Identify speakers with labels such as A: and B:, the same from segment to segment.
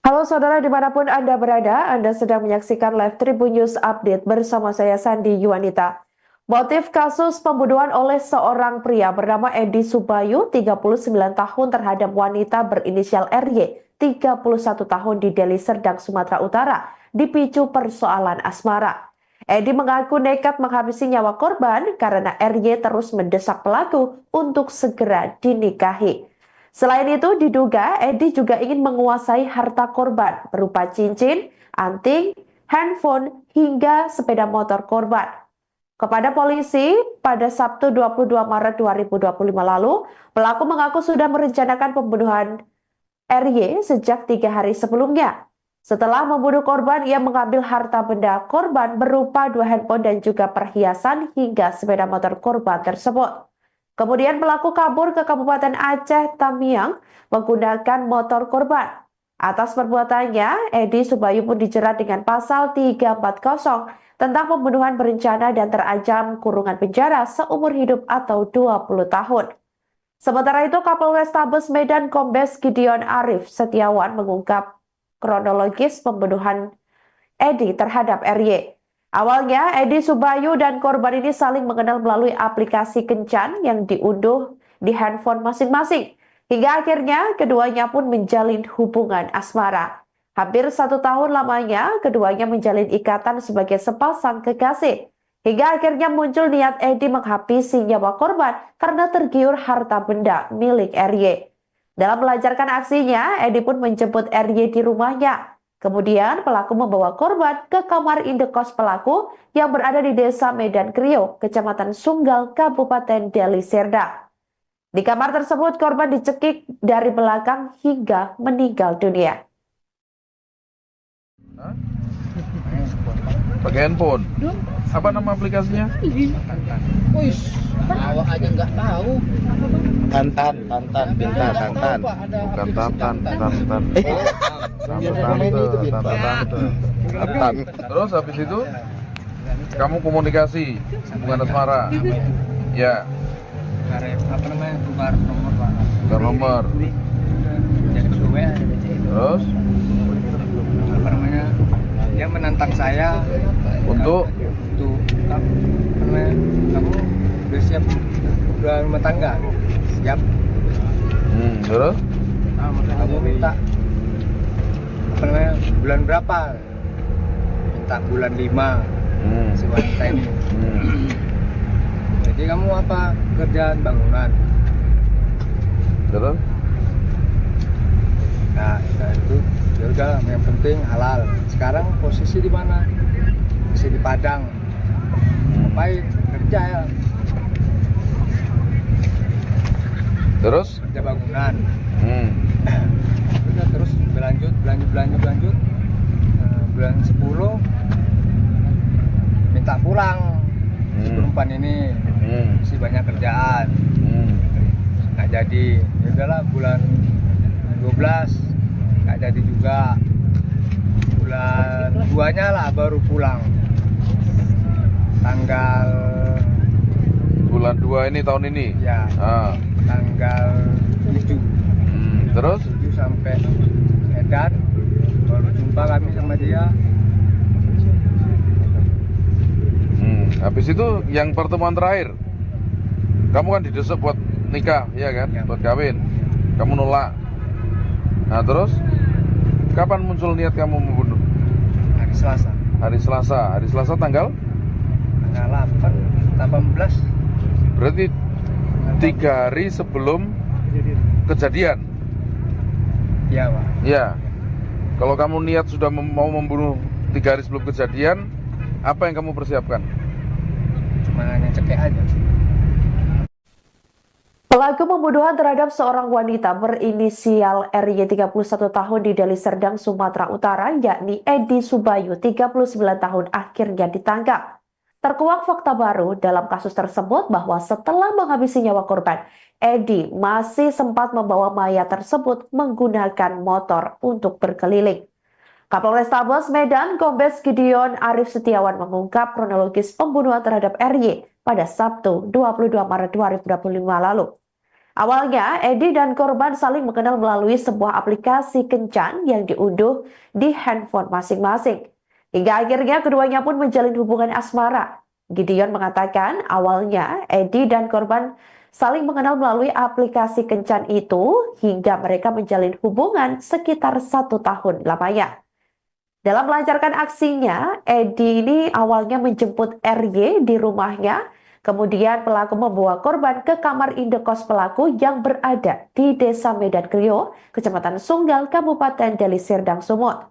A: Halo saudara dimanapun Anda berada, Anda sedang menyaksikan live Tribun News Update bersama saya Sandi Yuwanita. Motif kasus pembunuhan oleh seorang pria bernama Edi Subayu, 39 tahun terhadap wanita berinisial RY, 31 tahun di Deli Serdang, Sumatera Utara, dipicu persoalan asmara. Edi mengaku nekat menghabisi nyawa korban karena RY terus mendesak pelaku untuk segera dinikahi. Selain itu, diduga Edi juga ingin menguasai harta korban berupa cincin, anting, handphone, hingga sepeda motor korban. Kepada polisi, pada Sabtu 22 Maret 2025 lalu, pelaku mengaku sudah merencanakan pembunuhan RY sejak 3 hari sebelumnya. Setelah membunuh korban, ia mengambil harta benda korban berupa 2 handphone dan juga perhiasan hingga sepeda motor korban tersebut. Kemudian pelaku kabur ke Kabupaten Aceh Tamiang menggunakan motor korban. Atas perbuatannya, Edi Subayu pun dijerat dengan pasal 340 tentang pembunuhan berencana dan terancam kurungan penjara seumur hidup atau 20 tahun. Sementara itu, Kapolres Tabes Medan Kombes Gideon Arif Setiawan mengungkap kronologis pembunuhan Edi terhadap RY. Awalnya, Edi Subayu dan korban ini saling mengenal melalui aplikasi kencan yang diunduh di handphone masing-masing. Hingga akhirnya, keduanya pun menjalin hubungan asmara. Hampir 1 tahun lamanya, keduanya menjalin ikatan sebagai sepasang kekasih. Hingga akhirnya muncul niat Edi menghabisi nyawa korban karena tergiur harta benda milik RY. Dalam melancarkan aksinya, Edi pun menjemput RY di rumahnya. Kemudian pelaku membawa korban ke kamar indekos pelaku yang berada di Desa Medan Krio, Kecamatan Sunggal, Kabupaten Deli Serdang. Di kamar tersebut korban dicekik dari belakang hingga meninggal dunia.
B: Pakai handphone. Apa nama aplikasinya?
C: Wih, awak aja nggak tahu. Tantan, pintar tantan.
B: Bukan Tantan.
C: Tantan.
B: Terus habis itu kamu komunikasi hubungan asmara. Ya,
D: Apa namanya, tukar nomor pak.
B: tukar nomor.
D: Jadi kedua
B: Terus
D: apa namanya, dia menantang saya
B: untuk
D: apa namanya, kamu udah siap rumah tangga, siap.
B: terus
D: Kamu minta apa namanya, bulan berapa? Minta bulan 5 si wanita ini. Jadi kamu apa, kerjaan bangunan?
B: terus
D: Nah, itu ya udah, yang penting halal. Sekarang posisi di mana? Masih di Padang. Ngapain? Kerja ya,
B: terus
D: kerja bangunan. Udah terus berlanjut. Bulan 10 minta pulang. Si perempuan ini masih banyak kerjaan. Nggak jadi. Ya udahlah, bulan 12 nggak jadi juga. Bulan 2-nya lah baru pulang. Tanggal
B: bulan 2 ini tahun ini.
D: ya tanggal 7
B: Terus
D: 7 sampai Medan baru jumpa kami sama dia.
B: habis itu yang pertemuan terakhir kamu kan didesak buat nikah, ya kan?
D: Ya.
B: Buat kawin. Kamu nolak. Nah, terus kapan muncul niat kamu membunuh?
D: Hari Selasa
B: Hari Selasa tanggal
D: 18.
B: berarti 3 hari sebelum kejadian.
D: Ya pak.
B: Ya. Kalau kamu niat sudah mau membunuh 3 hari sebelum kejadian, apa yang kamu persiapkan?
D: Cuma hanya cekek aja.
A: Pelaku pembunuhan terhadap seorang wanita berinisial RY 31 tahun di Deli Serdang, Sumatera Utara, yakni Edi Subayu 39 tahun akhirnya ditangkap. Terkuak fakta baru dalam kasus tersebut bahwa setelah menghabisi nyawa korban, Edi masih sempat membawa mayat tersebut menggunakan motor untuk berkeliling. Kapolres Tabes Medan Kombes Gideon Arif Setiawan mengungkap kronologis pembunuhan terhadap RY pada Sabtu 22 Maret 2025 lalu. Awalnya, Edi dan korban saling mengenal melalui sebuah aplikasi kencan yang diunduh di handphone masing-masing. Hingga akhirnya keduanya pun menjalin hubungan asmara. Gideon mengatakan awalnya Edi dan korban saling mengenal melalui aplikasi kencan itu hingga mereka menjalin hubungan sekitar 1 tahun lamanya. Dalam melancarkan aksinya, Edi ini awalnya menjemput RY di rumahnya. Kemudian pelaku membawa korban ke kamar indekos pelaku yang berada di Desa Medan Krio, Kecamatan Sunggal, Kabupaten Deli Serdang, Sumut.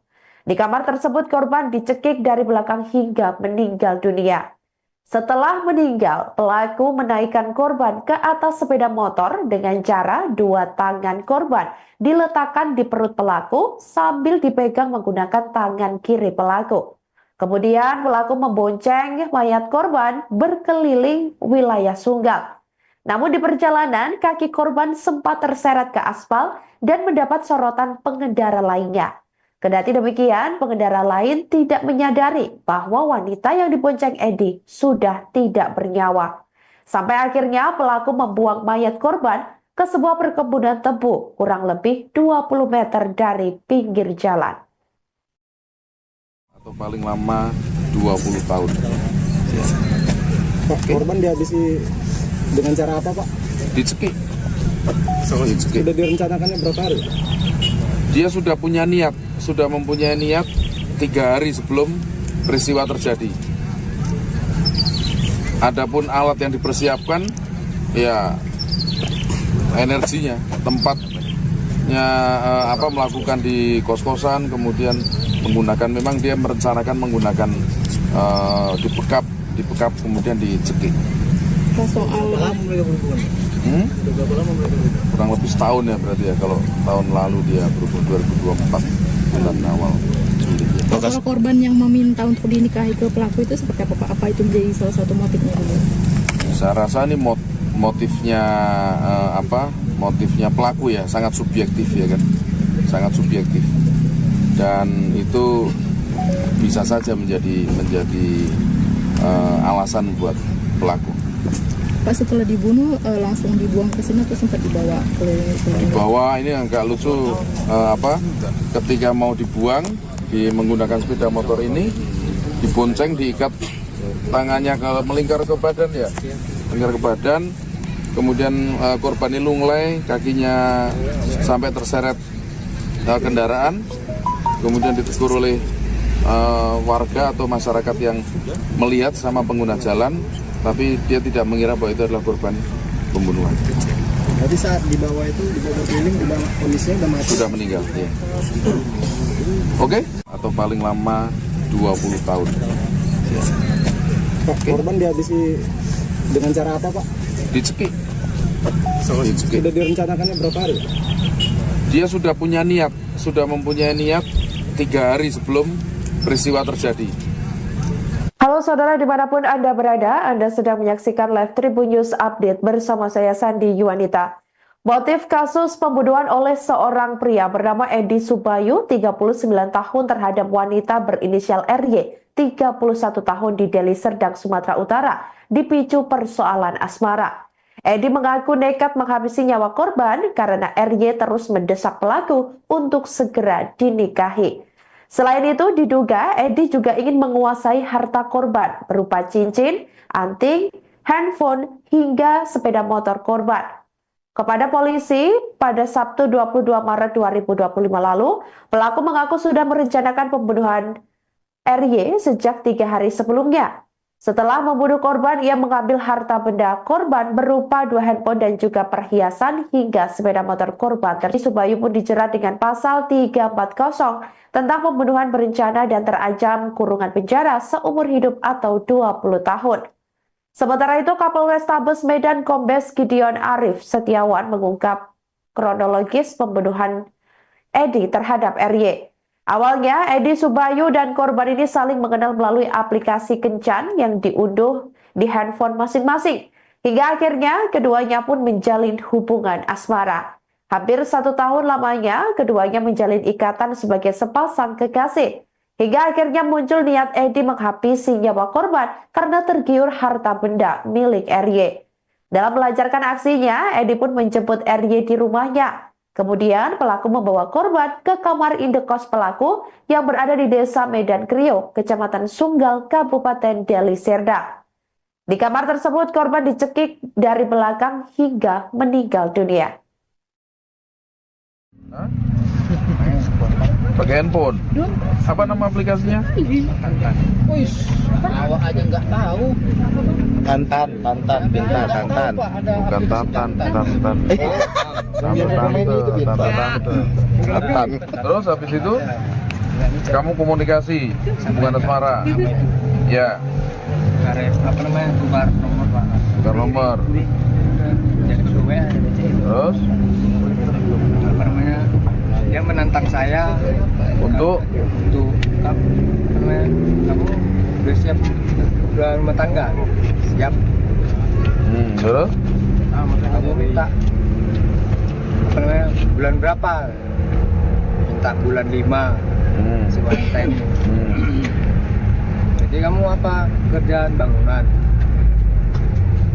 A: Di kamar tersebut korban dicekik dari belakang hingga meninggal dunia. Setelah meninggal, pelaku menaikkan korban ke atas sepeda motor dengan cara dua tangan korban diletakkan di perut pelaku sambil dipegang menggunakan tangan kiri pelaku. Kemudian pelaku membonceng mayat korban berkeliling wilayah Sunggal. Namun di perjalanan, kaki korban sempat terseret ke aspal dan mendapat sorotan pengendara lainnya. Kendati demikian, pengendara lain tidak menyadari bahwa wanita yang dibonceng Edi sudah tidak bernyawa. Sampai akhirnya pelaku membuang mayat korban ke sebuah perkebunan tebu kurang lebih 20 meter dari pinggir jalan.
B: Atau paling lama 20 tahun.
C: Pak, korban dihabisi dengan cara apa, Pak?
B: Dicekik. Dicekik.
C: Sudah direncanakannya berapa hari?
B: Dia sudah punya niat, sudah mempunyai niat 3 hari sebelum peristiwa terjadi. Adapun alat yang dipersiapkan, ya energinya, tempatnya melakukan di kos-kosan, kemudian menggunakan, memang dia merencanakan menggunakan dibekap kemudian dicekik. Kurang lebih setahun ya berarti ya, kalau tahun lalu dia berhubung 2024 bulan awal Juli.
E: Kalau korban yang meminta untuk dinikahi ke pelaku itu seperti apa Pak? Apa itu menjadi salah satu motifnya?
B: Saya rasa ini motifnya motifnya pelaku ya, sangat subjektif ya kan, sangat subjektif, dan itu bisa saja menjadi alasan buat pelaku.
E: Pak, setelah dibunuh langsung dibuang ke sini atau sempat dibawa ke
B: Dibawa, ini agak lucu, ketika mau dibuang menggunakan sepeda motor ini, dibonceng, diikat tangannya melingkar ke badan ya, melingkar ke badan, kemudian korban ini lunglai, kakinya sampai terseret kendaraan, kemudian ditegur oleh warga atau masyarakat yang melihat sama pengguna jalan, tapi dia tidak mengira bahwa itu adalah korban pembunuhan.
C: Jadi saat dibawa berkeliling, kondisinya udah mati?
B: Sudah meninggal, ya. Oke? Atau paling lama 20 tahun.
C: Pak, korban dihabisi dengan cara apa, Pak?
B: Dicekik. Dicekik.
C: Sudah direncanakannya berapa hari?
B: Dia sudah punya niat, sudah mempunyai niat 3 hari sebelum peristiwa terjadi.
A: Halo saudara dimanapun Anda berada, Anda sedang menyaksikan live Tribun News Update bersama saya Sandi Yuwanita. Motif kasus pembunuhan oleh seorang pria bernama Edi Subayu, 39 tahun terhadap wanita berinisial RY, 31 tahun di Deli Serdang, Sumatera Utara, dipicu persoalan asmara. Edi mengaku nekat menghabisi nyawa korban karena RY terus mendesak pelaku untuk segera dinikahi. Selain itu, diduga Edi juga ingin menguasai harta korban berupa cincin, anting, handphone, hingga sepeda motor korban. Kepada polisi, pada Sabtu 22 Maret 2025 lalu, pelaku mengaku sudah merencanakan pembunuhan RY sejak 3 hari sebelumnya. Setelah membunuh korban, ia mengambil harta benda korban berupa 2 handphone dan juga perhiasan hingga sepeda motor korban. Edi Subayu pun dijerat dengan pasal 340 tentang pembunuhan berencana dan terancam kurungan penjara seumur hidup atau 20 tahun. Sementara itu, Kapolrestabes Medan Kombes Gideon Arif Setiawan mengungkap kronologis pembunuhan Edi terhadap RY. Awalnya, Edi Subayu dan korban ini saling mengenal melalui aplikasi kencan yang diunduh di handphone masing-masing. Hingga akhirnya, keduanya pun menjalin hubungan asmara. Hampir 1 tahun lamanya, keduanya menjalin ikatan sebagai sepasang kekasih. Hingga akhirnya muncul niat Edi menghabisi nyawa korban karena tergiur harta benda milik RY. Dalam melancarkan aksinya, Edi pun menjemput RY di rumahnya. Kemudian pelaku membawa korban ke kamar indekos pelaku yang berada di Desa Medan Krio, Kecamatan Sunggal, Kabupaten Deli Serdang. Di kamar tersebut korban dicekik dari belakang hingga meninggal dunia.
B: Pakai handphone. Apa nama aplikasinya?
C: Awak aja nggak tahu. Tantan, pintar, Tantan.
B: Bukan Tantan. Tantan. Terus habis itu kamu komunikasi hubungan asmara. Ya.
D: Apa namanya, tukar nomor Pak.
B: Tukar nomor.
D: Jadi kedua,
B: Terus
D: apa namanya, dia menantang saya
B: untuk
D: apa namanya, kamu udah siap udah rumah tangga, siap.
B: Terus
D: Kamu minta apa namanya, bulan berapa? Minta bulan 5 si wanita ini. Jadi kamu apa, kerjaan bangunan?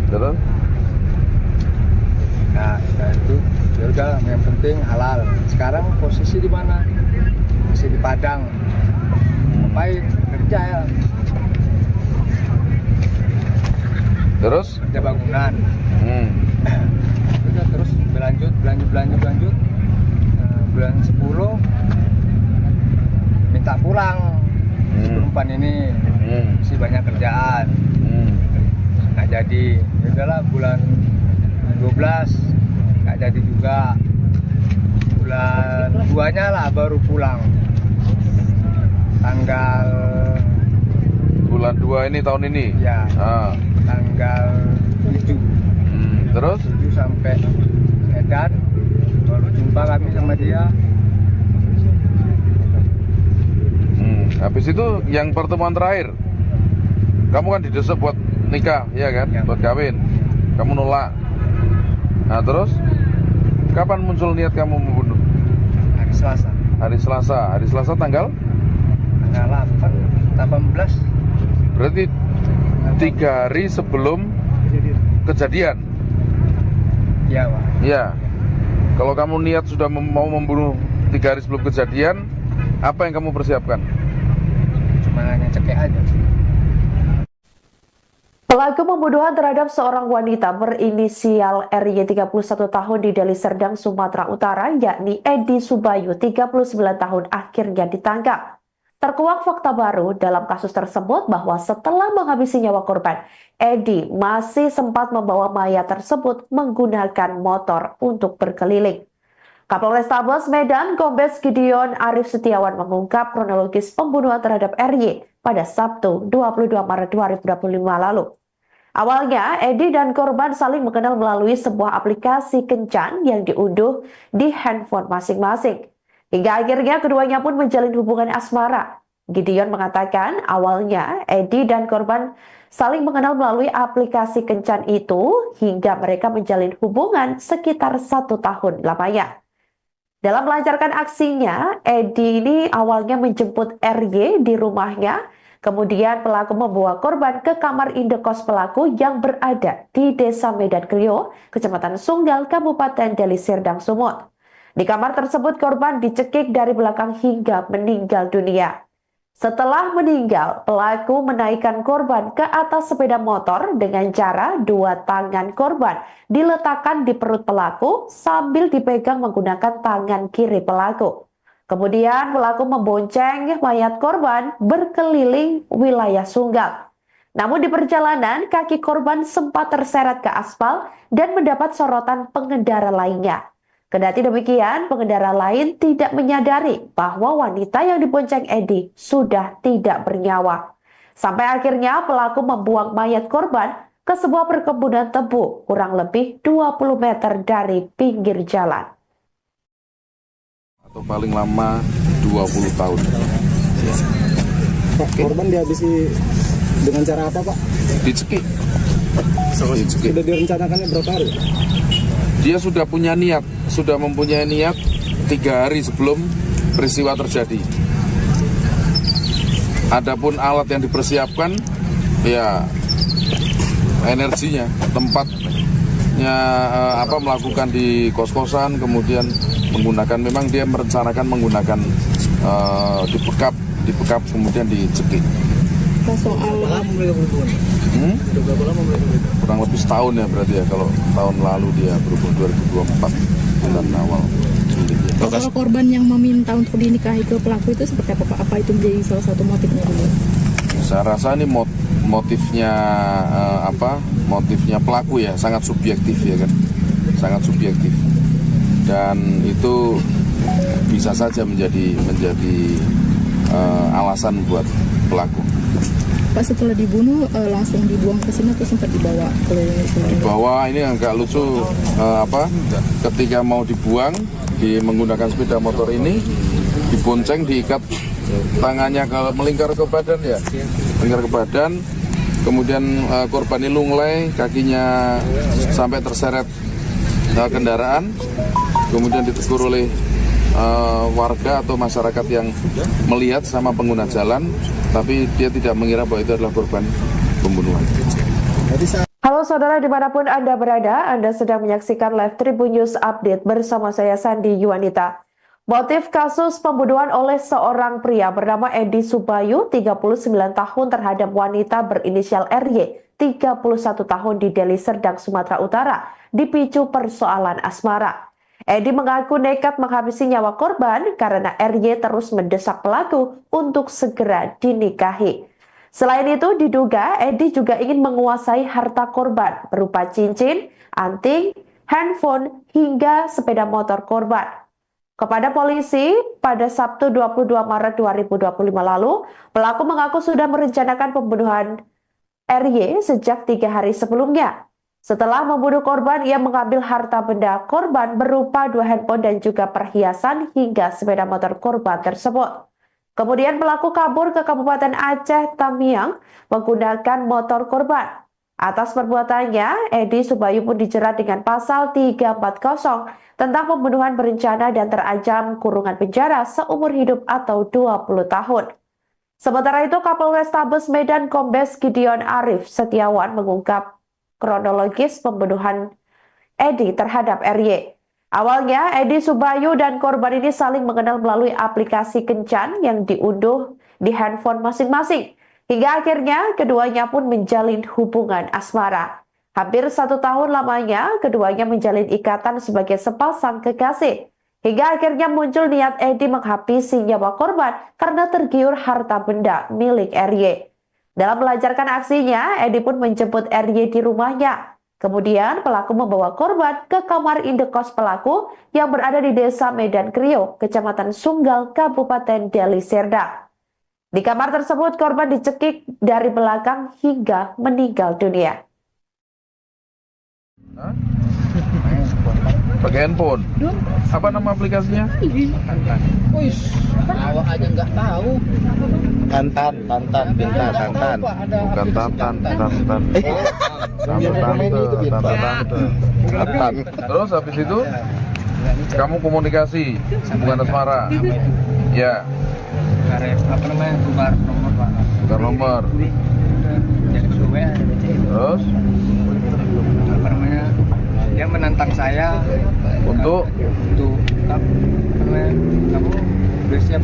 B: terus
D: Nah, itu ya udah, yang penting halal. Sekarang posisi di mana? Masih di Padang. Ngapain? Kerja ya.
B: terus
D: Kerja bangunan. Udah terus berlanjut. Bulan 10 minta pulang. Si perempuan ini masih banyak kerjaan. Nggak jadi. Ya udahlah, bulan 12 nggak jadi juga. Bulan 2-nya lah baru pulang. Tanggal
B: bulan 2 ini tahun ini.
D: ya tanggal 7
B: Terus
D: 7 sampai Medan, baru jumpa kami sama dia.
B: habis itu yang pertemuan terakhir kamu kan didesak buat nikah, ya kan?
D: Ya.
B: Buat kawin. Kamu nolak. Nah, terus kapan muncul niat kamu membunuh?
D: Hari Selasa.
B: Hari Selasa tanggal
D: 18.
B: berarti 3 hari sebelum kejadian.
D: Iya, Pak.
B: Ya. Kalau kamu niat sudah mau membunuh 3 hari sebelum kejadian, apa yang kamu persiapkan?
D: Cuma hanya cekek aja.
A: Pelaku pembunuhan terhadap seorang wanita berinisial RY 31 tahun di Deli Serdang, Sumatera Utara, yakni Edi Subayu 39 tahun, akhirnya ditangkap. Terkuak fakta baru dalam kasus tersebut bahwa setelah menghabisi nyawa korban, Edi masih sempat membawa mayat tersebut menggunakan motor untuk berkeliling. Kapolrestabes Medan, Kombes Gideon Arif Setiawan mengungkap kronologis pembunuhan terhadap RY pada Sabtu 22 Maret 2025 lalu. Awalnya, Edi dan korban saling mengenal melalui sebuah aplikasi kencan yang diunduh di handphone masing-masing. Hingga akhirnya keduanya pun menjalin hubungan asmara. Gideon mengatakan awalnya Edi dan korban saling mengenal melalui aplikasi kencan itu hingga mereka menjalin hubungan sekitar 1 tahun lamanya. Dalam melancarkan aksinya, Edi ini awalnya menjemput RY di rumahnya. Kemudian pelaku membawa korban ke kamar indekos pelaku yang berada di Desa Medan Krio, Kecamatan Sunggal, Kabupaten Deli Serdang, Sumut. Di kamar tersebut korban dicekik dari belakang hingga meninggal dunia. Setelah meninggal, pelaku menaikkan korban ke atas sepeda motor dengan cara 2 tangan korban diletakkan di perut pelaku sambil dipegang menggunakan tangan kiri pelaku. Kemudian pelaku membonceng mayat korban berkeliling wilayah Sunggal. Namun di perjalanan, kaki korban sempat terseret ke aspal dan mendapat sorotan pengendara lainnya. Kendati demikian, pengendara lain tidak menyadari bahwa wanita yang dibonceng Edi sudah tidak bernyawa. Sampai akhirnya pelaku membuang mayat korban ke sebuah perkebunan tebu kurang lebih 20 meter dari pinggir jalan.
B: Atau paling lama 20 tahun.
C: Korban dihabisi dengan cara apa, Pak?
B: Dicekik.
C: Sudah direncanakannya berapa hari?
B: Dia sudah punya niat, sudah mempunyai niat 3 hari sebelum peristiwa terjadi. Adapun alat yang dipersiapkan, ya energinya, tempat sifatnya melakukan di kos-kosan, kemudian menggunakan, memang dia merencanakan menggunakan dibekap kemudian dicekik.
E: Pas soal
B: Kurang lebih setahun ya berarti ya, kalau tahun lalu dia berhubung 2024 bulan awal Juli.
E: soal korban yang meminta untuk dinikahi ke pelaku itu seperti apa Pak? Apa itu menjadi salah satu motifnya dulu?
B: Saya rasa ini motifnya motifnya pelaku ya, sangat subjektif ya kan, sangat subjektif, dan itu bisa saja menjadi alasan buat pelaku.
E: Pak, setelah dibunuh langsung dibuang ke sini atau sempat dibawa ke
B: Dibawa, ini agak lucu, ketika mau dibuang menggunakan sepeda motor ini, dibonceng, diikat tangannya melingkar ke badan ya, melingkar ke badan, kemudian korban ini lunglai, kakinya sampai terseret kendaraan, kemudian ditegur oleh warga atau masyarakat yang melihat sama pengguna jalan, tapi dia tidak mengira bahwa itu adalah korban pembunuhan.
A: Halo saudara dimanapun Anda berada, Anda sedang menyaksikan live Tribun News Update bersama saya Sandi Yuanita. Motif kasus pembunuhan oleh seorang pria bernama Edi Subayu, 39 tahun terhadap wanita berinisial RY, 31 tahun di Deli Serdang, Sumatera Utara, dipicu persoalan asmara. Edi mengaku nekat menghabisi nyawa korban karena RY terus mendesak pelaku untuk segera dinikahi. Selain itu, diduga Edi juga ingin menguasai harta korban berupa cincin, anting, handphone, hingga sepeda motor korban. Kepada polisi, pada Sabtu 22 Maret 2025 lalu, pelaku mengaku sudah merencanakan pembunuhan RY sejak 3 hari sebelumnya. Setelah membunuh korban, ia mengambil harta benda korban berupa 2 handphone dan juga perhiasan hingga sepeda motor korban tersebut. Kemudian pelaku kabur ke Kabupaten Aceh Tamiang menggunakan motor korban. Atas perbuatannya, Edi Subayu pun dijerat dengan pasal 340 tentang pembunuhan berencana dan terancam kurungan penjara seumur hidup atau 20 tahun. Sementara itu, Kapolrestabes Medan Kombes Gideon Arif Setiawan mengungkap kronologis pembunuhan Edi terhadap RY. Awalnya, Edi Subayu dan korban ini saling mengenal melalui aplikasi kencan yang diunduh di handphone masing-masing. Hingga akhirnya, keduanya pun menjalin hubungan asmara. Hampir 1 tahun lamanya, keduanya menjalin ikatan sebagai sepasang kekasih. Hingga akhirnya muncul niat Edi menghabisi nyawa korban karena tergiur harta benda milik RY. Dalam melancarkan aksinya, Edi pun menjemput RY di rumahnya. Kemudian pelaku membawa korban ke kamar indekos pelaku yang berada di Desa Medan Krio, Kecamatan Sunggal, Kabupaten Deli Serdang. Di kamar tersebut korban dicekik dari belakang hingga meninggal dunia.
B: Pakai handphone. Apa nama aplikasinya?
C: Wih, awak aja nggak tahu. Tantan.
B: Bukan Tantan. Terus habis itu kamu komunikasi hubungan asmara. Ya. Tukar nomor. Terus
D: dia menantang saya
B: untuk
D: kamu udah siap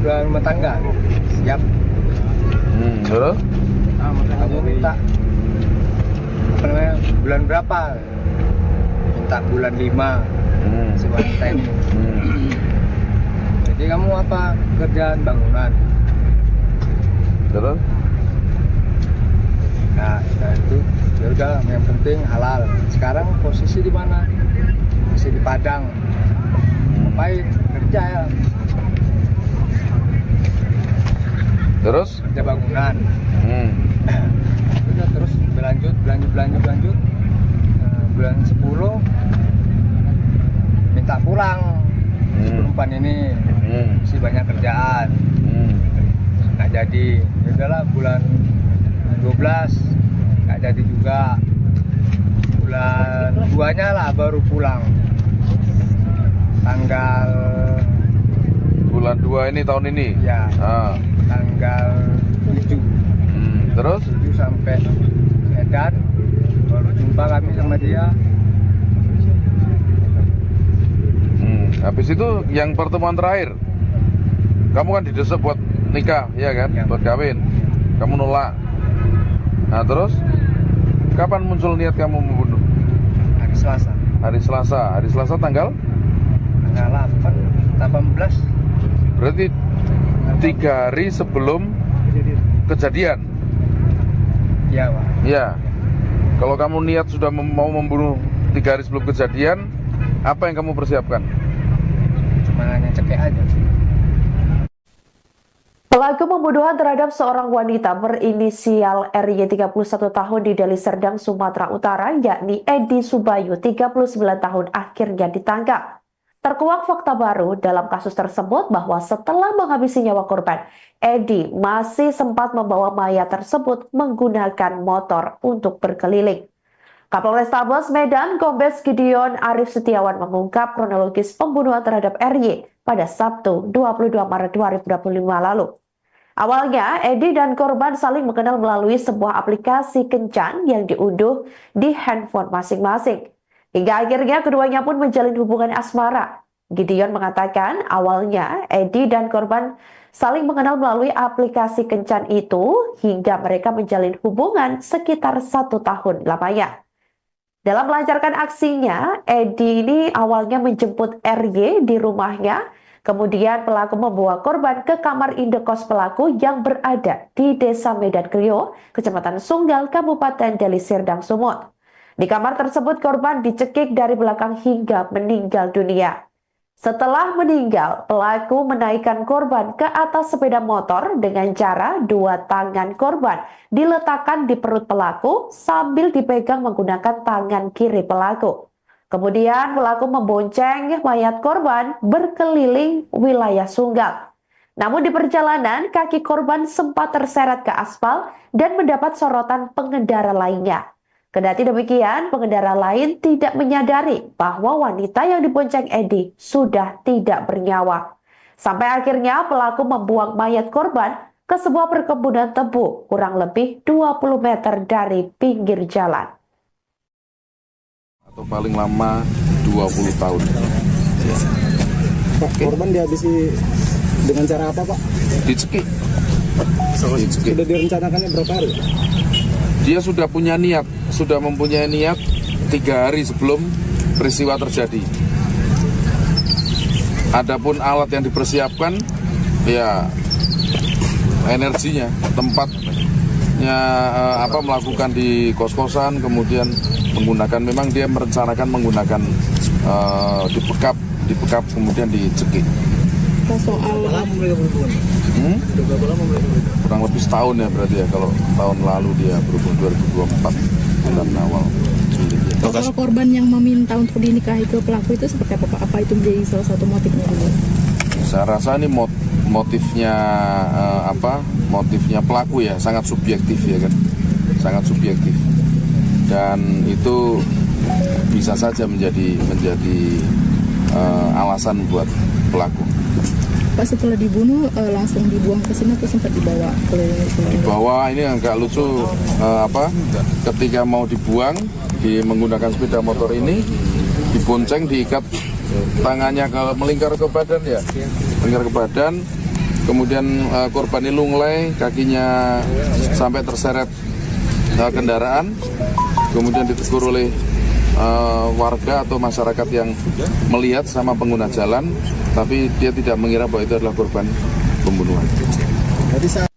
D: rumah tangga? Siap.
B: Terus
D: Kamu minta bulan berapa? Minta bulan 5 si wanita ini. Jadi kamu apa? Kerjaan bangunan.
B: terus
D: Nah, itu ya udah, yang penting halal. Sekarang posisi di mana? Masih di Padang. Ngapain? Kerja ya.
B: terus
D: Kerja bangunan. Udah terus berlanjut. Bulan 10 minta pulang. Si perempuan ini masih banyak kerjaan. Nggak jadi. Ya udahlah, bulan 12 nggak jadi juga. Bulan 2-nya lah baru pulang. Tanggal
B: bulan 2 ini tahun ini
D: ya tanggal 7.
B: Terus
D: 7 sampai Medan, baru jumpa kami sama dia.
B: Habis itu yang pertemuan terakhir, kamu kan didesak buat nikah, ya kan?
D: Ya.
B: Buat kawin. Kamu nolak. Nah terus, kapan muncul niat kamu membunuh?
D: Hari Selasa.
B: Hari Selasa. Hari Selasa tanggal?
D: Tanggal 18.
B: Berarti 3 hari sebelum kejadian.
D: Iya, Pak.
B: Ya. Kalau kamu niat sudah mau membunuh 3 hari sebelum kejadian, apa yang kamu persiapkan?
D: Cuma hanya cekek aja.
A: Pelaku pembunuhan terhadap seorang wanita berinisial RY 31 tahun di Deli Serdang, Sumatera Utara, yakni Edi Subayu 39 tahun akhirnya ditangkap. Terkuak fakta baru dalam kasus tersebut bahwa setelah menghabisi nyawa korban, Edi masih sempat membawa mayat tersebut menggunakan motor untuk berkeliling. Kapolrestabes Medan, Kombes Gideon Arif Setiawan mengungkap kronologis pembunuhan terhadap RY pada Sabtu 22 Maret 2025 lalu. Awalnya, Edi dan korban saling mengenal melalui sebuah aplikasi kencan yang diunduh di handphone masing-masing. Hingga akhirnya keduanya pun menjalin hubungan asmara. Gideon mengatakan awalnya Edi dan korban saling mengenal melalui aplikasi kencan itu hingga mereka menjalin hubungan sekitar 1 tahun lamanya. Dalam melancarkan aksinya, Edi ini awalnya menjemput RY di rumahnya, kemudian pelaku membawa korban ke kamar indekos pelaku yang berada di Desa Medan Krio, Kecamatan Sunggal, Kabupaten Deli Serdang, Sumut. Di kamar tersebut korban dicekik dari belakang hingga meninggal dunia. Setelah meninggal, pelaku menaikkan korban ke atas sepeda motor dengan cara 2 tangan korban diletakkan di perut pelaku sambil dipegang menggunakan tangan kiri pelaku. Kemudian pelaku membonceng mayat korban berkeliling wilayah Sunggal. Namun di perjalanan, kaki korban sempat terseret ke aspal dan mendapat sorotan pengendara lainnya. Kendati demikian, pengendara lain tidak menyadari bahwa wanita yang dibonceng Edi sudah tidak bernyawa. Sampai akhirnya pelaku membuang mayat korban ke sebuah perkebunan tebu kurang lebih 20 meter dari pinggir jalan.
B: Atau paling lama 20 tahun.
C: Pak, korban dihabisi dengan cara apa, Pak?
B: Dicekik. Dicekik.
C: Sudah direncanakannya berapa hari?
B: Dia sudah punya niat, sudah mempunyai niat 3 hari sebelum peristiwa terjadi. Adapun alat yang dipersiapkan, ya energinya, tempatnya melakukan di kos-kosan, kemudian menggunakan, memang dia merencanakan menggunakan dipekap, kemudian dicekik.
E: Soal
C: Lama mereka berhubungan? Sudah berapa lama mereka berhubungan?
B: Kurang lebih setahun ya berarti ya, kalau tahun lalu dia berhubung 2024 bulan awal.
E: soal korban yang meminta untuk dinikahi ke pelaku itu seperti apa, Pak? Apa itu menjadi salah satu motifnya dulu?
B: Saya rasa ini motifnya motifnya pelaku ya, sangat subjektif ya kan, sangat subjektif, dan itu bisa saja menjadi alasan buat pelaku.
E: Pak, setelah dibunuh langsung dibuang ke sini atau sempat dibawa ke
B: Dibawa, ini agak lucu, ketika mau dibuang menggunakan sepeda motor ini, dibonceng, diikat tangannya melingkar ke badan ya, melingkar ke badan, kemudian korban ini lunglai, kakinya sampai terseret kendaraan, kemudian ditegur oleh warga atau masyarakat yang melihat sama pengguna jalan, tapi dia tidak mengira bahwa itu adalah korban pembunuhan.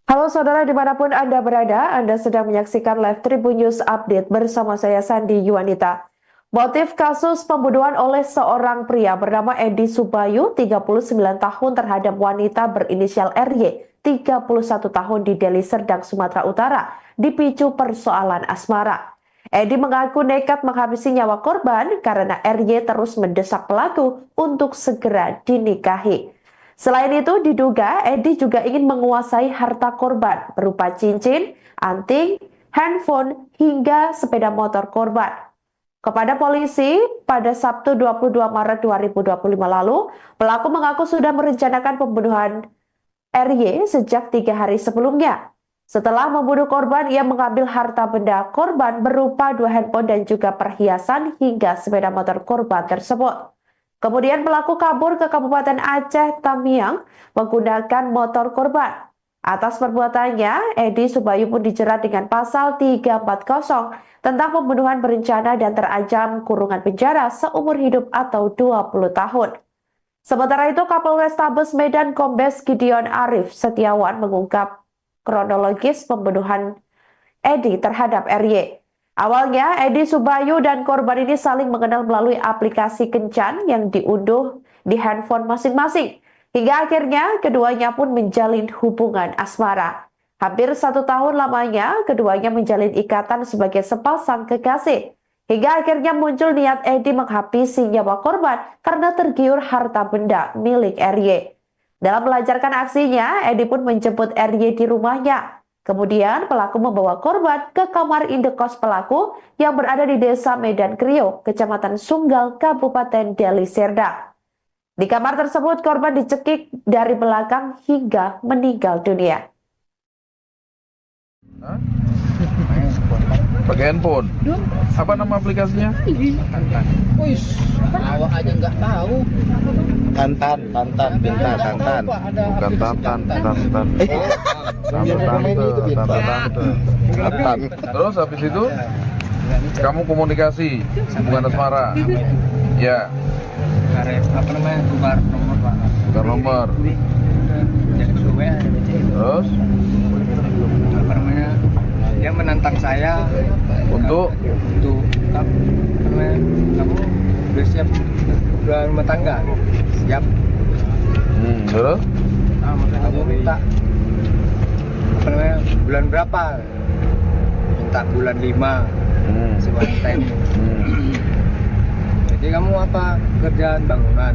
A: Halo saudara dimanapun Anda berada, Anda sedang menyaksikan live Tribun News Update bersama saya Sandi Yuanita. Motif kasus pembunuhan oleh seorang pria bernama Edi Subayu, 39 tahun terhadap wanita berinisial RY, 31 tahun di Deli Serdang, Sumatera Utara, dipicu persoalan asmara. Edi mengaku nekat menghabisi nyawa korban karena RY terus mendesak pelaku untuk segera dinikahi. Selain itu, diduga Edi juga ingin menguasai harta korban berupa cincin, anting, handphone, hingga sepeda motor korban. Kepada polisi, pada Sabtu 22 Maret 2025 lalu, pelaku mengaku sudah merencanakan pembunuhan RY sejak 3 hari sebelumnya. Setelah membunuh korban, ia mengambil harta benda korban berupa 2 handphone dan juga perhiasan hingga sepeda motor korban tersebut. Kemudian pelaku kabur ke Kabupaten Aceh Tamiang menggunakan motor korban. Atas perbuatannya, Edi Subayu pun dijerat dengan pasal 340 tentang pembunuhan berencana dan terancam kurungan penjara seumur hidup atau 20 tahun. Sementara itu, Kapolrestabes Medan Kombes Gideon Arif Setiawan mengungkap kronologis pembunuhan Edi terhadap RY. Awalnya, Edi Subayu dan korban ini saling mengenal melalui aplikasi kencan yang diunduh di handphone masing-masing. Hingga akhirnya, keduanya pun menjalin hubungan asmara. Hampir 1 tahun lamanya, keduanya menjalin ikatan sebagai sepasang kekasih. Hingga akhirnya muncul niat Edi menghabisi nyawa korban karena tergiur harta benda milik RY. Dalam melancarkan aksinya, Edi pun menjemput RY di rumahnya. Kemudian pelaku membawa korban ke kamar indekos pelaku yang berada di Desa Medan Krio, Kecamatan Sunggal, Kabupaten Deli Serdang. Di kamar tersebut korban dicekik dari belakang hingga meninggal dunia.
B: Hah? Pakai handphone. Apa nama aplikasinya?
C: Wih, awak aja nggak tahu. Tantan, Binta, Tantan.
B: Bukan Tantan. Tantan. Terus habis itu kamu komunikasi hubungan asmara. Ya,
D: Apa namanya, tukar nomor Pak.
B: bukan nomor.
D: Jadi gue
B: Terus
D: apa namanya, dia menantang saya
B: untuk
D: apa namanya, kamu udah siap udah rumah tangga? Siap.
B: terus
D: Kamu minta apa namanya, bulan berapa? Minta bulan 5 si wanita ini. Jadi kamu apa, kerjaan bangunan?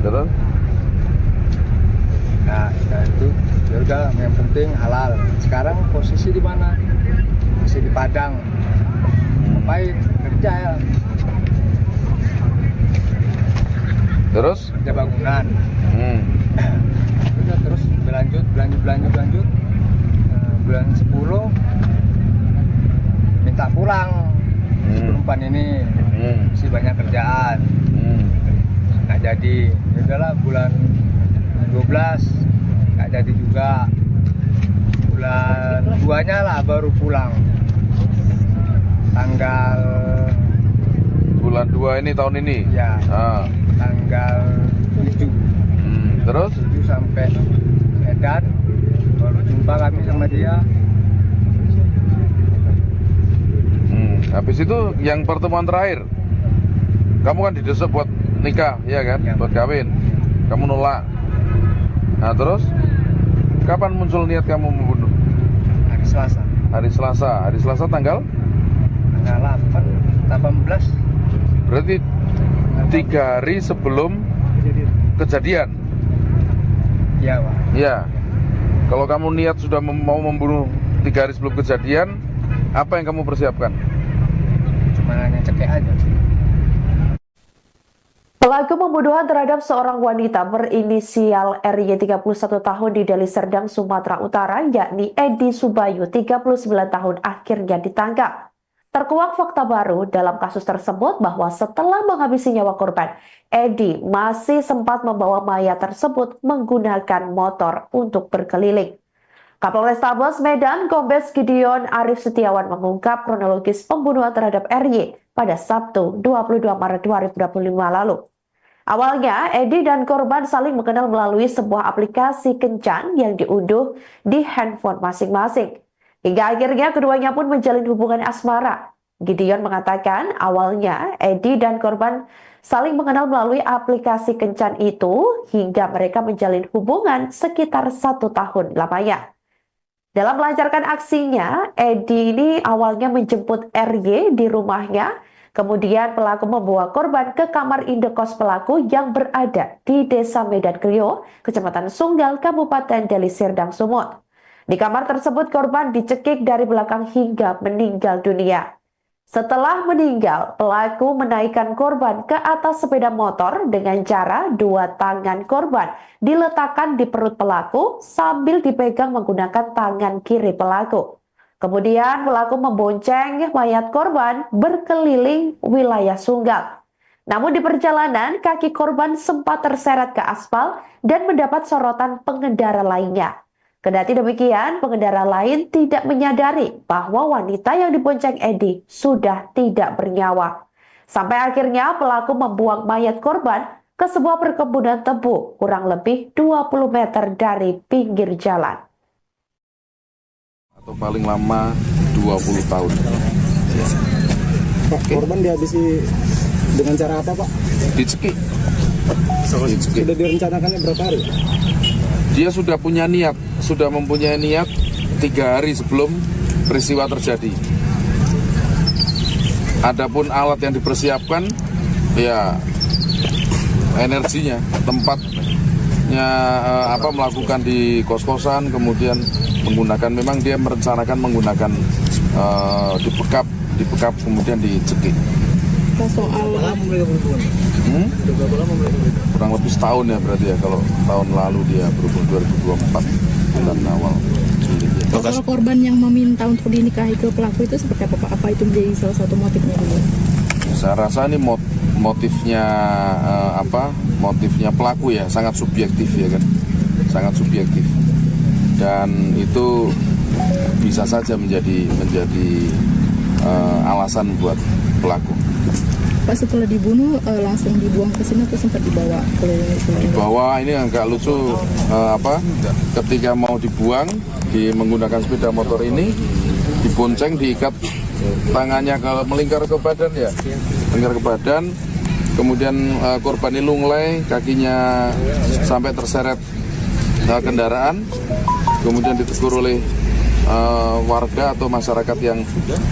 B: terus
D: Nah, itu ya udah, yang penting halal. Sekarang posisi di mana? Masih di Padang. Ngapain? Kerja ya.
B: terus
D: Kerja bangunan. Udah, terus berlanjut. Bulan 10 minta pulang. Si perempuan ini masih banyak kerjaan. Nggak jadi. Ya udahlah, bulan 12 nggak jadi juga. Bulan 2-nya lah baru pulang. Tanggal
B: bulan 2 ini tahun ini.
D: ya tanggal 7
B: Terus
D: 7 sampai Medan baru jumpa kami sama dia.
B: habis itu yang pertemuan terakhir kamu kan didesak buat nikah, ya kan?
D: Ya.
B: Buat kawin. Kamu nolak. Nah, terus kapan muncul niat kamu membunuh?
D: Hari Selasa.
B: Hari Selasa tanggal
D: 18.
B: berarti 3 hari sebelum kejadian.
D: Iya, Pak.
B: Ya. Kalau kamu niat sudah mau membunuh 3 hari sebelum kejadian, apa yang kamu persiapkan?
D: Cuma hanya cekek aja.
A: Pelaku pembunuhan terhadap seorang wanita berinisial RY 31 tahun di Deli Serdang, Sumatera Utara, yakni Edi Subayu 39 tahun akhirnya ditangkap. Terkuak fakta baru dalam kasus tersebut bahwa setelah menghabisi nyawa korban, Edi masih sempat membawa mayat tersebut menggunakan motor untuk berkeliling. Kapolrestabes Medan Kombes Gideon Arif Setiawan mengungkap kronologis pembunuhan terhadap RY pada Sabtu 22 Maret 2025 lalu. Awalnya, Edi dan korban saling mengenal melalui sebuah aplikasi kencan yang diunduh di handphone masing-masing. Hingga akhirnya keduanya pun menjalin hubungan asmara. Gideon mengatakan awalnya Edi dan korban saling mengenal melalui aplikasi kencan itu hingga mereka menjalin hubungan sekitar 1 tahun lamanya. Dalam melancarkan aksinya, Edi ini awalnya menjemput RY di rumahnya. Kemudian pelaku membawa korban ke kamar indekos pelaku yang berada di Desa Medan Krio, Kecamatan Sunggal, Kabupaten Deli Serdang, Sumut. Di kamar tersebut korban dicekik dari belakang hingga meninggal dunia. Setelah meninggal, pelaku menaikkan korban ke atas sepeda motor dengan cara dua tangan korban diletakkan di perut pelaku sambil dipegang menggunakan tangan kiri pelaku. Kemudian pelaku membonceng mayat korban berkeliling wilayah Sunggal. Namun di perjalanan, kaki korban sempat terseret ke aspal dan mendapat sorotan pengendara lainnya. Kendati demikian, pengendara lain tidak menyadari bahwa wanita yang dibonceng Edi sudah tidak bernyawa. Sampai akhirnya pelaku membuang mayat korban ke sebuah perkebunan tebu kurang lebih 20 meter dari pinggir jalan.
B: Atau paling lama 20 tahun.
C: Pak, korban dihabisi dengan cara apa, Pak?
B: Dicekik. Dicekik.
C: Sudah direncanakannya berapa hari?
B: Dia sudah punya niat, sudah mempunyai niat 3 hari sebelum peristiwa terjadi. Adapun alat yang dipersiapkan, ya energinya, tempatnya melakukan di kos-kosan, kemudian menggunakan, memang dia merencanakan menggunakan dibekap kemudian dicekik.
E: Soal
B: Kurang lebih setahun ya berarti ya, kalau tahun lalu dia berhubung 2024 bulan awal Juli.
E: soal korban yang meminta untuk dinikahi ke pelaku itu seperti apa, Pak? Apa itu menjadi salah satu motifnya dulu?
B: Saya rasa ini motifnya pelaku ya, sangat subjektif ya kan, sangat subjektif, dan itu bisa saja menjadi alasan buat pelaku.
E: Pak, setelah dibunuh langsung dibuang ke sini atau sempat dibawa ke
B: Dibawa, ini agak lucu, ketika mau dibuang menggunakan sepeda motor ini dibonceng, diikat tangannya melingkar ke badan ya, melingkar ke badan, kemudian korban ini lunglai, kakinya sampai terseret kendaraan, kemudian ditegur oleh warga atau masyarakat yang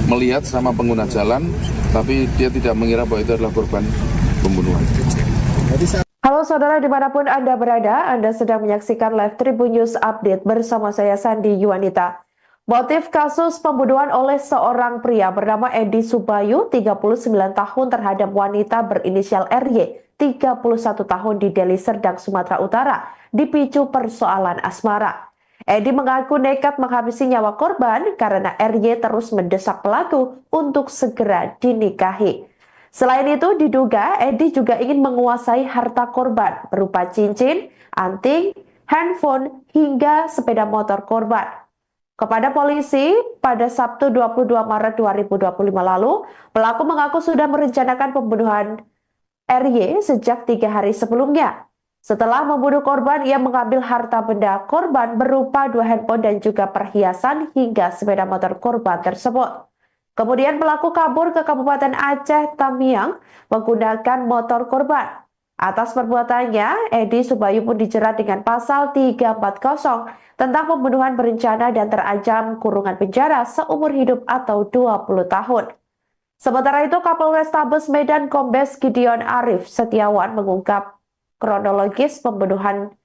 B: melihat sama pengguna jalan, tapi dia tidak mengira bahwa itu adalah korban pembunuhan.
A: Halo saudara dimanapun Anda berada, Anda sedang menyaksikan live Tribun News Update bersama saya Sandi Yuwanita. Motif kasus pembunuhan oleh seorang pria bernama Edi Subayu, 39 tahun terhadap wanita berinisial RY, 31 tahun di Deli Serdang, Sumatera Utara, dipicu persoalan asmara. Edi mengaku nekat menghabisi nyawa korban karena RY terus mendesak pelaku untuk segera dinikahi. Selain itu, diduga Edi juga ingin menguasai harta korban berupa cincin, anting, handphone, hingga sepeda motor korban. Kepada polisi, pada Sabtu 22 Maret 2025 lalu, pelaku mengaku sudah merencanakan pembunuhan RY sejak 3 hari sebelumnya. Setelah membunuh korban, ia mengambil harta benda korban berupa 2 handphone dan juga perhiasan hingga sepeda motor korban tersebut. Kemudian pelaku kabur ke Kabupaten Aceh Tamiang menggunakan motor korban. Atas perbuatannya, Edi Subayu pun dijerat dengan pasal 340 tentang pembunuhan berencana dan terancam kurungan penjara seumur hidup atau 20 tahun. Sementara itu, Kapolrestabes Medan Kombes Gideon Arif Setiawan mengungkap kronologis pembunuhan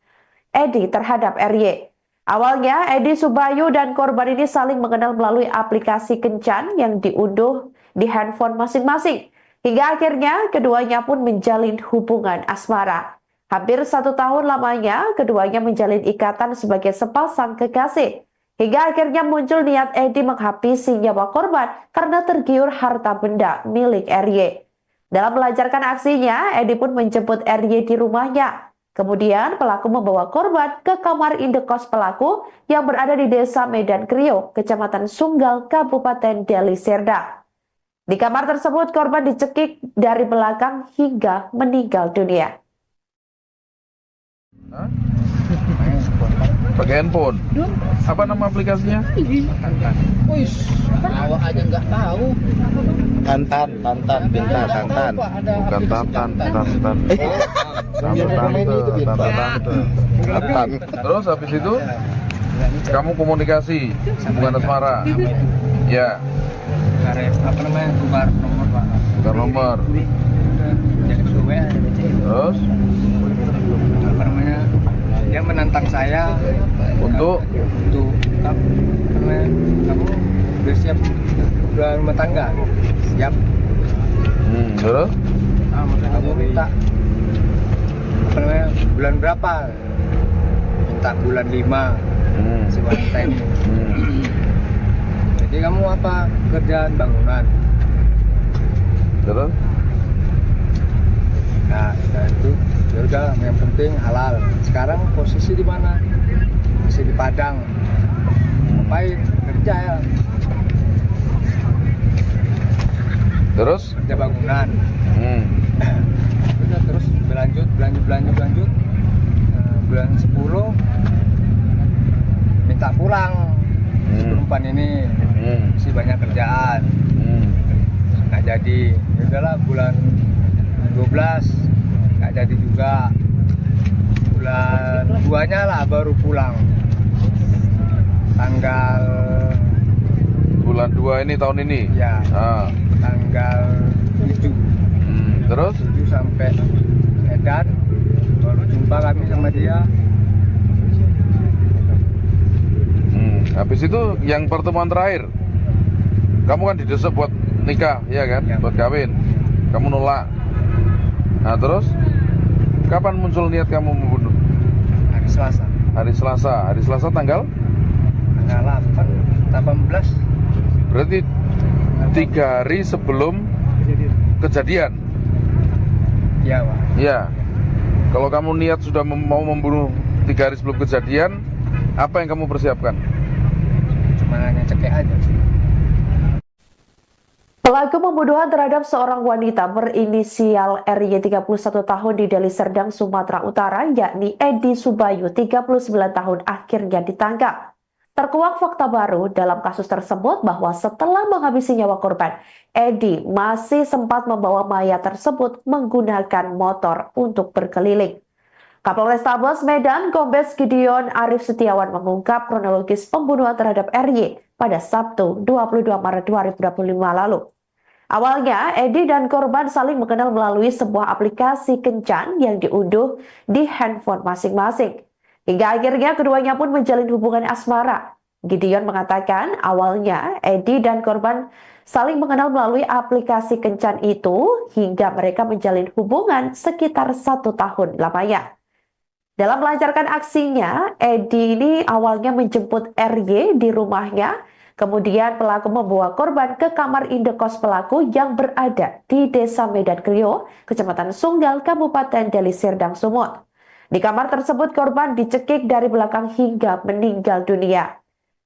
A: Edi terhadap RY. Awalnya, Edi Subayu dan korban ini saling mengenal melalui aplikasi kencan yang diunduh di handphone masing-masing. Hingga akhirnya, keduanya pun menjalin hubungan asmara. Hampir 1 tahun lamanya, keduanya menjalin ikatan sebagai sepasang kekasih. Hingga akhirnya muncul niat Edi menghabisi nyawa korban karena tergiur harta benda milik RY. Dalam melancarkan aksinya, Edi pun menjemput RY di rumahnya. Kemudian pelaku membawa korban ke kamar indekos pelaku yang berada di Desa Medan Krio, Kecamatan Sunggal, Kabupaten Deli Serdang. Di kamar tersebut korban dicekik dari belakang hingga meninggal dunia.
B: Pakai handphone. Apa nama aplikasinya?
C: Wih, awak aja nggak tahu. Tantan.
B: Bukan Tantan. Terus habis itu kamu komunikasi hubungan asmara. Ya. Tukar nomor. Terus
D: dia menantang saya
B: untuk
D: kamu bersih siap rumah tangga, siap.
B: Terus?
D: Kamu minta apa namanya, bulan berapa? Minta bulan 5 si wanita ini. Jadi kamu apa kerjaan bangunan?
B: Terus?
D: Nah itu ya udah, yang penting halal. Sekarang posisi di mana? Masih di Padang. Ngapain? Kerja ya.
B: Terus?
D: Kerja bangunan. Udah terus berlanjut. Bulan 10 minta pulang. Si perempuan ini masih banyak kerjaan. Nggak jadi. Ya udahlah, bulan 12 nggak jadi juga. Bulan 2-nya lah baru pulang. Tanggal
B: Bulan 2 ini tahun ini?
D: ya tanggal 7.
B: Terus?
D: 7 sampai Medan, baru jumpa kami sama dia.
B: Habis itu yang pertemuan terakhir, kamu kan didesak buat nikah, ya kan?
D: Ya.
B: Buat kawin. Kamu nolak. Nah terus, kapan muncul niat kamu membunuh?
D: Hari Selasa.
B: Hari Selasa tanggal
D: 18.
B: Berarti 3 hari sebelum kejadian.
D: Iya, Pak.
B: Ya. Kalau kamu niat sudah mau membunuh 3 hari sebelum kejadian, apa yang kamu persiapkan?
D: Cuma hanya cekek aja.
A: Pelaku pembunuhan terhadap seorang wanita berinisial RY 31 tahun di Deli Serdang, Sumatera Utara, yakni Edi Subayu 39 tahun akhirnya ditangkap. Terkuak fakta baru dalam kasus tersebut bahwa setelah menghabisi nyawa korban, Edi masih sempat membawa mayat tersebut menggunakan motor untuk berkeliling. Kapolrestabes Medan, Kombes Gideon Arif Setiawan mengungkap kronologis pembunuhan terhadap RY pada Sabtu 22 Maret 2025 lalu. Awalnya, Edi dan korban saling mengenal melalui sebuah aplikasi kencan yang diunduh di handphone masing-masing. Hingga akhirnya keduanya pun menjalin hubungan asmara. Gideon mengatakan awalnya Edi dan korban saling mengenal melalui aplikasi kencan itu hingga mereka menjalin hubungan sekitar 1 tahun lamanya. Dalam melancarkan aksinya, Edi ini awalnya menjemput RY di rumahnya. Kemudian pelaku membawa korban ke kamar indekos pelaku yang berada di Desa Medan Krio, Kecamatan Sunggal, Kabupaten Deli Serdang, Sumut. Di kamar tersebut korban dicekik dari belakang hingga meninggal dunia.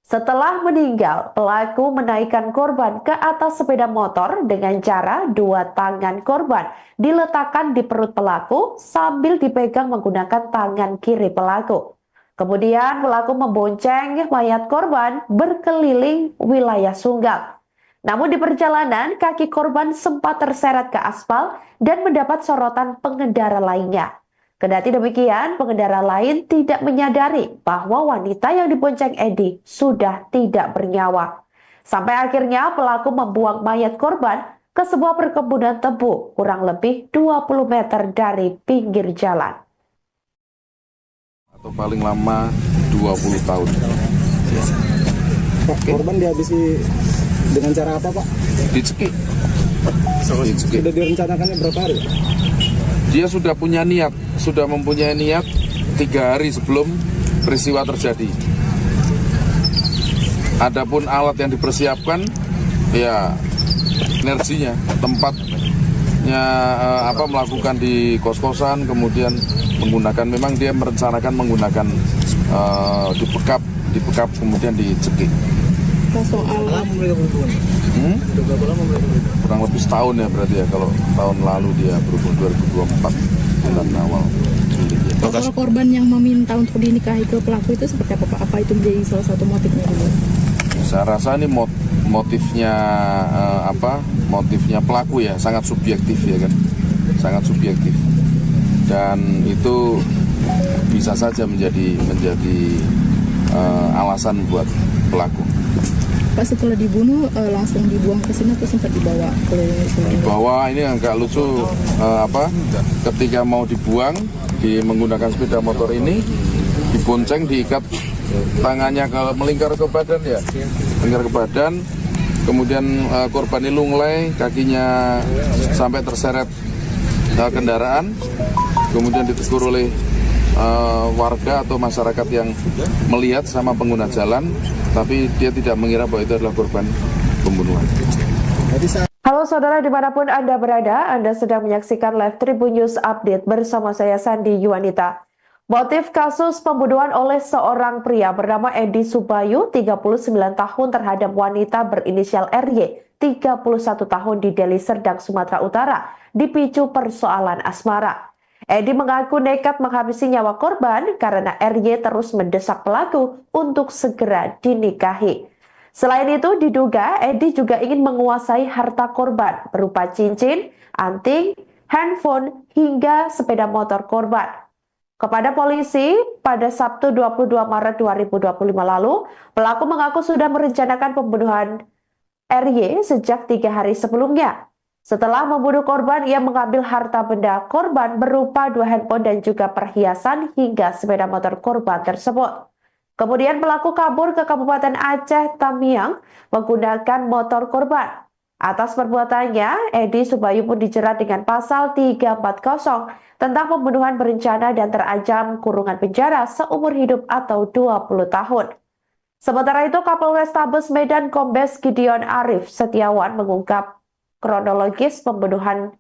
A: Setelah meninggal, pelaku menaikkan korban ke atas sepeda motor dengan cara 2 tangan korban diletakkan di perut pelaku sambil dipegang menggunakan tangan kiri pelaku. Kemudian pelaku membonceng mayat korban berkeliling wilayah Sunggal. Namun di perjalanan, kaki korban sempat terseret ke aspal dan mendapat sorotan pengendara lainnya. Kendati demikian, pengendara lain tidak menyadari bahwa wanita yang dibonceng Edi sudah tidak bernyawa. Sampai akhirnya pelaku membuang mayat korban ke sebuah perkebunan tebu kurang lebih 20 meter dari pinggir jalan.
B: Atau paling lama 20 tahun.
C: Pak, korban dihabisi dengan cara apa, Pak?
B: Dicekik.
C: Sudah direncanakannya berapa hari?
B: Dia sudah punya niat, sudah mempunyai niat 3 hari sebelum peristiwa terjadi. Adapun alat yang dipersiapkan, ya energinya, tempatnya melakukan di kos-kosan, kemudian menggunakan, memang dia merencanakan menggunakan dibekap kemudian dicekik.
E: Soal
B: Kurang lebih setahun ya berarti ya, kalau tahun lalu dia berhubung 2024 bulan awal Juli.
E: Kalau korban yang meminta untuk dinikahi ke pelaku itu seperti apa, Pak? Apa itu menjadi salah satu motifnya dulu?
B: Saya rasa ini motifnya motifnya pelaku ya, sangat subjektif ya kan, sangat subjektif, dan itu bisa saja menjadi alasan buat pelaku.
E: Pak, setelah dibunuh langsung dibuang ke sini atau sempat dibawa ke
B: Dibawa, ini agak lucu, ketika mau dibuang menggunakan sepeda motor ini, dibonceng, diikat tangannya melingkar ke badan ya, melingkar ke badan, kemudian korban ini lunglai, kakinya sampai terseret kendaraan, kemudian ditegur oleh warga atau masyarakat yang melihat sama pengguna jalan, tapi dia tidak mengira bahwa itu adalah korban pembunuhan.
A: Halo saudara dimanapun Anda berada, Anda sedang menyaksikan live Tribun News Update bersama saya Sandi Yuanita. Motif kasus pembunuhan oleh seorang pria bernama Edi Subayu, 39 tahun terhadap wanita berinisial RY, 31 tahun di Deli Serdang, Sumatera Utara, dipicu persoalan asmara. Edi mengaku nekat menghabisi nyawa korban karena RY terus mendesak pelaku untuk segera dinikahi. Selain itu, diduga Edi juga ingin menguasai harta korban berupa cincin, anting, handphone, hingga sepeda motor korban. Kepada polisi, pada Sabtu 22 Maret 2025 lalu, pelaku mengaku sudah merencanakan pembunuhan RY sejak 3 hari sebelumnya. Setelah membunuh korban, ia mengambil harta benda korban berupa 2 handphone dan juga perhiasan hingga sepeda motor korban tersebut. Kemudian pelaku kabur ke Kabupaten Aceh Tamiang menggunakan motor korban. Atas perbuatannya, Edi Subayu pun dijerat dengan pasal 340 tentang pembunuhan berencana dan terancam kurungan penjara seumur hidup atau 20 tahun. Sementara itu, Kapolrestabes Medan Kombes Gideon Arif Setiawan mengungkap kronologis pembunuhan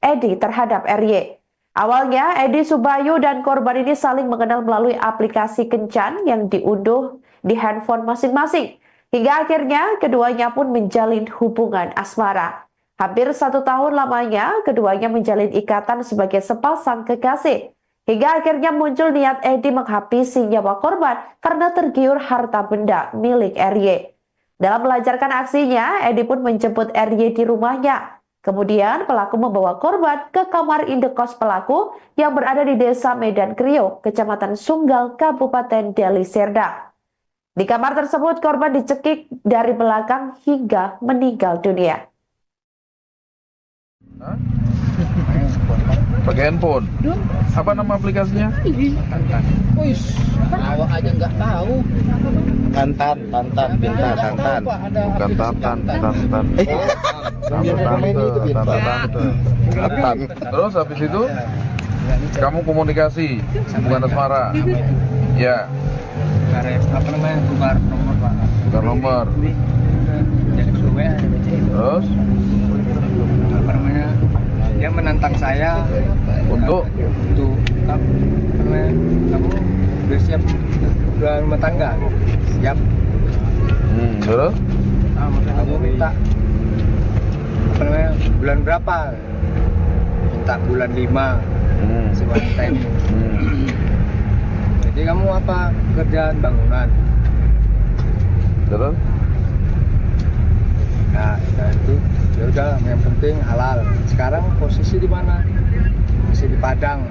A: Edi terhadap RY. Awalnya, Edi Subayu dan korban ini saling mengenal melalui aplikasi kencan yang diunduh di handphone masing-masing. Hingga akhirnya keduanya pun menjalin hubungan asmara. Hampir 1 tahun lamanya keduanya menjalin ikatan sebagai sepasang kekasih. Hingga akhirnya muncul niat Edi menghabisi nyawa korban karena tergiur harta benda milik RY. Dalam melancarkan aksinya, Edi pun menjemput RY di rumahnya. Kemudian pelaku membawa korban ke kamar indekos pelaku yang berada di Desa Medan Krio, Kecamatan Sunggal, Kabupaten Deli Serdang. Di kamar tersebut, korban dicekik dari belakang hingga meninggal dunia.
B: Pakai handphone. Apa nama aplikasinya?
C: Awak aja nggak tahu. Tantan, Binta, Tantan.
B: Bukan Tantan. Tantan. Terus habis itu kamu komunikasi bukan asmara. Ya.
D: Apa namanya, tukar nomor Pak.
B: Tukar nomor.
D: Jadi gue
B: Terus
D: apa namanya, dia menantang saya
B: untuk
D: apa namanya, kamu udah siap udah rumah tangga? Siap.
B: Terus
D: Kamu minta apa namanya, bulan berapa? Minta bulan 5 si wanita ini. Jadi kamu apa, kerjaan bangunan?
B: terus
D: Nah itu ya udah, yang penting halal. Sekarang posisi di mana? Masih di Padang.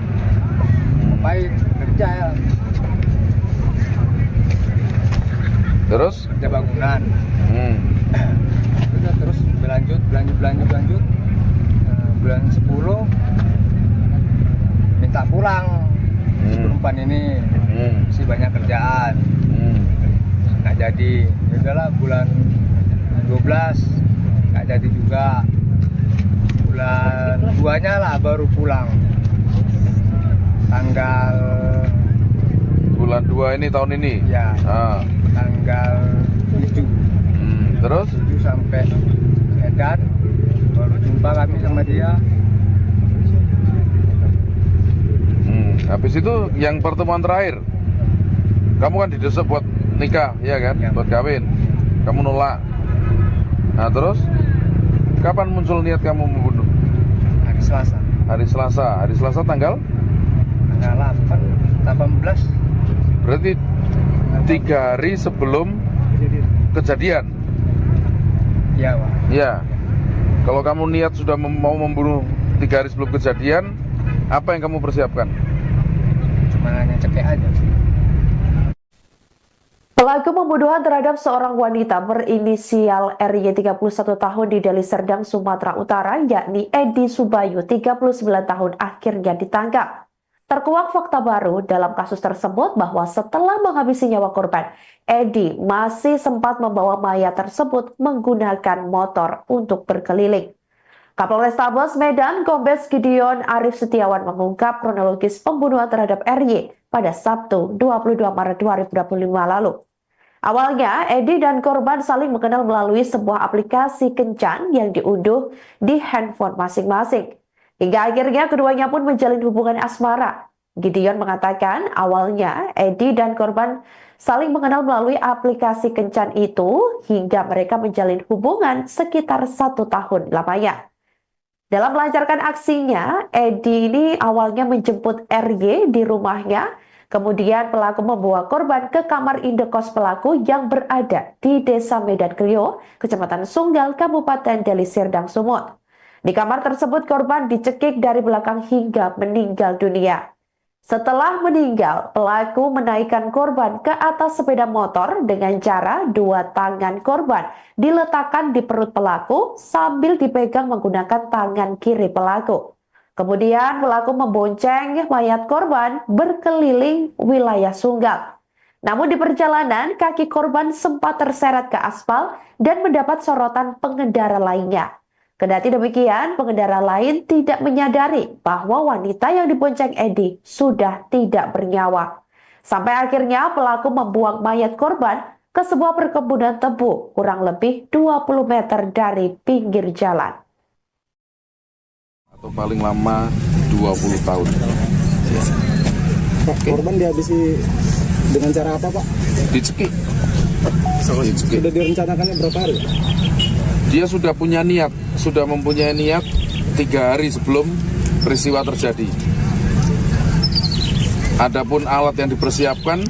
D: Ngapain? Kerja ya.
B: terus
D: Kerja bangunan. Udah terus berlanjut. Nah, bulan 10 minta pulang. Si perempuan ini masih banyak kerjaan. Nggak jadi. Ya udahlah, bulan 12 nggak jadi juga. Bulan 2-nya lah baru pulang. Tanggal
B: bulan 2 ini tahun ini.
D: ya tanggal 7.
B: Terus
D: 7 sampai Medan baru jumpa kami sama dia.
B: habis itu yang pertemuan terakhir kamu kan didesak buat nikah, ya kan?
D: Ya.
B: Buat kawin. Kamu nolak. Nah, terus kapan muncul niat kamu membunuh?
D: Hari Selasa.
B: Hari Selasa tanggal
D: 18.
B: berarti 3 hari sebelum kejadian.
D: Iya, Pak.
B: Ya. Kalau kamu niat sudah mau membunuh 3 hari sebelum kejadian, apa yang kamu persiapkan?
D: Cuma hanya cekek aja.
A: Pelaku pembunuhan terhadap seorang wanita berinisial RY 31 tahun di Deli Serdang, Sumatera Utara, yakni Edi Subayu 39 tahun akhirnya ditangkap. Terkuak fakta baru dalam kasus tersebut bahwa setelah menghabisi nyawa korban, Edi masih sempat membawa mayat tersebut menggunakan motor untuk berkeliling. Kapolrestabes Medan, Kombes Gideon Arif Setiawan mengungkap kronologis pembunuhan terhadap RY pada Sabtu 22 Maret 2025 lalu. Awalnya, Edi dan korban saling mengenal melalui sebuah aplikasi kencan yang diunduh di handphone masing-masing. Hingga akhirnya keduanya pun menjalin hubungan asmara. Gideon mengatakan awalnya Edi dan korban saling mengenal melalui aplikasi kencan itu hingga mereka menjalin hubungan sekitar 1 tahun lamanya. Dalam melancarkan aksinya, Edi ini awalnya menjemput RY di rumahnya. Kemudian pelaku membawa korban ke kamar indekos pelaku yang berada di Desa Medan Krio, Kecamatan Sunggal, Kabupaten Deli Serdang, Sumut. Di kamar tersebut korban dicekik dari belakang hingga meninggal dunia. Setelah meninggal, pelaku menaikkan korban ke atas sepeda motor dengan cara dua tangan korban diletakkan di perut pelaku sambil dipegang menggunakan tangan kiri pelaku. Kemudian pelaku membonceng mayat korban berkeliling wilayah Sunggal. Namun di perjalanan, kaki korban sempat terseret ke aspal dan mendapat sorotan pengendara lainnya. Kendati demikian, pengendara lain tidak menyadari bahwa wanita yang dibonceng Edi sudah tidak bernyawa. Sampai akhirnya pelaku membuang mayat korban ke sebuah perkebunan tebu kurang lebih 20 meter dari pinggir jalan.
B: Atau paling lama 20 tahun.
C: Pak, korban dihabisi dengan cara apa, Pak?
B: Dicekik.
C: Sudah direncanakannya berapa hari?
B: Dia sudah punya niat, sudah mempunyai niat 3 hari sebelum peristiwa terjadi. Adapun alat yang dipersiapkan,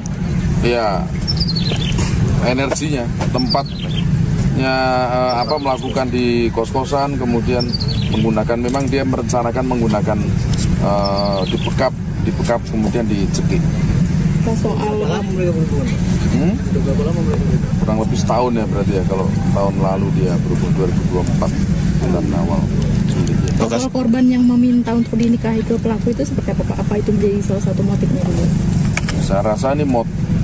B: ya energinya, tempatnya melakukan di kos-kosan, kemudian menggunakan, memang dia merencanakan menggunakan dibekap, kemudian dicekik.
E: Soal
B: Kurang lebih setahun ya berarti ya, kalau tahun lalu dia berhubung 2024 bulan awal.
E: soal korban yang meminta untuk dinikahi ke pelaku itu seperti apa, Pak? Apa itu menjadi salah satu motifnya dulu?
B: Saya rasa ini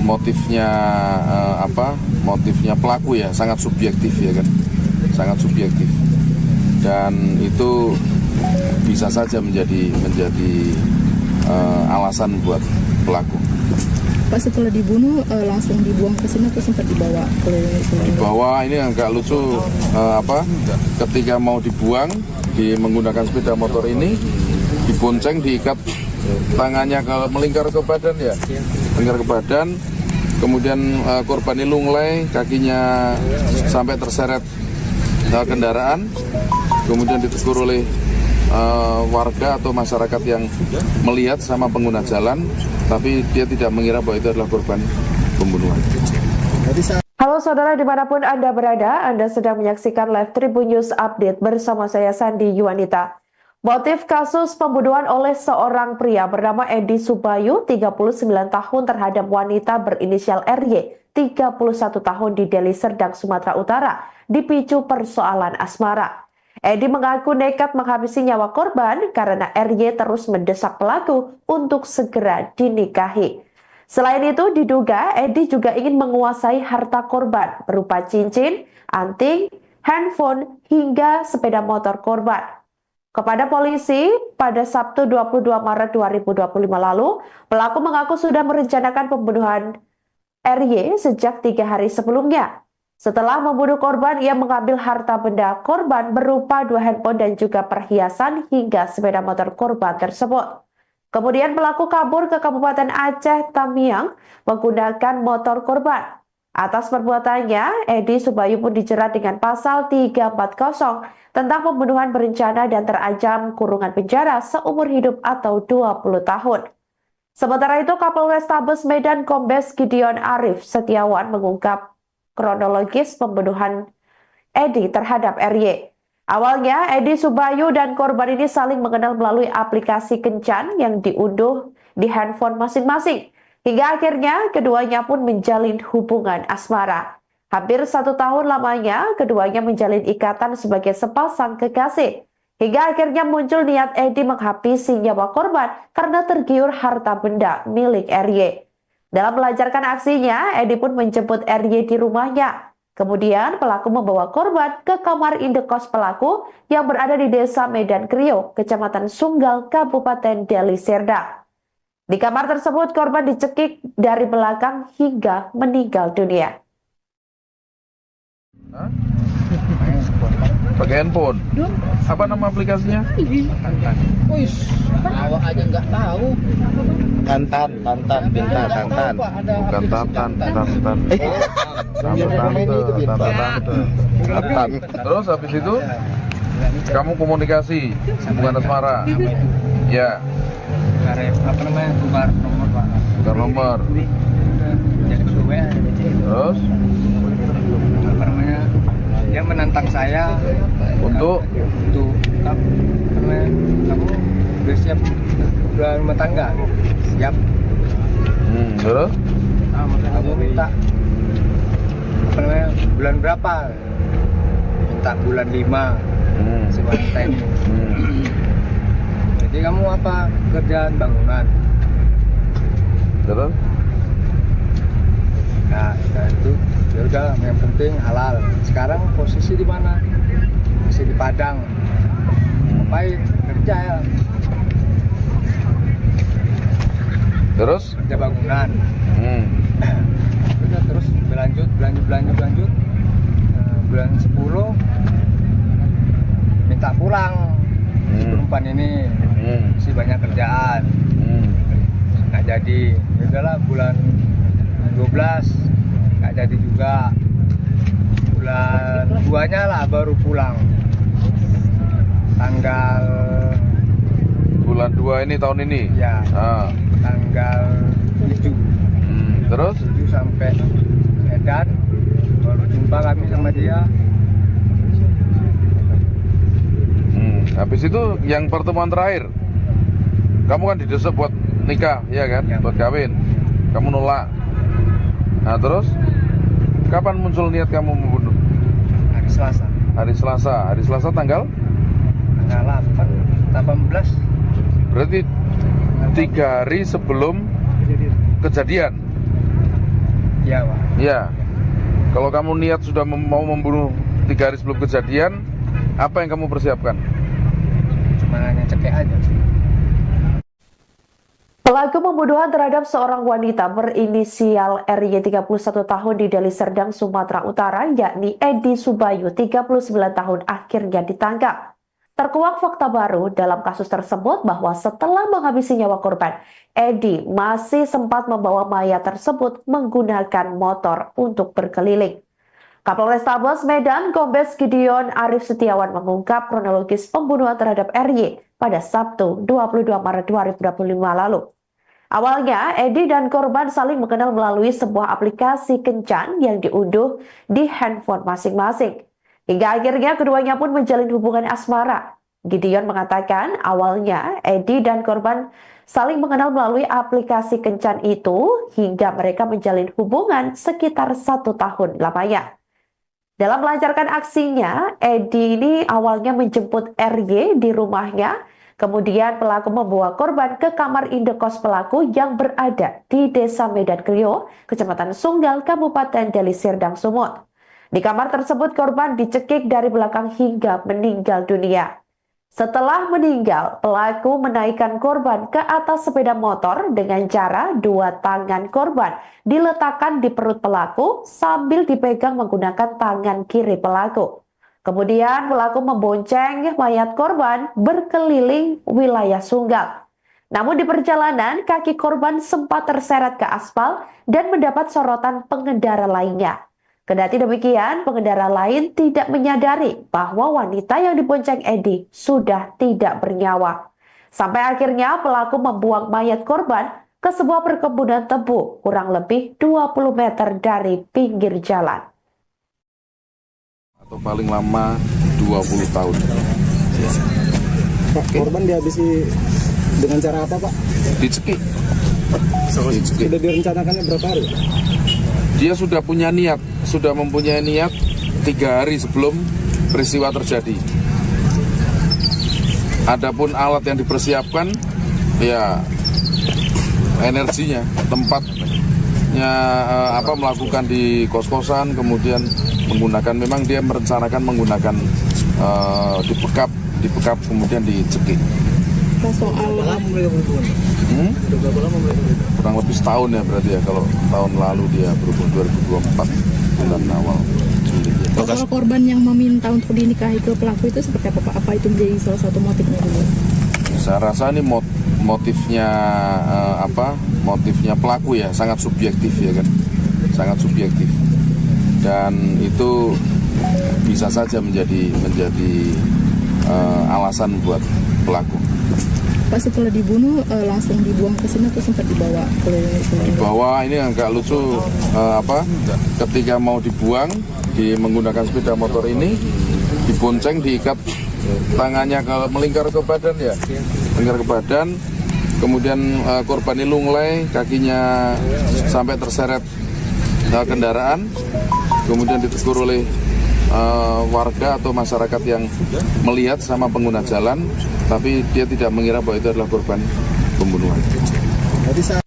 B: motifnya motifnya pelaku ya, sangat subjektif ya kan, sangat subjektif, dan itu bisa saja menjadi alasan buat pelaku.
E: Pak, setelah dibunuh langsung dibuang ke sini atau sempat dibawa ke
B: Dibawa, ini agak lucu, ketika mau dibuang menggunakan sepeda motor ini, dibonceng, diikat tangannya melingkar ke badan ya, melingkar ke badan, kemudian korban ini lunglai, kakinya sampai terseret kendaraan, kemudian ditegur oleh warga atau masyarakat yang melihat sama pengguna jalan, tapi dia tidak mengira bahwa itu adalah korban pembunuhan.
A: Halo saudara dimanapun Anda berada, Anda sedang menyaksikan live Tribun News Update bersama saya Sandi Yuwanita. Motif kasus pembunuhan oleh seorang pria bernama Edi Subayu, 39 tahun terhadap wanita berinisial RY, 31 tahun di Deli Serdang, Sumatera Utara, dipicu persoalan asmara. Edi mengaku nekat menghabisi nyawa korban karena RY terus mendesak pelaku untuk segera dinikahi. Selain itu, diduga Edi juga ingin menguasai harta korban berupa cincin, anting, handphone, hingga sepeda motor korban. Kepada polisi, pada Sabtu 22 Maret 2025 lalu, pelaku mengaku sudah merencanakan pembunuhan RY sejak 3 hari sebelumnya. Setelah membunuh korban, ia mengambil harta benda korban berupa 2 handphone dan juga perhiasan hingga sepeda motor korban tersebut. Kemudian pelaku kabur ke Kabupaten Aceh Tamiang menggunakan motor korban. Atas perbuatannya, Edi Subayu pun dijerat dengan pasal 340 tentang pembunuhan berencana dan terancam kurungan penjara seumur hidup atau 20 tahun. Sementara itu, Kapolrestabes Medan Kombes Gideon Arif Setiawan mengungkap kronologis pembunuhan Edi terhadap RY. Awalnya, Edi Subayu dan korban ini saling mengenal melalui aplikasi kencan yang diunduh di handphone masing-masing. Hingga akhirnya, keduanya pun menjalin hubungan asmara. Hampir 1 tahun lamanya, keduanya menjalin ikatan sebagai sepasang kekasih. Hingga akhirnya muncul niat Edi menghabisi nyawa korban karena tergiur harta benda milik RY. Dalam melancarkan aksinya, Edi pun menjemput RY di rumahnya. Kemudian pelaku membawa korban ke kamar indekos pelaku yang berada di Desa Medan Krio, Kecamatan Sunggal, Kabupaten Deli Serdang. Di kamar tersebut korban dicekik dari belakang hingga meninggal dunia.
B: Pakai handphone. Apa nama aplikasinya?
C: Wih, awak aja nggak tahu. Tantan, Binta, Tantan.
B: Bukan Tantan. Tantan. Terus habis itu kamu komunikasi hubungan asmara. Ya.
D: Apa namanya, tukar nomor Pak.
B: Tukar nomor.
D: Jadi WA.
B: Terus
D: Apa namanya, dia menantang saya
B: untuk
D: apa namanya, kamu udah siap rumah tangga? Siap.
B: Terus
D: Kamu minta apa namanya, bulan berapa? Minta bulan 5 si wanita ini. Jadi kamu apa, kerjaan bangunan?
B: terus
D: Nah, itu ya udah, yang penting halal. Sekarang posisi di mana? Masih di Padang. Ngapain? Kerja ya.
B: terus
D: Kerja bangunan. Udah, terus berlanjut. Nah, bulan 10 minta pulang. Si perempuan ini masih banyak kerjaan. Nggak jadi. Ya udahlah, bulan 12 nggak jadi juga. Bulan 2-nya lah baru pulang. Tanggal
B: bulan 2 ini tahun ini.
D: ya tanggal 7.
B: Terus
D: 7 sampai Medan, baru jumpa kami sama dia.
B: habis itu yang pertemuan terakhir kamu kan didesak buat nikah, ya kan?
D: Ya.
B: Buat kawin. Kamu nolak. Nah, terus kapan muncul niat kamu membunuh?
D: Hari Selasa.
B: Hari Selasa tanggal
D: 18.
B: berarti 3 hari sebelum kejadian.
D: Iya, Pak.
B: Ya. Kalau kamu niat sudah mau membunuh 3 hari sebelum kejadian, apa yang kamu persiapkan?
D: Cuma hanya cekek aja.
A: Pelaku pembunuhan terhadap seorang wanita berinisial RY 31 tahun di Deli Serdang, Sumatera Utara, yakni Edi Subayu 39 tahun akhirnya ditangkap. Terkuak fakta baru dalam kasus tersebut bahwa setelah menghabisi nyawa korban, Edi masih sempat membawa mayat tersebut menggunakan motor untuk berkeliling. Kapolrestabes Medan, Kombes Gideon Arif Setiawan mengungkap kronologis pembunuhan terhadap RY pada Sabtu 22 Maret 2025 lalu. Awalnya, Edi dan korban saling mengenal melalui sebuah aplikasi kencan yang diunduh di handphone masing-masing. Hingga akhirnya keduanya pun menjalin hubungan asmara. Gideon mengatakan awalnya Edi dan korban saling mengenal melalui aplikasi kencan itu hingga mereka menjalin hubungan sekitar 1 tahun lamanya. Dalam melancarkan aksinya, Edi ini awalnya menjemput RY di rumahnya, kemudian pelaku membawa korban ke kamar indekos pelaku yang berada di Desa Medan Krio, Kecamatan Sunggal, Kabupaten Deli Serdang, Sumut. Di kamar tersebut korban dicekik dari belakang hingga meninggal dunia. Setelah meninggal, pelaku menaikkan korban ke atas sepeda motor dengan cara 2 tangan korban diletakkan di perut pelaku sambil dipegang menggunakan tangan kiri pelaku. Kemudian pelaku membonceng mayat korban berkeliling wilayah Sunggal. Namun di perjalanan, kaki korban sempat terseret ke aspal dan mendapat sorotan pengendara lainnya. Kendati demikian, pengendara lain tidak menyadari bahwa wanita yang dibonceng Edi sudah tidak bernyawa. Sampai akhirnya pelaku membuang mayat korban ke sebuah perkebunan tebu kurang lebih 20 meter dari pinggir jalan.
B: Atau paling lama 20 tahun.
C: Pak, korban dihabisi dengan cara apa, Pak?
B: Dicekik.
C: Sudah direncanakannya berapa hari?
B: Dia sudah punya niat, sudah mempunyai niat 3 hari sebelum peristiwa terjadi. Adapun alat yang dipersiapkan, ya energinya, tempatnya melakukan di kos-kosan, kemudian menggunakan, memang dia merencanakan menggunakan dibekap kemudian dicekik.
E: Soal
B: Kurang lebih setahun ya berarti ya, kalau tahun lalu dia berhubung 2024 bulan awal Juli.
E: soal korban yang meminta untuk dinikahi ke pelaku itu seperti apa Pak? Apa itu menjadi salah satu motifnya dulu?
B: Saya rasa ini motifnya motifnya pelaku ya, sangat subjektif ya kan, sangat subjektif, dan itu bisa saja menjadi alasan buat pelaku.
E: Pak, setelah dibunuh langsung dibuang ke sini atau sempat dibawa ke
B: Dibawa, ini agak lucu, ketika mau dibuang menggunakan sepeda motor ini, dibonceng, diikat tangannya melingkar ke badan ya, melingkar ke badan, kemudian korban ini lunglai, kakinya sampai terseret kendaraan, kemudian ditegur oleh warga atau masyarakat yang melihat sama pengguna jalan, tapi dia tidak mengira bahwa itu adalah korban pembunuhan.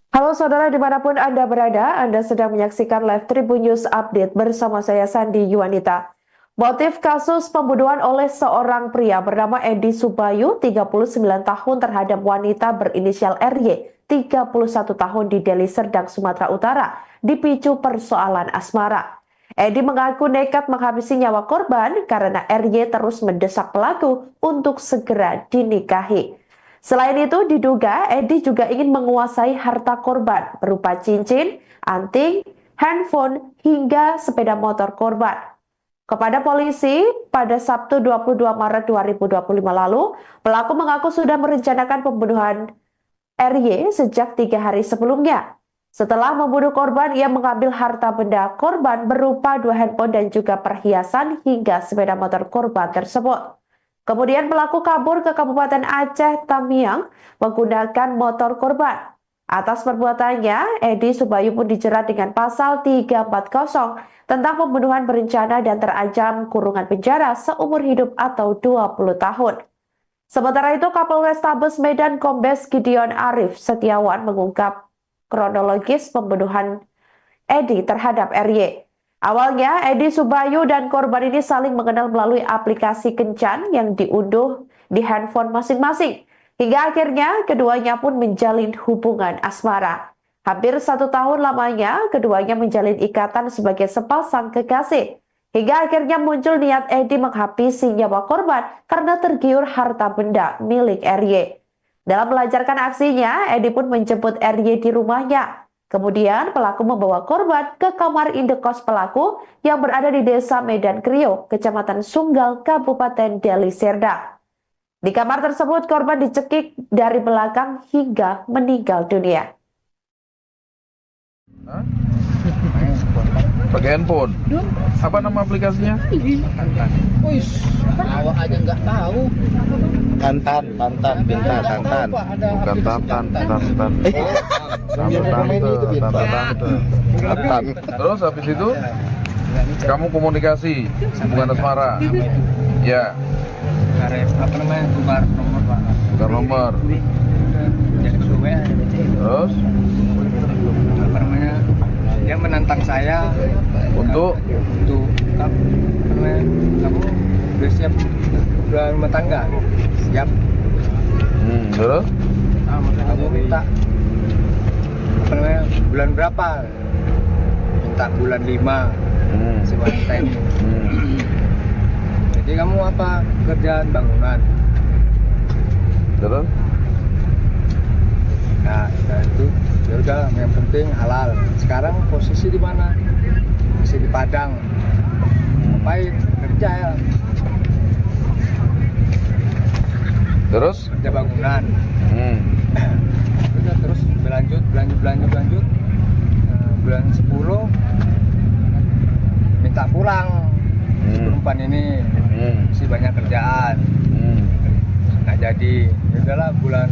A: Halo saudara dimanapun Anda berada, Anda sedang menyaksikan live Tribun News Update bersama saya Sandi Yuanita. Motif kasus pembunuhan oleh seorang pria bernama Edi Subayu, 39 tahun terhadap wanita berinisial RY, 31 tahun di Deli Serdang, Sumatera Utara, dipicu persoalan asmara. Edi mengaku nekat menghabisi nyawa korban karena RY terus mendesak pelaku untuk segera dinikahi. Selain itu, diduga Edi juga ingin menguasai harta korban berupa cincin, anting, handphone, hingga sepeda motor korban. Kepada polisi, pada Sabtu 22 Maret 2025 lalu, pelaku mengaku sudah merencanakan pembunuhan RY sejak 3 hari sebelumnya. Setelah membunuh korban, ia mengambil harta benda korban berupa 2 handphone dan juga perhiasan hingga sepeda motor korban tersebut. Kemudian pelaku kabur ke Kabupaten Aceh Tamiang menggunakan motor korban. Atas perbuatannya, Edi Subayu pun dijerat dengan pasal 340 tentang pembunuhan berencana dan terancam kurungan penjara seumur hidup atau 20 tahun. Sementara itu, Kapolrestabes Medan Kombes Gideon Arif Setiawan mengungkap kronologis pembunuhan Edi terhadap RY. Awalnya, Edi Subayu dan korban ini saling mengenal melalui aplikasi kencan yang diunduh di handphone masing-masing. Hingga akhirnya, keduanya pun menjalin hubungan asmara. Hampir 1 tahun lamanya, keduanya menjalin ikatan sebagai sepasang kekasih. Hingga akhirnya muncul niat Edi menghabisi nyawa korban karena tergiur harta benda milik RY. Dalam melancarkan aksinya, Edi pun menjemput RY di rumahnya. Kemudian pelaku membawa korban ke kamar indekos pelaku yang berada di Desa Medan Krio, Kecamatan Sunggal, Kabupaten Deli Serdang. Di kamar tersebut korban dicekik dari belakang hingga meninggal dunia.
B: Pakai handphone. Apa nama aplikasinya?
C: Awak aja nggak tahu. Tantan, Binta, Tantan.
B: Bukan Tantan. Terus habis itu kamu komunikasi hubungan asmara. Ya.
D: Tukar nomor Pak.
B: Tukar nomor. Terus
D: dia menantang saya
B: untuk
D: kamu udah siap rumah tangga? Siap.
B: Terus
D: Kamu minta bulan berapa? Minta bulan 5 si wanita ini. Jadi kamu apa kerjaan bangunan?
B: terus
D: Nah, itu ya udah, yang penting halal. Sekarang posisi di mana? Masih di Padang. Ngapain? Kerja ya.
B: terus
D: Kerja bangunan. Udah, terus berlanjut. Bulan 10 minta pulang. Si perempuan ini masih banyak kerjaan. Nggak jadi. Ya udahlah, bulan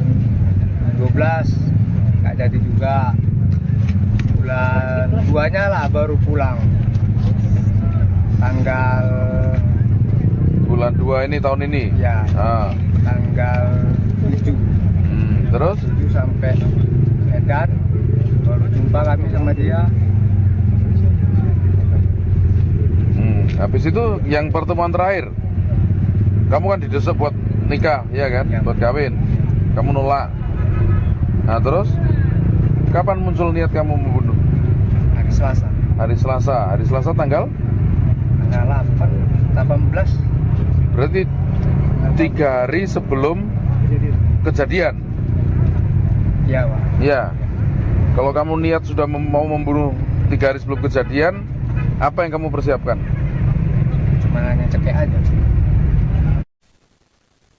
D: 12 nggak jadi juga. Bulan 2-nya lah baru pulang, tanggal
B: bulan 2 ini tahun ini.
D: Ya,
B: Ah.
D: tanggal 7.
B: Terus
D: 7 sampai Medan, baru jumpa kami sama dia.
B: habis itu yang pertemuan terakhir, kamu kan didesak buat nikah, ya kan?
D: Ya.
B: Buat kawin. Kamu nolak. Nah terus kapan muncul niat kamu membunuh?
D: Hari Selasa.
B: Hari Selasa. Hari Selasa tanggal?
D: Tanggal 18.
B: Berarti 3 hari sebelum kejadian.
D: Iya, Pak.
B: Ya. Kalau kamu niat sudah mau membunuh 3 hari sebelum kejadian, apa yang kamu persiapkan?
D: Cuma hanya cekek aja.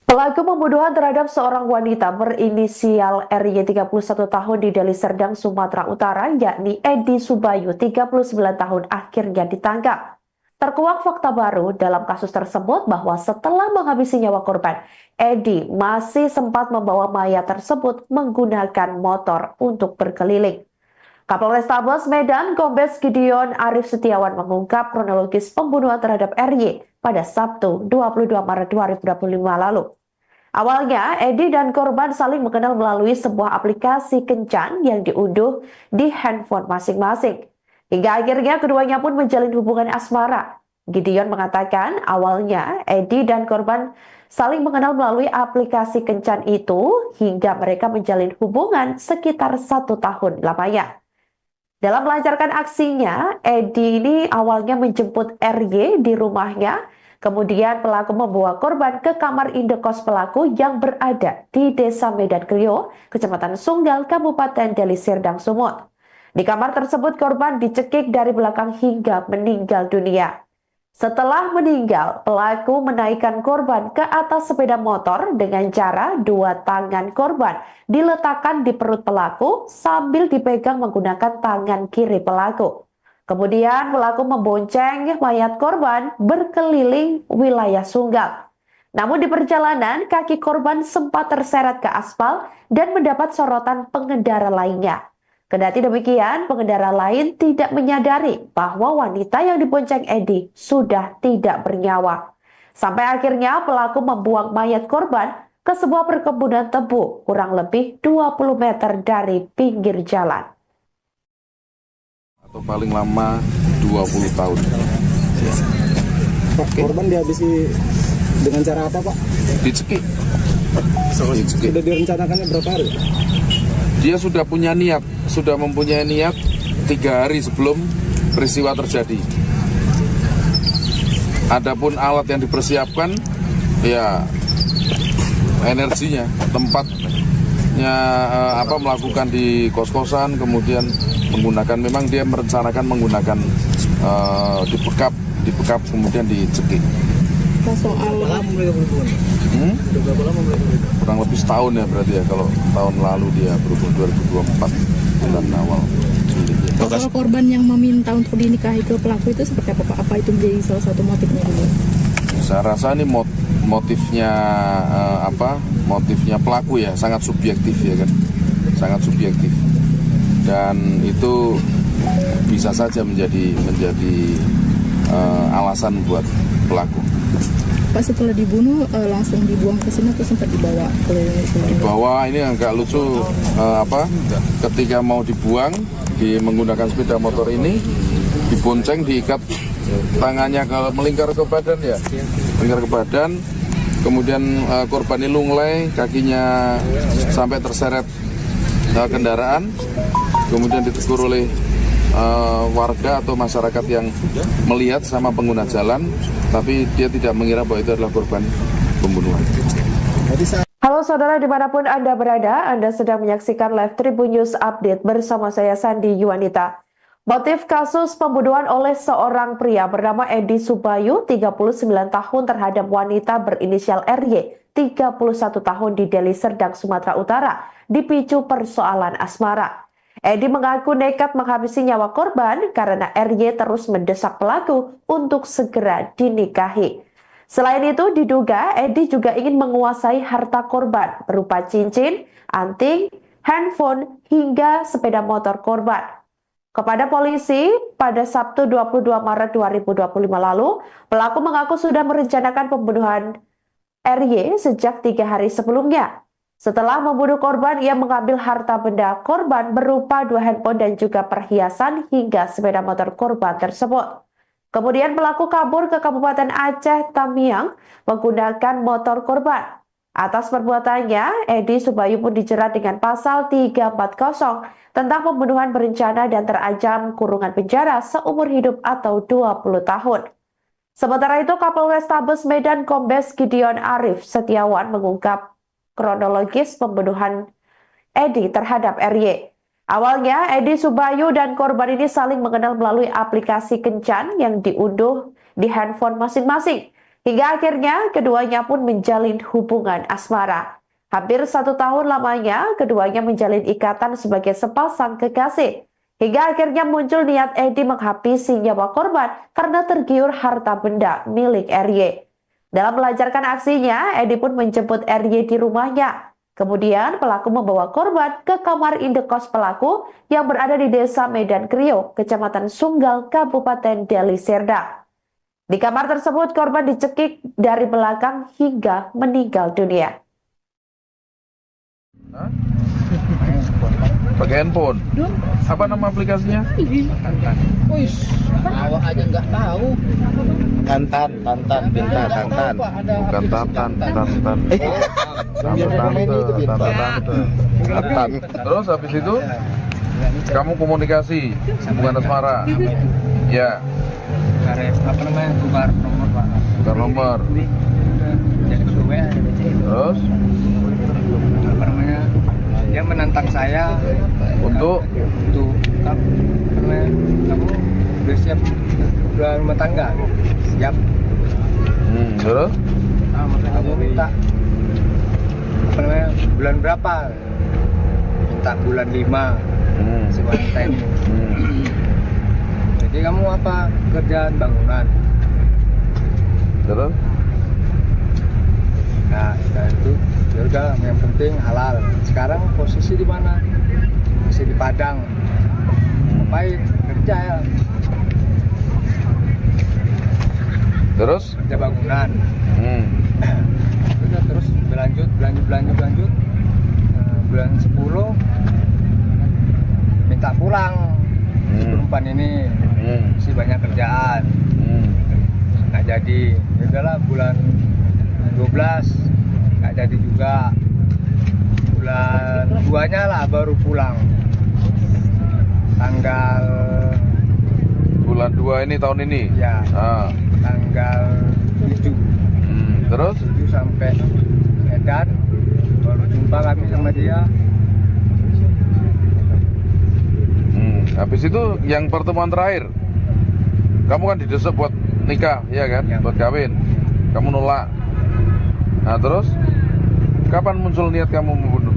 A: Pelaku pembunuhan terhadap seorang wanita berinisial RY 31 tahun di Deli Serdang, Sumatera Utara, yakni Edi Subayu 39 tahun akhirnya ditangkap. Terkuak fakta baru dalam kasus tersebut bahwa setelah menghabisi nyawa korban, Edi masih sempat membawa mayat tersebut menggunakan motor untuk berkeliling. Kapolrestabes Medan, Kombes Gideon Arif Setiawan mengungkap kronologis pembunuhan terhadap RY pada Sabtu 22 Maret 2025 lalu. Awalnya, Edi dan korban saling mengenal melalui sebuah aplikasi kencan yang diunduh di handphone masing-masing. Hingga akhirnya keduanya pun menjalin hubungan asmara. Gideon mengatakan awalnya Edi dan korban saling mengenal melalui aplikasi kencan itu hingga mereka menjalin hubungan sekitar 1 tahun lamanya. Dalam melancarkan aksinya, Edi ini awalnya menjemput RY di rumahnya, kemudian pelaku membawa korban ke kamar indekos pelaku yang berada di Desa Medan Krio, Kecamatan Sunggal, Kabupaten Deli Serdang, Sumut. Di kamar tersebut korban dicekik dari belakang hingga meninggal dunia. Setelah meninggal, pelaku menaikkan korban ke atas sepeda motor dengan cara 2 tangan korban diletakkan di perut pelaku sambil dipegang menggunakan tangan kiri pelaku. Kemudian pelaku membonceng mayat korban berkeliling wilayah Sunggal. Namun di perjalanan, kaki korban sempat terseret ke aspal dan mendapat sorotan pengendara lainnya. Kendati demikian, pengendara lain tidak menyadari bahwa wanita yang dibonceng Edi sudah tidak bernyawa. Sampai akhirnya pelaku membuang mayat korban ke sebuah perkebunan tebu kurang lebih 20 meter dari pinggir jalan.
B: Atau paling lama 20 tahun.
C: Pak, korban dihabisi dengan cara apa, Pak?
B: Dicekik.
C: Sudah direncanakannya berapa hari?
B: Dia sudah punya niat, sudah mempunyai niat 3 hari sebelum peristiwa terjadi. Adapun alat yang dipersiapkan, ya energinya, tempatnya melakukan di kos-kosan, kemudian menggunakan, memang dia merencanakan menggunakan dibekap, kemudian dicekik.
E: Soal
B: Kurang lebih setahun ya berarti ya, kalau tahun lalu dia berhubungan 2024 bulan awal Juli.
E: soal korban yang meminta untuk dinikahi ke pelaku itu seperti apa, Pak? Apa itu menjadi salah satu motifnya dulu?
B: Saya rasa ini motifnya motifnya pelaku ya, sangat subjektif ya kan, sangat subjektif, dan itu bisa saja menjadi alasan buat pelaku.
E: Pak, setelah dibunuh langsung dibuang ke sini atau sempat dibawa ke
B: Dibawa, ini agak lucu, ketika mau dibuang menggunakan sepeda motor ini, dibonceng, diikat tangannya melingkar ke badan ya, melingkar ke badan, kemudian korban ini lunglai, kakinya sampai terseret kendaraan, kemudian ditegur oleh warga atau masyarakat yang melihat sama pengguna jalan, tapi dia tidak mengira bahwa itu adalah korban pembunuhan.
A: Halo saudara dimanapun Anda berada, Anda sedang menyaksikan live Tribun News Update bersama saya Sandi Yuanita. Motif kasus pembunuhan oleh seorang pria bernama Edi Subayu, 39 tahun terhadap wanita berinisial RY, 31 tahun di Deli Serdang, Sumatera Utara, dipicu persoalan asmara. Edi mengaku nekat menghabisi nyawa korban karena RY terus mendesak pelaku untuk segera dinikahi. Selain itu, diduga Edi juga ingin menguasai harta korban berupa cincin, anting, handphone, hingga sepeda motor korban. Kepada polisi, pada Sabtu 22 Maret 2025 lalu, pelaku mengaku sudah merencanakan pembunuhan RY sejak 3 hari sebelumnya. Setelah membunuh korban, ia mengambil harta benda korban berupa 2 handphone dan juga perhiasan hingga sepeda motor korban tersebut. Kemudian pelaku kabur ke Kabupaten Aceh Tamiang menggunakan motor korban. Atas perbuatannya, Edi Subayu pun dijerat dengan pasal 340 tentang pembunuhan berencana dan terancam kurungan penjara seumur hidup atau 20 tahun. Sementara itu, Kapolres Tabes Medan Kombes Gideon Arif Setiawan mengungkap kronologis pembunuhan Edi terhadap RY. Awalnya, Edi Subayu dan korban ini saling mengenal melalui aplikasi kencan yang diunduh di handphone masing-masing. Hingga akhirnya keduanya pun menjalin hubungan asmara. Hampir 1 tahun lamanya, keduanya menjalin ikatan sebagai sepasang kekasih. Hingga akhirnya muncul niat Edi menghabisi nyawa korban karena tergiur harta benda milik RY. Dalam melancarkan aksinya, Edi pun menjemput RY di rumahnya. Kemudian pelaku membawa korban ke kamar indekos pelaku yang berada di Desa Medan Krio, Kecamatan Sunggal, Kabupaten Deli Serdang. Di kamar tersebut, korban dicekik dari belakang hingga meninggal dunia.
B: Pakai handphone. Apa nama aplikasinya?
C: Awak aja nggak tahu. Tantan, Binta, Tantan.
B: Bukan Tantan. Tantan. Terus habis itu kamu komunikasi hubungan asmara. Ya.
D: Tukar nomor Pak.
B: Tukar nomor.
D: Jadi WA.
B: Terus
D: dia menantang saya
B: untuk
D: kamu udah siap rumah tangga? Siap.
B: Terus
D: Kamu minta bulan berapa? Minta bulan 5 si wanita ini. Jadi kamu apa kerjaan bangunan?
B: terus
D: Nah, itu ya udah, yang penting halal. Sekarang posisi di mana? Masih di Padang. Ngapain? Kerja ya.
B: terus
D: Kerja bangunan. Udah, terus berlanjut. Bulan 10 minta pulang. Si perempuan ini masih banyak kerjaan. Nggak jadi. Ya udahlah, bulan 12 nggak jadi juga. Bulan 2-nya lah baru pulang. Tanggal
B: bulan 2 ini tahun ini.
D: ya tanggal 7
B: Terus
D: 7 sampai Medan baru jumpa kami sama dia.
B: habis itu yang pertemuan terakhir kamu kan didesak buat nikah, ya kan?
D: Ya.
B: Buat kawin. Kamu nolak. Nah, terus kapan muncul niat kamu membunuh?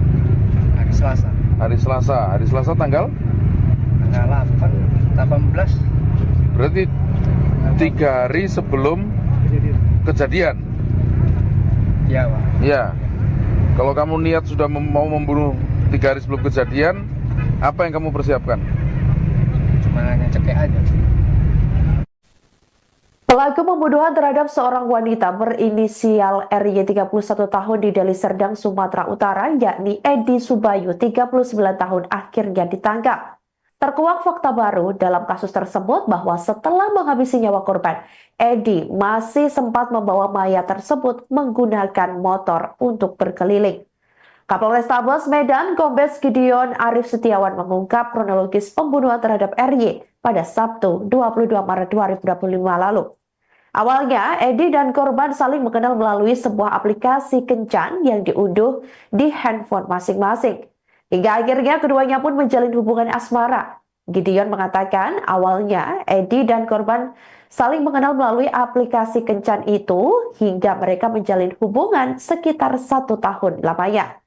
D: Hari Selasa
B: Hari Selasa tanggal
D: 18.
B: berarti 3 hari sebelum kejadian.
D: Iya Pak.
B: Ya. Kalau kamu niat sudah mau membunuh 3 hari sebelum kejadian, apa yang kamu persiapkan?
D: Cuma hanya cekek aja.
A: Pelaku pembunuhan terhadap seorang wanita berinisial RY 31 tahun di Deli Serdang, Sumatera Utara, yakni Edi Subayu 39 tahun akhirnya ditangkap. Terkuak fakta baru dalam kasus tersebut bahwa setelah menghabisi nyawa korban, Edi masih sempat membawa mayat tersebut menggunakan motor untuk berkeliling. Kapolres Tabes Medan Kombes Gideon Arif Setiawan mengungkap kronologis pembunuhan terhadap RY pada Sabtu 22 Maret 2025 lalu. Awalnya, Edi dan korban saling mengenal melalui sebuah aplikasi kencan yang diunduh di handphone masing-masing. Hingga akhirnya keduanya pun menjalin hubungan asmara. Gideon mengatakan awalnya Edi dan korban saling mengenal melalui aplikasi kencan itu hingga mereka menjalin hubungan sekitar 1 tahun lamanya.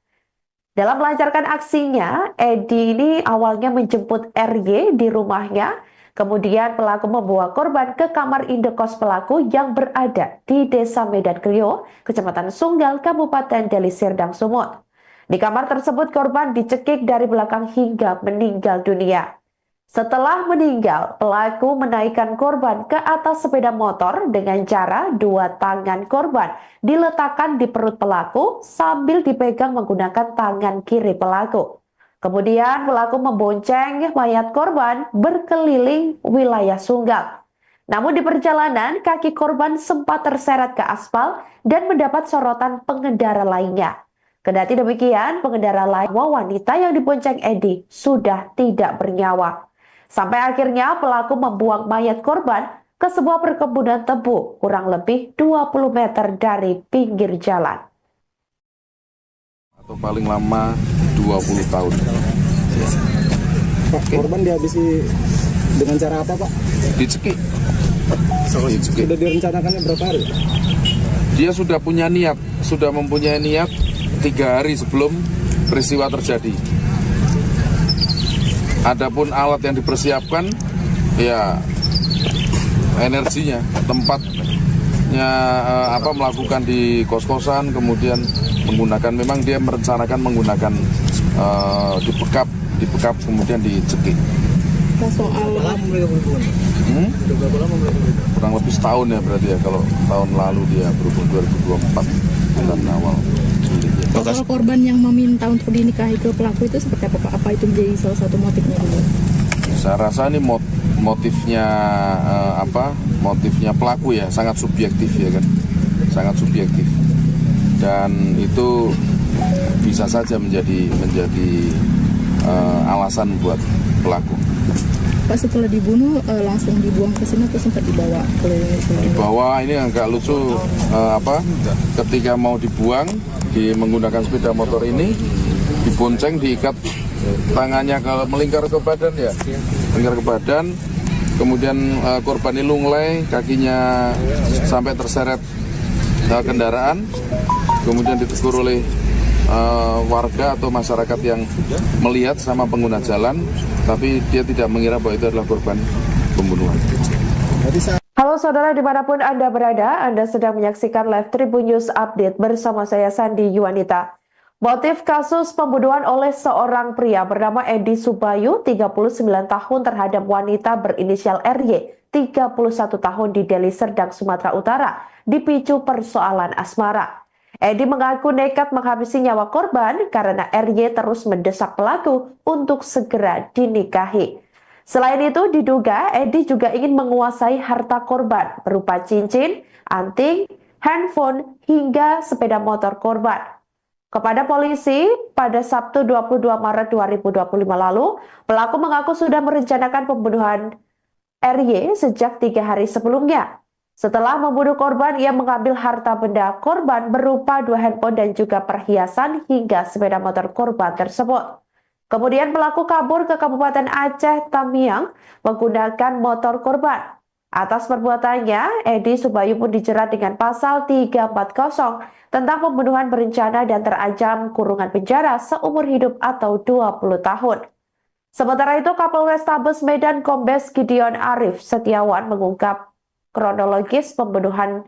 A: Dalam melancarkan aksinya, Edi ini awalnya menjemput RY di rumahnya. Kemudian pelaku membawa korban ke kamar indekos pelaku yang berada di Desa Medan Krio, Kecamatan Sunggal, Kabupaten Deli Serdang, Sumut. Di kamar tersebut korban dicekik dari belakang hingga meninggal dunia. Setelah meninggal, pelaku menaikkan korban ke atas sepeda motor dengan cara dua tangan korban diletakkan di perut pelaku sambil dipegang menggunakan tangan kiri pelaku. Kemudian pelaku membonceng mayat korban berkeliling wilayah Sunggal. Namun di perjalanan, kaki korban sempat terseret ke aspal dan mendapat sorotan pengendara lainnya. Kendati demikian, pengendara lain wanita yang dibonceng Edi sudah tidak bernyawa. Sampai akhirnya pelaku membuang mayat korban ke sebuah perkebunan tebu kurang lebih 20 meter dari pinggir jalan.
B: Atau paling lama 20 tahun.
C: Pak, korban dihabisi dengan cara apa, Pak?
B: Dicekik.
C: Sudah direncanakannya berapa hari?
B: Dia sudah punya niat, sudah mempunyai niat 3 hari sebelum peristiwa terjadi. Adapun alat yang dipersiapkan, ya energinya, tempatnya melakukan di kos-kosan, kemudian menggunakan, memang dia merencanakan menggunakan dibekap, kemudian dicekik.
E: Soal
B: Kurang lebih setahun ya berarti ya, kalau tahun lalu dia berhubung 2024 bulan awal Juli.
E: soal korban yang meminta untuk dinikahi ke pelaku itu seperti apa, Pak? Apa itu menjadi salah satu motifnya dulu?
B: Saya rasa ini motifnya motifnya pelaku ya, sangat subjektif ya kan, sangat subjektif, dan itu bisa saja menjadi alasan buat pelaku.
E: Pak, setelah dibunuh langsung dibuang ke sini atau sempat dibawa ke
B: Dibawa, ini agak lucu, ketika mau dibuang menggunakan sepeda motor ini, dibonceng, diikat tangannya melingkar ke badan ya, melingkar ke badan, kemudian korban ini lunglai, kakinya sampai terseret kendaraan, kemudian ditegur oleh warga atau masyarakat yang melihat sama pengguna jalan, tapi dia tidak mengira bahwa itu adalah korban pembunuhan.
A: Halo saudara dimanapun Anda berada, Anda sedang menyaksikan live Tribun News Update bersama saya Sandi Yuanita. Motif kasus pembunuhan oleh seorang pria bernama Edi Subayu, 39 tahun terhadap wanita berinisial RY, 31 tahun di Deli Serdang, Sumatera Utara, dipicu persoalan asmara. Edi mengaku nekat menghabisi nyawa korban karena RY terus mendesak pelaku untuk segera dinikahi. Selain itu, diduga Edi juga ingin menguasai harta korban berupa cincin, anting, handphone, hingga sepeda motor korban. Kepada polisi, pada Sabtu 22 Maret 2025 lalu, pelaku mengaku sudah merencanakan pembunuhan RY sejak 3 hari sebelumnya. Setelah membunuh korban, ia mengambil harta benda korban berupa 2 handphone dan juga perhiasan hingga sepeda motor korban tersebut. Kemudian pelaku kabur ke Kabupaten Aceh Tamiang menggunakan motor korban. Atas perbuatannya, Edi Subayu pun dijerat dengan pasal 340 tentang pembunuhan berencana dan terancam kurungan penjara seumur hidup atau 20 tahun. Sementara itu, Kapolrestabes Medan Kombes Gideon Arif Setiawan mengungkap kronologis pembunuhan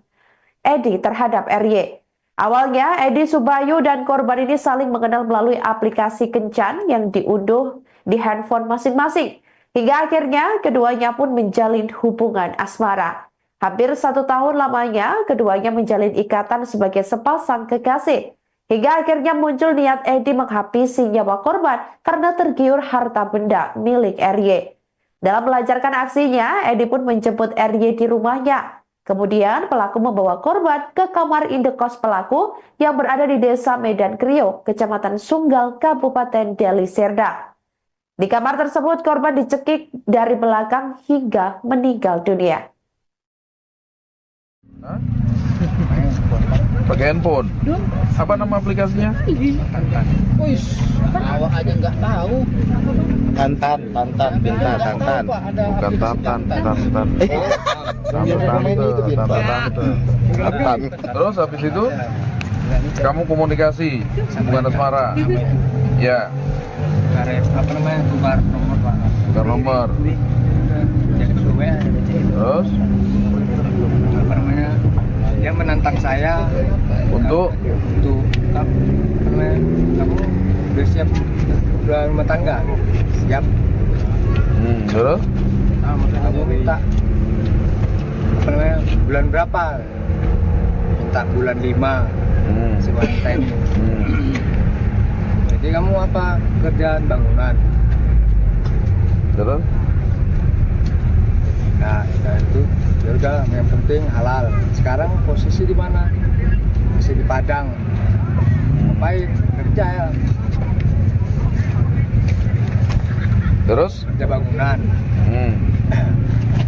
A: Edi terhadap RY. Awalnya, Edi Subayu dan korban ini saling mengenal melalui aplikasi kencan yang diunduh di handphone masing-masing. Hingga akhirnya, keduanya pun menjalin hubungan asmara. Hampir 1 tahun lamanya, keduanya menjalin ikatan sebagai sepasang kekasih. Hingga akhirnya muncul niat Edi menghabisi nyawa korban karena tergiur harta benda milik RY. Dalam melancarkan aksinya, Edi pun menjemput RY di rumahnya. Kemudian pelaku membawa korban ke kamar indekos pelaku yang berada di Desa Medan Krio, Kecamatan Sunggal, Kabupaten Deli Serdang. Di kamar tersebut korban dicekik dari belakang hingga meninggal dunia.
B: Pakai handphone. Apa nama aplikasinya?
C: Wih, awak aja nggak tahu. Tantan.
B: Bukan Tantan. Tantan. Terus habis itu kamu komunikasi hubungan asmara. Ya.
D: Tukar nomor, Pak.
B: Tukar nomor.
D: Jadi WA.
B: Terus
D: dia menantang saya
B: untuk
D: kamu udah siap udah rumah tangga? Siap.
B: Terus?
D: Kamu minta apa namanya, bulan berapa? Minta bulan 5 si wanita ini. Jadi kamu apa kerjaan bangunan?
B: Terus?
D: Nah itu ya udah, yang penting halal. Sekarang posisi di mana? Masih di Padang. Ngapain? Kerja ya.
B: Terus?
D: Kerja bangunan.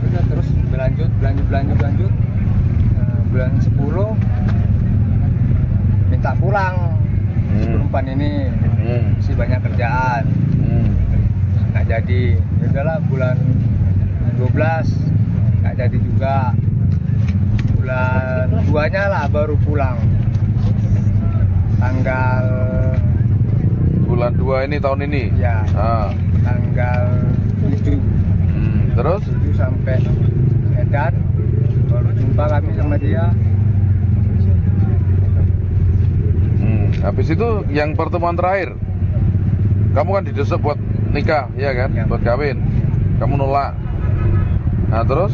D: Udah, terus berlanjut. Nah, bulan 10 minta pulang. Si perempuan ini masih banyak kerjaan. Nggak jadi. Ya udahlah, bulan 12 nggak jadi juga. Bulan 2-nya lah baru pulang. Tanggal
B: Bulan 2 ini tahun ini?
D: ya tanggal 7.
B: Terus?
D: 7 sampai Medan, baru jumpa kami sama dia.
B: Habis itu yang pertemuan terakhir, kamu kan didesak buat nikah, ya kan?
D: Ya.
B: Buat kawin. Kamu nolak. Nah terus,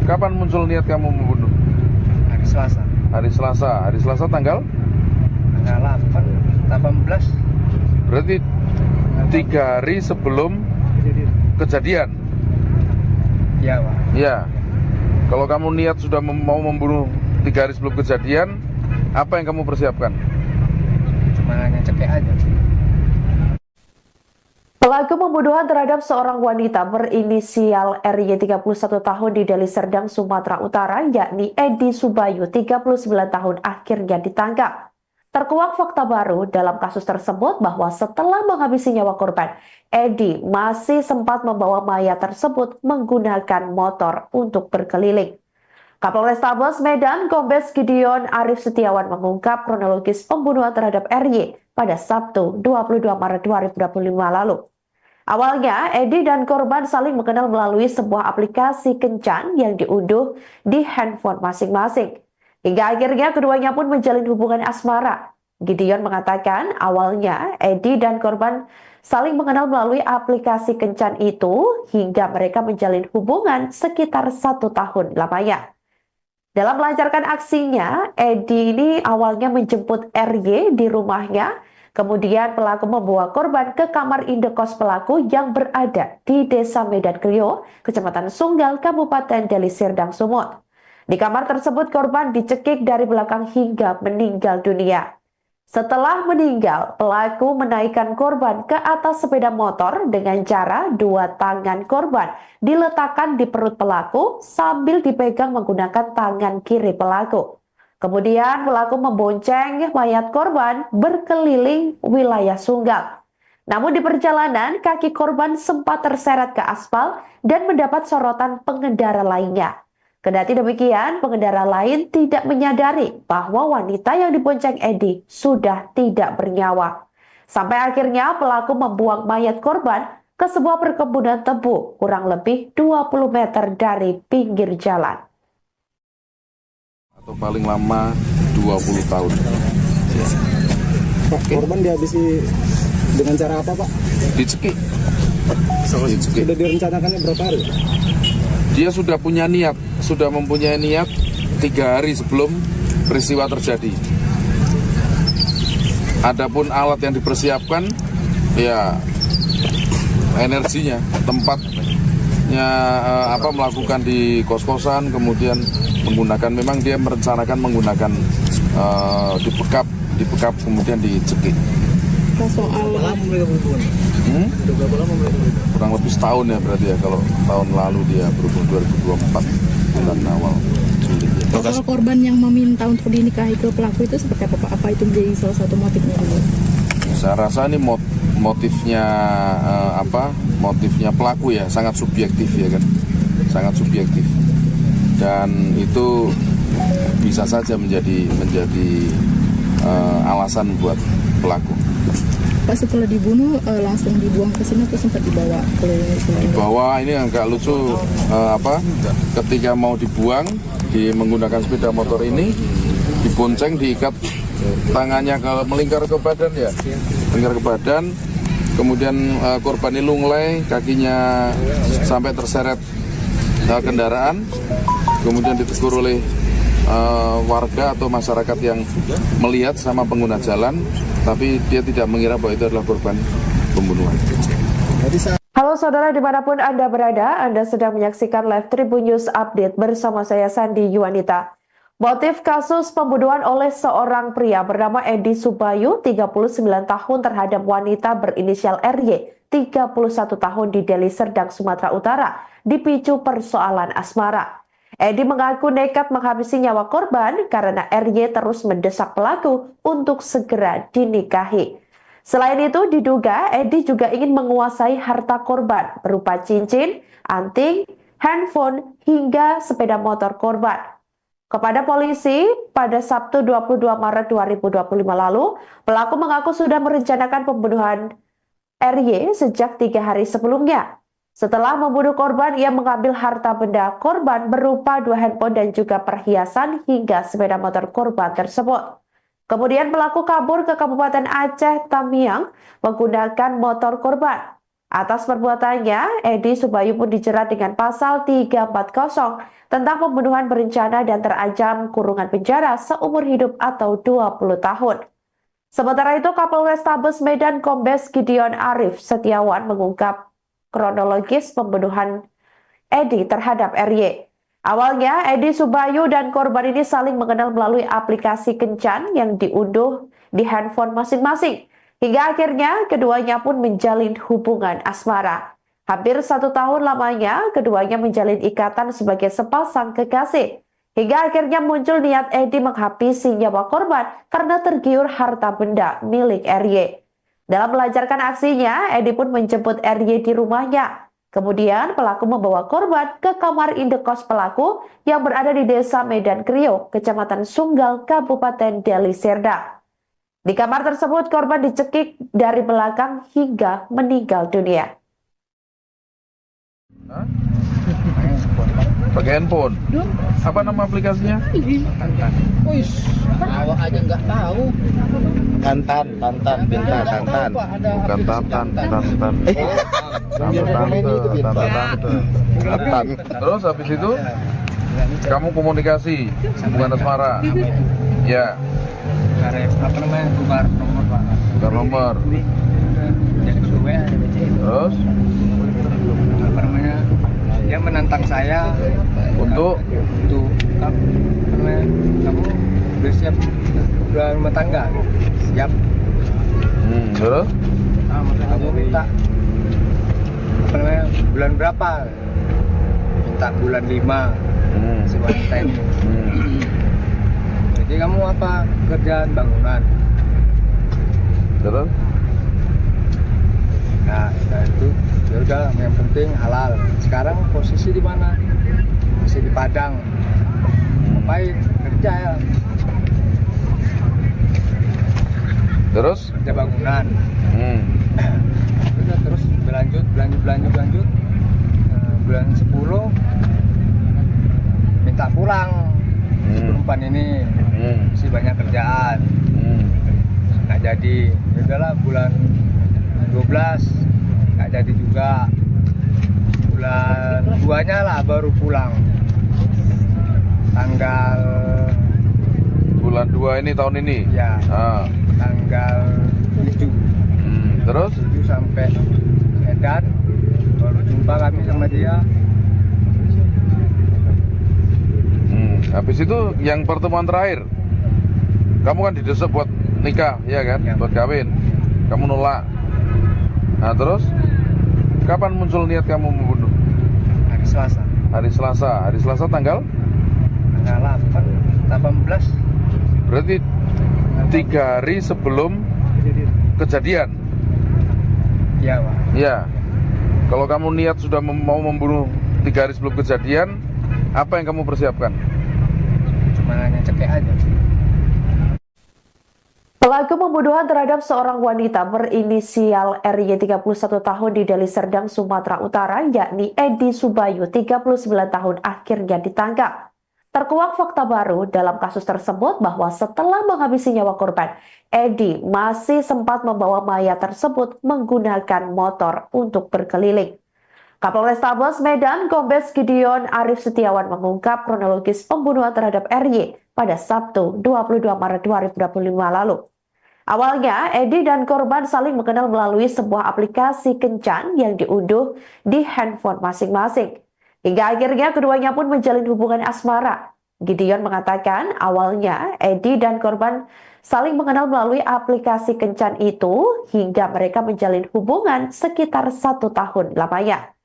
B: kapan muncul niat kamu membunuh?
D: Hari Selasa.
B: Hari Selasa tanggal?
D: Tanggal 18.
B: Berarti 3 hari sebelum kejadian.
D: Iya, Pak.
B: Ya. Kalau kamu niat sudah mau membunuh 3 hari sebelum kejadian, apa yang kamu persiapkan?
D: Cuma hanya cekek aja.
A: Pelaku pembunuhan terhadap seorang wanita berinisial RY 31 tahun di Deli Serdang, Sumatera Utara, yakni Edi Subayu 39 tahun akhirnya ditangkap. Terkuak fakta baru dalam kasus tersebut bahwa setelah menghabisi nyawa korban, Edi masih sempat membawa mayat tersebut menggunakan motor untuk berkeliling. Kapolrestabes Medan, Kombes Gideon Arif Setiawan mengungkap kronologis pembunuhan terhadap RY pada Sabtu 22 Maret 2025 lalu. Awalnya, Edi dan korban saling mengenal melalui sebuah aplikasi kencan yang diunduh di handphone masing-masing. Hingga akhirnya keduanya pun menjalin hubungan asmara. Gideon mengatakan awalnya Edi dan korban saling mengenal melalui aplikasi kencan itu hingga mereka menjalin hubungan sekitar 1 tahun lamanya. Dalam melancarkan aksinya, Edi ini awalnya menjemput RY di rumahnya, kemudian pelaku membawa korban ke kamar indekos pelaku yang berada di Desa Medan Krio, Kecamatan Sunggal, Kabupaten Deli Serdang, Sumut. Di kamar tersebut korban dicekik dari belakang hingga meninggal dunia. Setelah meninggal, pelaku menaikkan korban ke atas sepeda motor dengan cara 2 tangan korban diletakkan di perut pelaku sambil dipegang menggunakan tangan kiri pelaku. Kemudian pelaku membonceng mayat korban berkeliling wilayah Sunggal. Namun di perjalanan, kaki korban sempat terseret ke aspal dan mendapat sorotan pengendara lainnya. Kendati demikian, pengendara lain tidak menyadari bahwa wanita yang dibonceng Edi sudah tidak bernyawa. Sampai akhirnya pelaku membuang mayat korban ke sebuah perkebunan tebu kurang lebih 20 meter dari pinggir jalan.
B: Atau paling lama 20 tahun.
C: Pak, korban dihabisi dengan cara apa, Pak?
B: Dicekik.
C: Sudah direncanakannya berapa hari?
B: Dia sudah punya niat, sudah mempunyai niat 3 hari sebelum peristiwa terjadi. Adapun alat yang dipersiapkan, ya energinya, tempatnya melakukan di kos-kosan, kemudian menggunakan, memang dia merencanakan menggunakan dibekap kemudian dicekik.
E: Soal
B: Kurang lebih setahun ya berarti ya, kalau tahun lalu dia berhubung 2024 bulan awal Juli.
E: soal korban yang meminta untuk dinikahi ke pelaku itu seperti apa, Pak? Apa itu menjadi salah satu motifnya dulu?
B: Saya rasa ini motifnya motifnya pelaku ya, sangat subjektif ya kan, sangat subjektif, dan itu bisa saja menjadi alasan buat pelaku.
E: Pak, setelah dibunuh langsung dibuang ke sini atau sempat dibawa ke
B: Dibawa, ini agak lucu, ketika mau dibuang menggunakan sepeda motor ini, dibonceng, diikat tangannya melingkar ke badan ya, melingkar ke badan, kemudian korban ini lunglai, kakinya sampai terseret kendaraan, kemudian ditegur oleh warga atau masyarakat yang melihat sama pengguna jalan, tapi dia tidak mengira bahwa itu adalah korban pembunuhan.
A: Halo saudara dimanapun Anda berada, Anda sedang menyaksikan live Tribun News Update bersama saya Sandi Yuanita. Motif kasus pembunuhan oleh seorang pria bernama Edi Subayu, 39 tahun terhadap wanita berinisial RY, 31 tahun di Deli Serdang, Sumatera Utara, dipicu persoalan asmara. Edi mengaku nekat menghabisi nyawa korban karena RY terus mendesak pelaku untuk segera dinikahi. Selain itu, diduga Edi juga ingin menguasai harta korban berupa cincin, anting, handphone, hingga sepeda motor korban. Kepada polisi, pada Sabtu 22 Maret 2025 lalu, pelaku mengaku sudah merencanakan pembunuhan RY sejak 3 hari sebelumnya. Setelah membunuh korban, ia mengambil harta benda korban berupa 2 handphone dan juga perhiasan hingga sepeda motor korban tersebut. Kemudian pelaku kabur ke Kabupaten Aceh Tamiang menggunakan motor korban. Atas perbuatannya, Edi Subayu pun dijerat dengan pasal 340 tentang pembunuhan berencana dan terancam kurungan penjara seumur hidup atau 20 tahun. Sementara itu, Kapolrestabes Medan Kombes Gideon Arif Setiawan mengungkap kronologis pembunuhan Edi terhadap RY. Awalnya, Edi Subayu dan korban ini saling mengenal melalui aplikasi kencan yang diunduh di handphone masing-masing. Hingga akhirnya keduanya pun menjalin hubungan asmara. Hampir 1 tahun lamanya keduanya menjalin ikatan sebagai sepasang kekasih. Hingga akhirnya muncul niat Edi menghabisi nyawa korban karena tergiur harta benda milik RY. Dalam melancarkan aksinya, Edi pun menjemput RY di rumahnya. Kemudian pelaku membawa korban ke kamar indekos pelaku yang berada di Desa Medan Kriok, Kecamatan Sunggal, Kabupaten Deli Serdang. Di kamar tersebut, korban dicekik dari belakang hingga meninggal dunia.
B: Pakai handphone? Apa nama aplikasinya?
C: Wih, awak aja nggak tahu. Tantan, Binta, Tantan.
B: Bukan Tantan. Tantan. Terus habis itu kamu komunikasi hubungan asmara. Ya.
D: Apa namanya, tukar nomor Pak.
B: Tukar nomor.
D: Jadi kedua
B: Terus
D: apa namanya, dia menantang saya
B: untuk
D: apa namanya, kamu udah siap udah rumah tangga, siap.
B: Terus
D: Kamu minta apa namanya, bulan berapa? Minta bulan 5 si wanita ini. Jadi kamu apa, kerjaan bangunan?
B: terus
D: Nah, itu ya udah, yang penting halal. Sekarang posisi di mana? Masih di Padang. Ngapain? Kerja ya.
B: terus
D: Kerja bangunan. Udah, terus berlanjut. Bulan 10 minta pulang. Si perempuan ini masih banyak kerjaan. Nggak jadi. Ya udahlah, bulan 12 nggak jadi juga. Bulan 2-nya lah baru pulang. Tanggal
B: bulan 2 ini tahun ini.
D: ya tanggal 7.
B: Terus
D: 7 sampai Medan baru jumpa kami sama dia.
B: habis itu yang pertemuan terakhir kamu kan didesak buat nikah, ya kan?
D: Ya.
B: Buat kawin. Kamu nolak. Nah, terus kapan muncul niat kamu membunuh?
D: Hari Selasa.
B: Hari Selasa tanggal
D: 18.
B: berarti 3 hari sebelum kejadian.
D: Iya, Pak.
B: Ya. Kalau kamu niat sudah mau membunuh 3 hari sebelum kejadian, apa yang kamu persiapkan?
D: Cuma hanya cekek aja.
A: Pelaku pembunuhan terhadap seorang wanita berinisial RY 31 tahun di Deli Serdang, Sumatera Utara, yakni Edi Subayu 39 tahun akhirnya ditangkap. Terkuak fakta baru dalam kasus tersebut bahwa setelah menghabisi nyawa korban, Edi masih sempat membawa mayat tersebut menggunakan motor untuk berkeliling. Kapolrestabes Medan Kombes Gideon Arif Setiawan mengungkap kronologis pembunuhan terhadap RY pada Sabtu 22 Maret 2025 lalu. Awalnya, Edi dan korban saling mengenal melalui sebuah aplikasi kencan yang diunduh di handphone masing-masing. Hingga akhirnya keduanya pun menjalin hubungan asmara. Gideon mengatakan awalnya Edi dan korban saling mengenal melalui aplikasi kencan itu hingga mereka menjalin hubungan sekitar 1 tahun lamanya.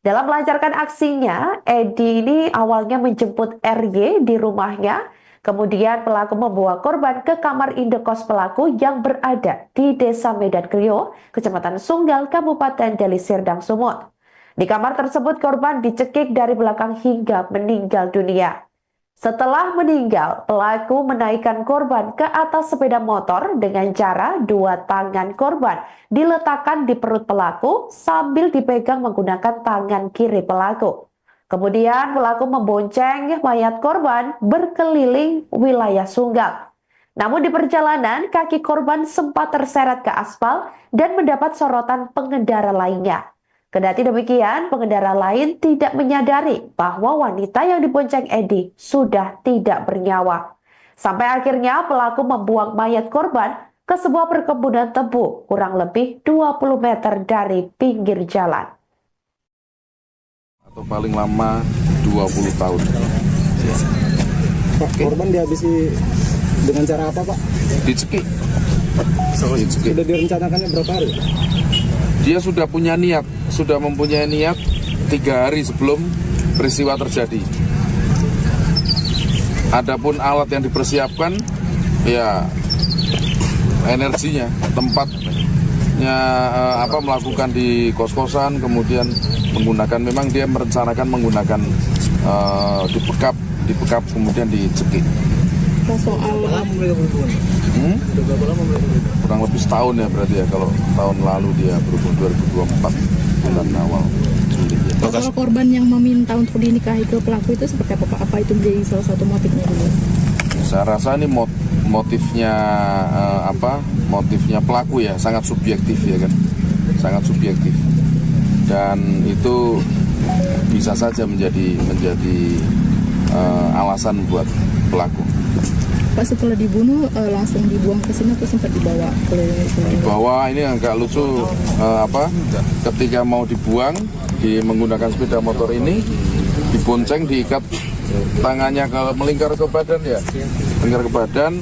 A: Dalam melancarkan aksinya, Edi ini awalnya menjemput RY di rumahnya, kemudian pelaku membawa korban ke kamar indekos pelaku yang berada di Desa Medan Krio, Kecamatan Sunggal, Kabupaten Deli Serdang, Sumut. Di kamar tersebut korban dicekik dari belakang hingga meninggal dunia. Setelah meninggal, pelaku menaikkan korban ke atas sepeda motor dengan cara dua tangan korban diletakkan di perut pelaku sambil dipegang menggunakan tangan kiri pelaku. Kemudian pelaku membonceng mayat korban berkeliling wilayah Sunggal. Namun di perjalanan, kaki korban sempat terseret ke aspal dan mendapat sorotan pengendara lainnya. Kendati demikian, pengendara lain tidak menyadari bahwa wanita yang dibonceng Edi sudah tidak bernyawa. Sampai akhirnya pelaku membuang mayat korban ke sebuah perkebunan tebu kurang lebih 20 meter dari pinggir jalan.
B: Atau paling lama 20 tahun.
C: Pak, korban dihabisi dengan cara apa, Pak?
B: Dicekik. Dicekik.
C: Sudah direncanakannya berapa hari?
B: Dia sudah punya niat, sudah mempunyai niat 3 hari sebelum peristiwa terjadi. Adapun alat yang dipersiapkan, ya energinya, tempatnya melakukan di kos-kosan, kemudian menggunakan, memang dia merencanakan menggunakan dipekap, kemudian dicekik.
E: Soal
B: Kurang lebih setahun ya berarti ya, kalau tahun lalu dia berhubung 2024 bulan awal Juli.
E: soal korban yang meminta untuk dinikahi ke pelaku itu seperti apa, Pak? Apa itu menjadi salah satu motifnya dulu?
B: Saya rasa ini motifnya motifnya pelaku ya, sangat subjektif ya kan, sangat subjektif, dan itu bisa saja menjadi alasan buat pelaku.
E: Pak, setelah dibunuh langsung dibuang ke sini atau sempat dibawa ke
B: Bahwa ini agak lucu, ketika mau dibuang menggunakan sepeda motor ini, dibonceng, diikat tangannya melingkar ke badan ya, melingkar ke badan,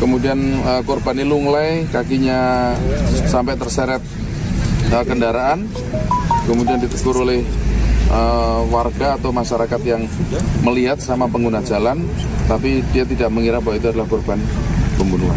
B: kemudian korban ini lunglai, kakinya sampai terseret kendaraan, kemudian ditegur oleh warga atau masyarakat yang melihat sama pengguna jalan, tapi dia tidak mengira bahwa itu adalah korban pembunuhan.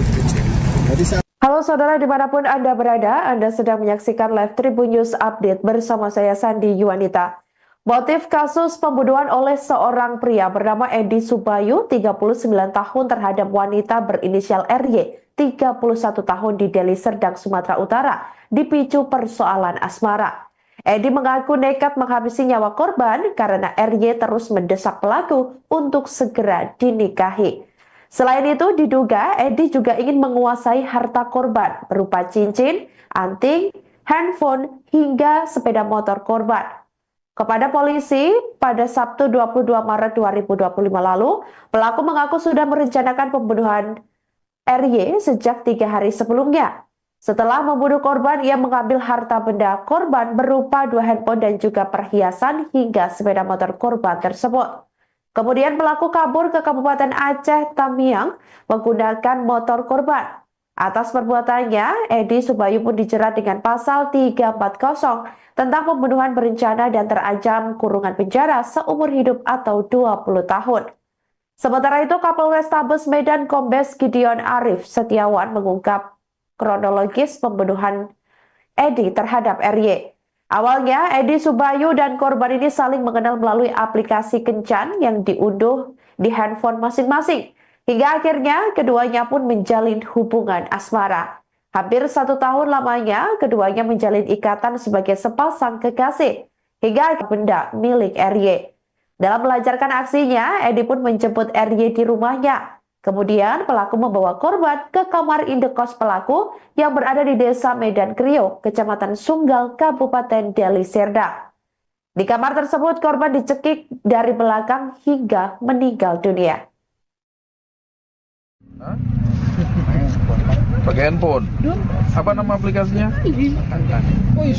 A: Halo saudara dimanapun Anda berada, Anda sedang menyaksikan live Tribun News Update bersama saya Sandi Yuanita. Motif kasus pembunuhan oleh seorang pria bernama Edi Subayu, 39 tahun terhadap wanita berinisial RY, 31 tahun di Deli Serdang, Sumatera Utara, dipicu persoalan asmara. Edi mengaku nekat menghabisi nyawa korban karena RY terus mendesak pelaku untuk segera dinikahi. Selain itu, diduga Edi juga ingin menguasai harta korban berupa cincin, anting, handphone, hingga sepeda motor korban. Kepada polisi, pada Sabtu 22 Maret 2025 lalu, pelaku mengaku sudah merencanakan pembunuhan RY sejak 3 hari sebelumnya. Setelah membunuh korban, ia mengambil harta benda korban berupa 2 handphone dan juga perhiasan hingga sepeda motor korban tersebut. Kemudian pelaku kabur ke Kabupaten Aceh Tamiang menggunakan motor korban. Atas perbuatannya, Edi Subayu pun dijerat dengan pasal 340 tentang pembunuhan berencana dan terancam kurungan penjara seumur hidup atau 20 tahun. Sementara itu, Kapolrestabes Medan Kombes Gideon Arif Setiawan mengungkap kronologis pembunuhan Edi terhadap RY. Awalnya, Edi Subayu dan korban ini saling mengenal melalui aplikasi kencan yang diunduh di handphone masing-masing. Hingga akhirnya, keduanya pun menjalin hubungan asmara. Hampir 1 tahun lamanya, keduanya menjalin ikatan sebagai sepasang kekasih. Hingga benda milik RY. Dalam melancarkan aksinya, Edi pun menjemput RY di rumahnya. Kemudian pelaku membawa korban ke kamar indekos pelaku yang berada di Desa Medan Krio, Kecamatan Sunggal, Kabupaten Deli Serdang. Di kamar tersebut korban dicekik dari belakang hingga meninggal dunia.
B: Pakai handphone. Apa nama aplikasinya?
C: Wih,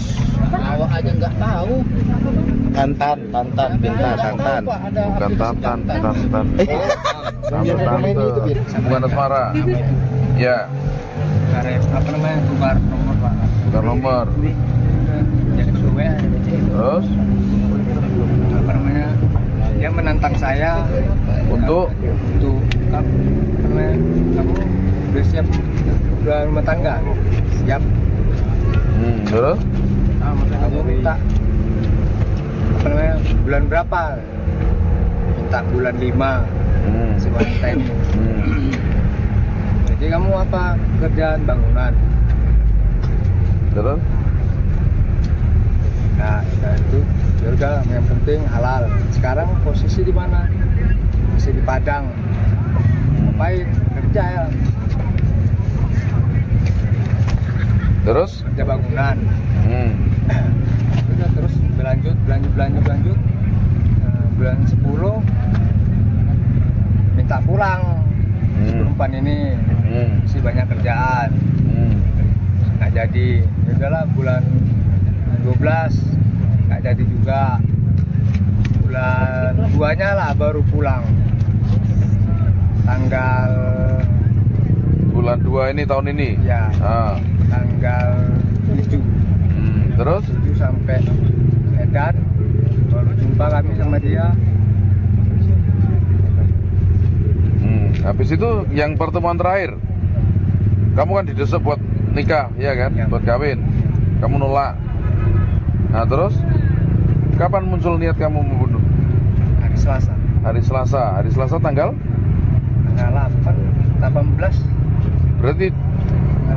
C: awak aja nggak tahu. Tantan, Binta, Tantan.
B: Bukan Tantan. Bukan asmara. Ya,
D: Apa namanya, tukar nomor Pak.
B: bukan nomor.
D: Jadi suwe,
B: Terus
D: apa namanya, dia menantang saya
B: untuk
D: apa namanya, kamu udah siap rumah tangga? Siap.
B: terus
D: Kamu minta apa namanya, bulan berapa? Minta bulan 5 si wanita ini. Jadi kamu apa kerjaan bangunan?
B: terus
D: Nah, itu ya udah, yang penting halal. Sekarang posisi di mana? Masih di Padang. Ngapain? Kerja ya.
B: terus
D: Kerja bangunan. Udah terus berlanjut. Bulan 10 minta pulang. Si perempuan ini masih banyak kerjaan. Nggak jadi. Ya udahlah, bulan 12 nggak jadi juga. Bulan 2-nya lah baru pulang. Tanggal
B: bulan 2 ini tahun ini.
D: ya tanggal 7
B: Terus
D: 7 sampai Medan, baru jumpa kami sama dia.
B: habis itu yang pertemuan terakhir kamu kan didesak buat nikah, ya kan?
D: Ya.
B: Buat kawin. Kamu nolak. Nah, terus kapan muncul niat kamu membunuh?
D: Hari Selasa
B: Hari Selasa tanggal
D: 18.
B: berarti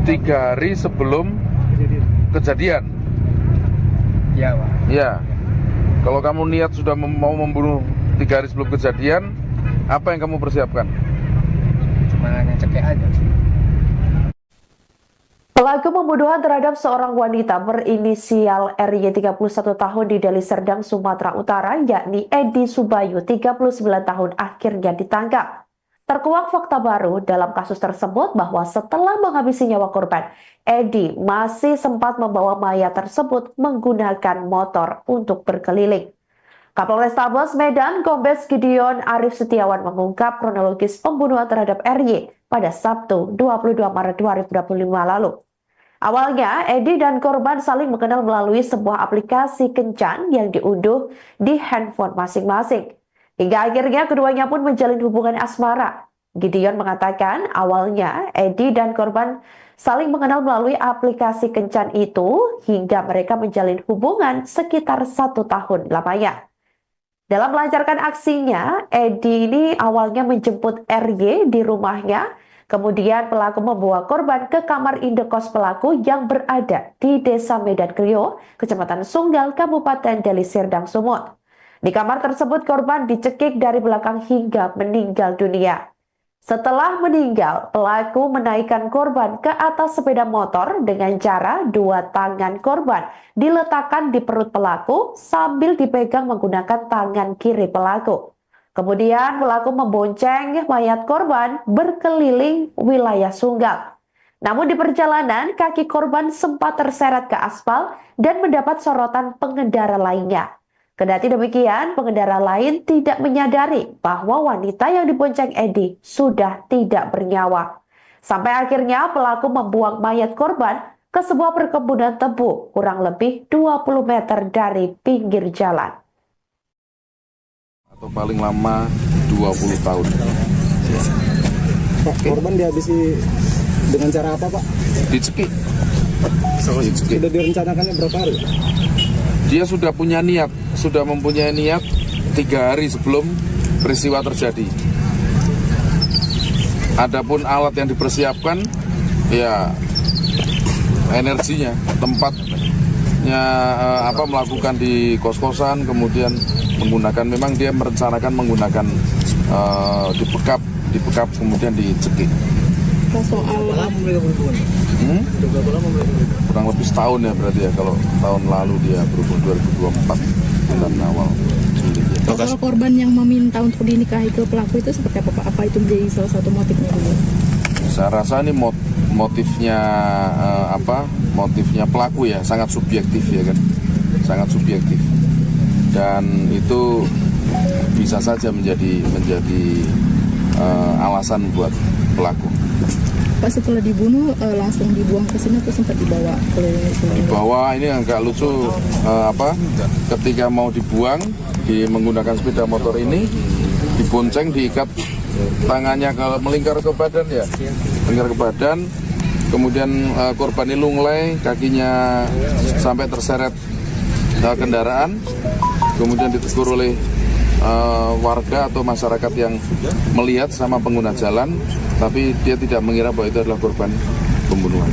B: 3 hari sebelum kejadian.
D: Iya Pak.
B: Ya. Kalau kamu niat sudah mau membunuh 3 hari sebelum kejadian, apa yang kamu persiapkan?
D: Cuma hanya cekek aja.
A: Pelaku pembunuhan terhadap seorang wanita berinisial RY 31 tahun di Deli Serdang, Sumatera Utara, yakni Edi Subayu 39 tahun, akhirnya ditangkap. Terkuak fakta baru dalam kasus tersebut bahwa setelah menghabisi nyawa korban, Edi masih sempat membawa mayat tersebut menggunakan motor untuk berkeliling. Kapolrestabes Medan, Kombes Gideon Arif Setiawan mengungkap kronologis pembunuhan terhadap RY pada Sabtu 22 Maret 2025 lalu. Awalnya, Edi dan korban saling mengenal melalui sebuah aplikasi kencan yang diunduh di handphone masing-masing. Hingga akhirnya keduanya pun menjalin hubungan asmara. Gideon mengatakan awalnya Edi dan korban saling mengenal melalui aplikasi kencan itu hingga mereka menjalin hubungan sekitar 1 tahun lamanya. Dalam melancarkan aksinya, Edi ini awalnya menjemput RY di rumahnya. Kemudian pelaku membawa korban ke kamar indekos pelaku yang berada di Desa Medan Krio, Kecamatan Sunggal, Kabupaten Deli Serdang, Sumut. Di kamar tersebut korban dicekik dari belakang hingga meninggal dunia. Setelah meninggal, pelaku menaikkan korban ke atas sepeda motor dengan cara 2 tangan korban diletakkan di perut pelaku sambil dipegang menggunakan tangan kiri pelaku. Kemudian pelaku membonceng mayat korban berkeliling wilayah Sunggal. Namun di perjalanan, kaki korban sempat terseret ke aspal dan mendapat sorotan pengendara lainnya. Kendati demikian, pengendara lain tidak menyadari bahwa wanita yang dibonceng Edi sudah tidak bernyawa. Sampai akhirnya pelaku membuang mayat korban ke sebuah perkebunan tebu kurang lebih 20 meter dari pinggir jalan.
B: Atau paling lama 20 tahun.
C: Pak, korban dihabisi dengan cara apa, Pak?
B: Dicekik.
C: Sudah direncanakannya berapa hari?
B: Dia sudah punya niat, sudah mempunyai niat 3 hari sebelum peristiwa terjadi. Adapun alat yang dipersiapkan, ya energinya, tempatnya melakukan di kos-kosan, kemudian menggunakan, memang dia merencanakan menggunakan dibekap kemudian dicekik.
E: Pak, soal
B: Kurang lebih setahun ya berarti ya, kalau tahun lalu dia berhubung 2024 bulan awal Juli.
E: soal korban yang meminta untuk dinikahi ke pelaku itu seperti apa Pak? Apa itu menjadi salah satu motifnya dulu?
B: Saya rasa ini motifnya motifnya pelaku ya, sangat subjektif ya kan, sangat subjektif, dan itu bisa saja menjadi alasan buat pelaku.
E: Pak, setelah dibunuh langsung dibuang ke sini atau sempat dibawa ke
B: Bahwa ini agak lucu, ketika mau dibuang menggunakan sepeda motor ini, dibonceng, diikat tangannya melingkar ke badan ya, melingkar ke badan, kemudian korban ini lunglai, kakinya sampai terseret kendaraan, kemudian ditegur oleh warga atau masyarakat yang melihat sama pengguna jalan, tapi dia tidak mengira bahwa itu adalah korban pembunuhan.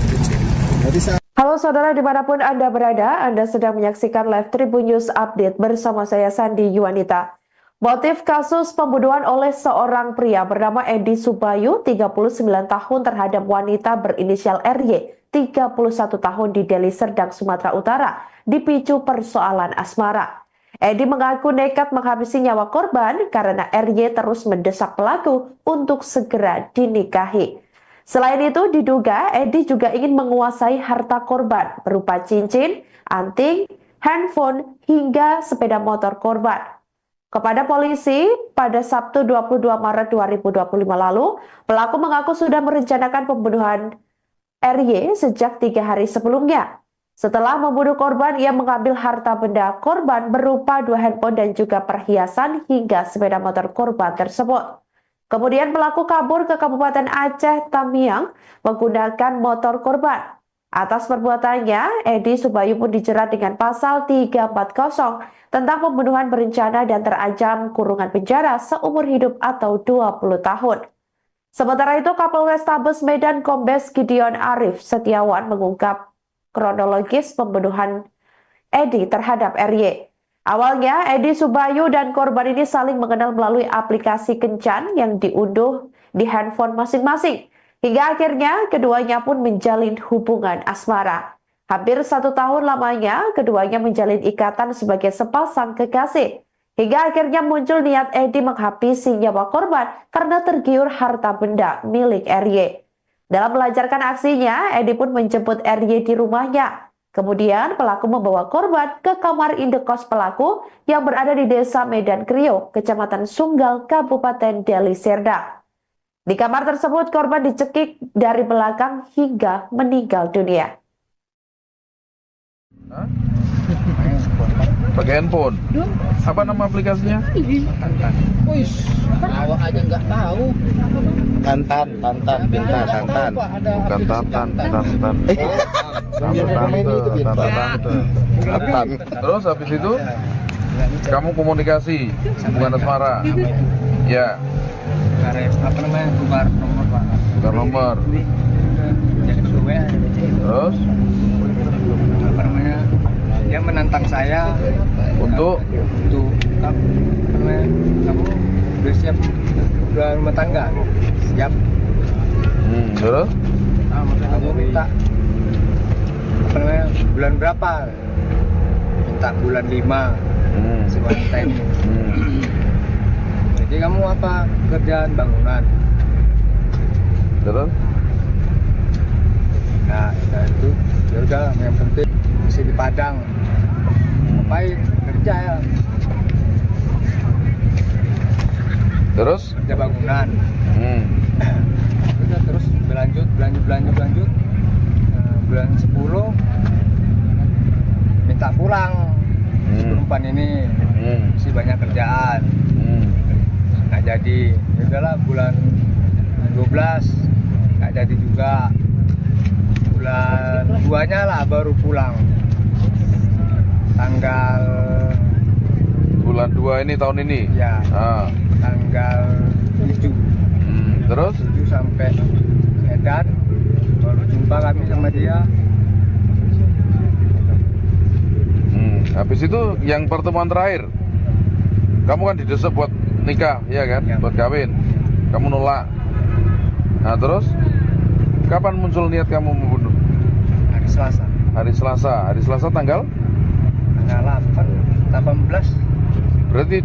A: Halo saudara dimanapun Anda berada, Anda sedang menyaksikan live Tribun News Update bersama saya Sandi Yuanita. Motif kasus pembunuhan oleh seorang pria bernama Edi Subayu, 39 tahun terhadap wanita berinisial RY, 31 tahun di Deli Serdang, Sumatera Utara, dipicu persoalan asmara. Edi mengaku nekat menghabisi nyawa korban karena RY terus mendesak pelaku untuk segera dinikahi. Selain itu, diduga Edi juga ingin menguasai harta korban berupa cincin, anting, handphone, hingga sepeda motor korban. Kepada polisi, pada Sabtu 22 Maret 2025 lalu, pelaku mengaku sudah merencanakan pembunuhan RY sejak 3 hari sebelumnya. Setelah membunuh korban, ia mengambil harta benda korban berupa 2 handphone dan juga perhiasan hingga sepeda motor korban tersebut. Kemudian pelaku kabur ke Kabupaten Aceh Tamiang menggunakan motor korban. Atas perbuatannya, Edi Subayu pun dijerat dengan pasal 340 tentang pembunuhan berencana dan terancam kurungan penjara seumur hidup atau 20 tahun. Sementara itu, Kapolrestabes Medan Kombes Gideon Arif Setiawan mengungkap kronologis pembunuhan Edi terhadap RY. Awalnya, Edi Subayu dan korban ini saling mengenal melalui aplikasi kencan yang diunduh di handphone masing-masing. Hingga akhirnya, keduanya pun menjalin hubungan asmara. Hampir 1 tahun lamanya, keduanya menjalin ikatan sebagai sepasang kekasih. Hingga akhirnya muncul niat Edi menghabisi nyawa korban karena tergiur harta benda milik RY. Dalam melancarkan aksinya, Edi pun menjemput RY di rumahnya. Kemudian pelaku membawa korban ke kamar indekos pelaku yang berada di Desa Medan Krio, Kecamatan Sunggal, Kabupaten Deli Serdang. Di kamar tersebut korban dicekik dari belakang hingga meninggal dunia.
B: Pakai handphone. Apa nama aplikasinya?
C: Awak aja nggak tahu. Tantan, Binta, Tantan.
B: Bukan Tantan. Tantan. Terus habis itu kamu komunikasi hubungan asmara. Ya.
D: Tukar nomor Pak.
B: Tukar nomor. Terus
D: dia menantang saya
B: untuk
D: kamu udah siap rumah tangga? Siap.
B: Terus
D: Kamu minta bulan berapa? Minta bulan 5 si wanita ini. Jadi kamu apa kerjaan bangunan?
B: terus
D: Nah itu ya udah, yang penting masih di Padang. Ngapain? Kerja ya.
B: terus
D: Kerja bangunan. Udah, terus berlanjut. Bulan 10 minta pulang. Si perempuan ini masih banyak kerjaan. Nggak jadi. Ya udahlah, bulan 12 nggak jadi juga. Bulan 2-nya lah baru pulang. Tanggal
B: bulan 2 ini tahun ini
D: ya, tanggal 7.
B: Terus
D: 7 sampai Medan baru jumpa kami sama dia.
B: habis itu yang pertemuan terakhir Kamu kan didesak buat nikah, ya kan?
D: Ya.
B: Buat kawin. Kamu nolak. Nah terus, kapan muncul niat kamu membunuh?
D: Hari Selasa.
B: Hari Selasa. Hari Selasa tanggal?
D: Tanggal 18.
B: Berarti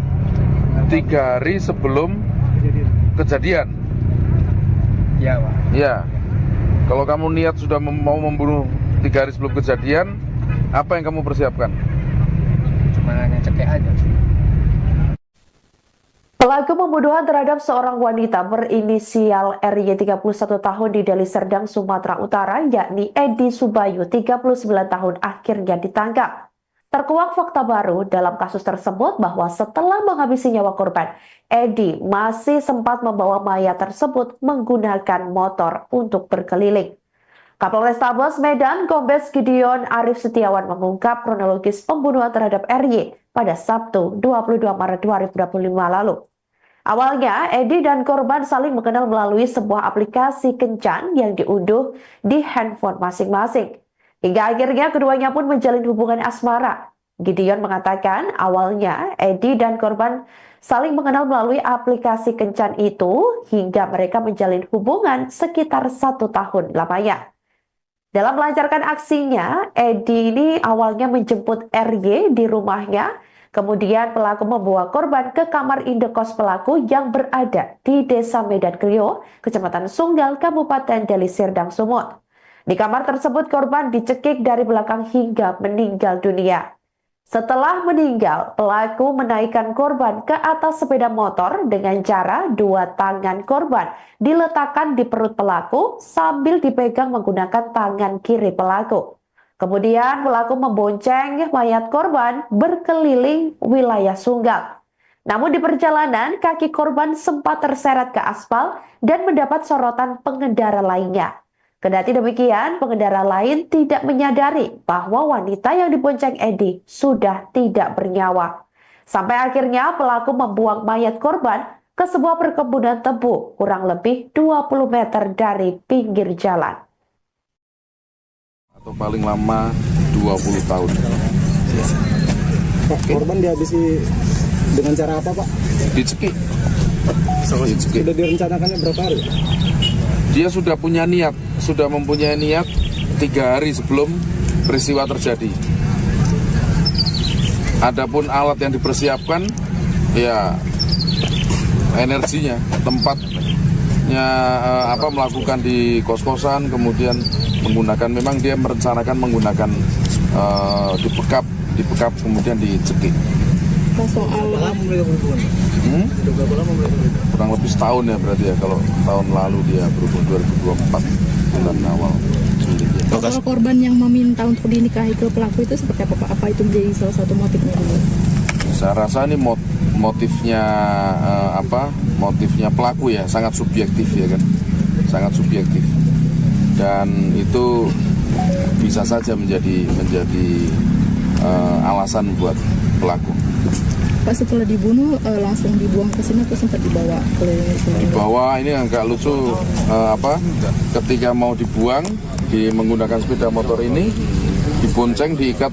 B: 3 hari sebelum kejadian.
D: Iya, Pak.
B: Ya. Kalau kamu niat sudah mau membunuh 3 hari sebelum kejadian, apa yang kamu persiapkan?
D: Cuma hanya cekek aja.
A: Pelaku pembunuhan terhadap seorang wanita berinisial RY 31 tahun di Deli Serdang, Sumatera Utara, yakni Edi Subayu 39 tahun akhirnya ditangkap. Terkuak fakta baru dalam kasus tersebut bahwa setelah menghabisi nyawa korban, Edi masih sempat membawa mayat tersebut menggunakan motor untuk berkeliling. Kapolrestabes Medan, Kombes Gideon Arif Setiawan mengungkap kronologis pembunuhan terhadap RY pada Sabtu 22 Maret 2025 lalu. Awalnya, Edi dan korban saling mengenal melalui sebuah aplikasi kencan yang diunduh di handphone masing-masing. Hingga akhirnya keduanya pun menjalin hubungan asmara. Gideon mengatakan awalnya Edi dan korban saling mengenal melalui aplikasi kencan itu hingga mereka menjalin hubungan sekitar 1 tahun lamanya. Dalam melancarkan aksinya, Edi ini awalnya menjemput RY di rumahnya. Kemudian pelaku membawa korban ke kamar indekos pelaku yang berada di Desa Medan Krio, Kecamatan Sunggal, Kabupaten Deli Serdang, Sumut. Di kamar tersebut korban dicekik dari belakang hingga meninggal dunia. Setelah meninggal, pelaku menaikkan korban ke atas sepeda motor dengan cara 2 tangan korban diletakkan di perut pelaku sambil dipegang menggunakan tangan kiri pelaku. Kemudian pelaku membonceng mayat korban berkeliling wilayah Sunggal. Namun di perjalanan, kaki korban sempat terseret ke aspal dan mendapat sorotan pengendara lainnya. Kendati demikian, pengendara lain tidak menyadari bahwa wanita yang dibonceng Edi sudah tidak bernyawa. Sampai akhirnya pelaku membuang mayat korban ke sebuah perkebunan tebu kurang lebih 20 meter dari pinggir jalan.
B: Atau paling lama 20 tahun.
C: Pak, korban dihabisi dengan cara apa, Pak?
B: Dicekik.
C: Sudah direncanakannya berapa hari?
B: Dia sudah punya niat, sudah mempunyai niat 3 hari sebelum peristiwa terjadi. Adapun alat yang dipersiapkan, ya energinya, tempatnya melakukan di kos-kosan, kemudian menggunakan, memang dia merencanakan menggunakan dibekap, kemudian dicekik.
E: Soal
B: Kurang lebih setahun ya berarti ya, kalau tahun lalu dia berhubung 2024 bulan awal Juli.
E: soal korban yang meminta untuk dinikahi ke pelaku itu seperti apa, Pak? Apa itu menjadi salah satu motifnya dulu?
B: Saya rasa ini motifnya motifnya pelaku ya, sangat subjektif ya kan, sangat subjektif, dan itu bisa saja menjadi alasan buat pelaku.
E: Pak, setelah dibunuh langsung dibuang ke sini atau sempat dibawa ke
B: Dibawa, ini agak lucu ketika mau dibuang menggunakan sepeda motor ini, dibonceng, diikat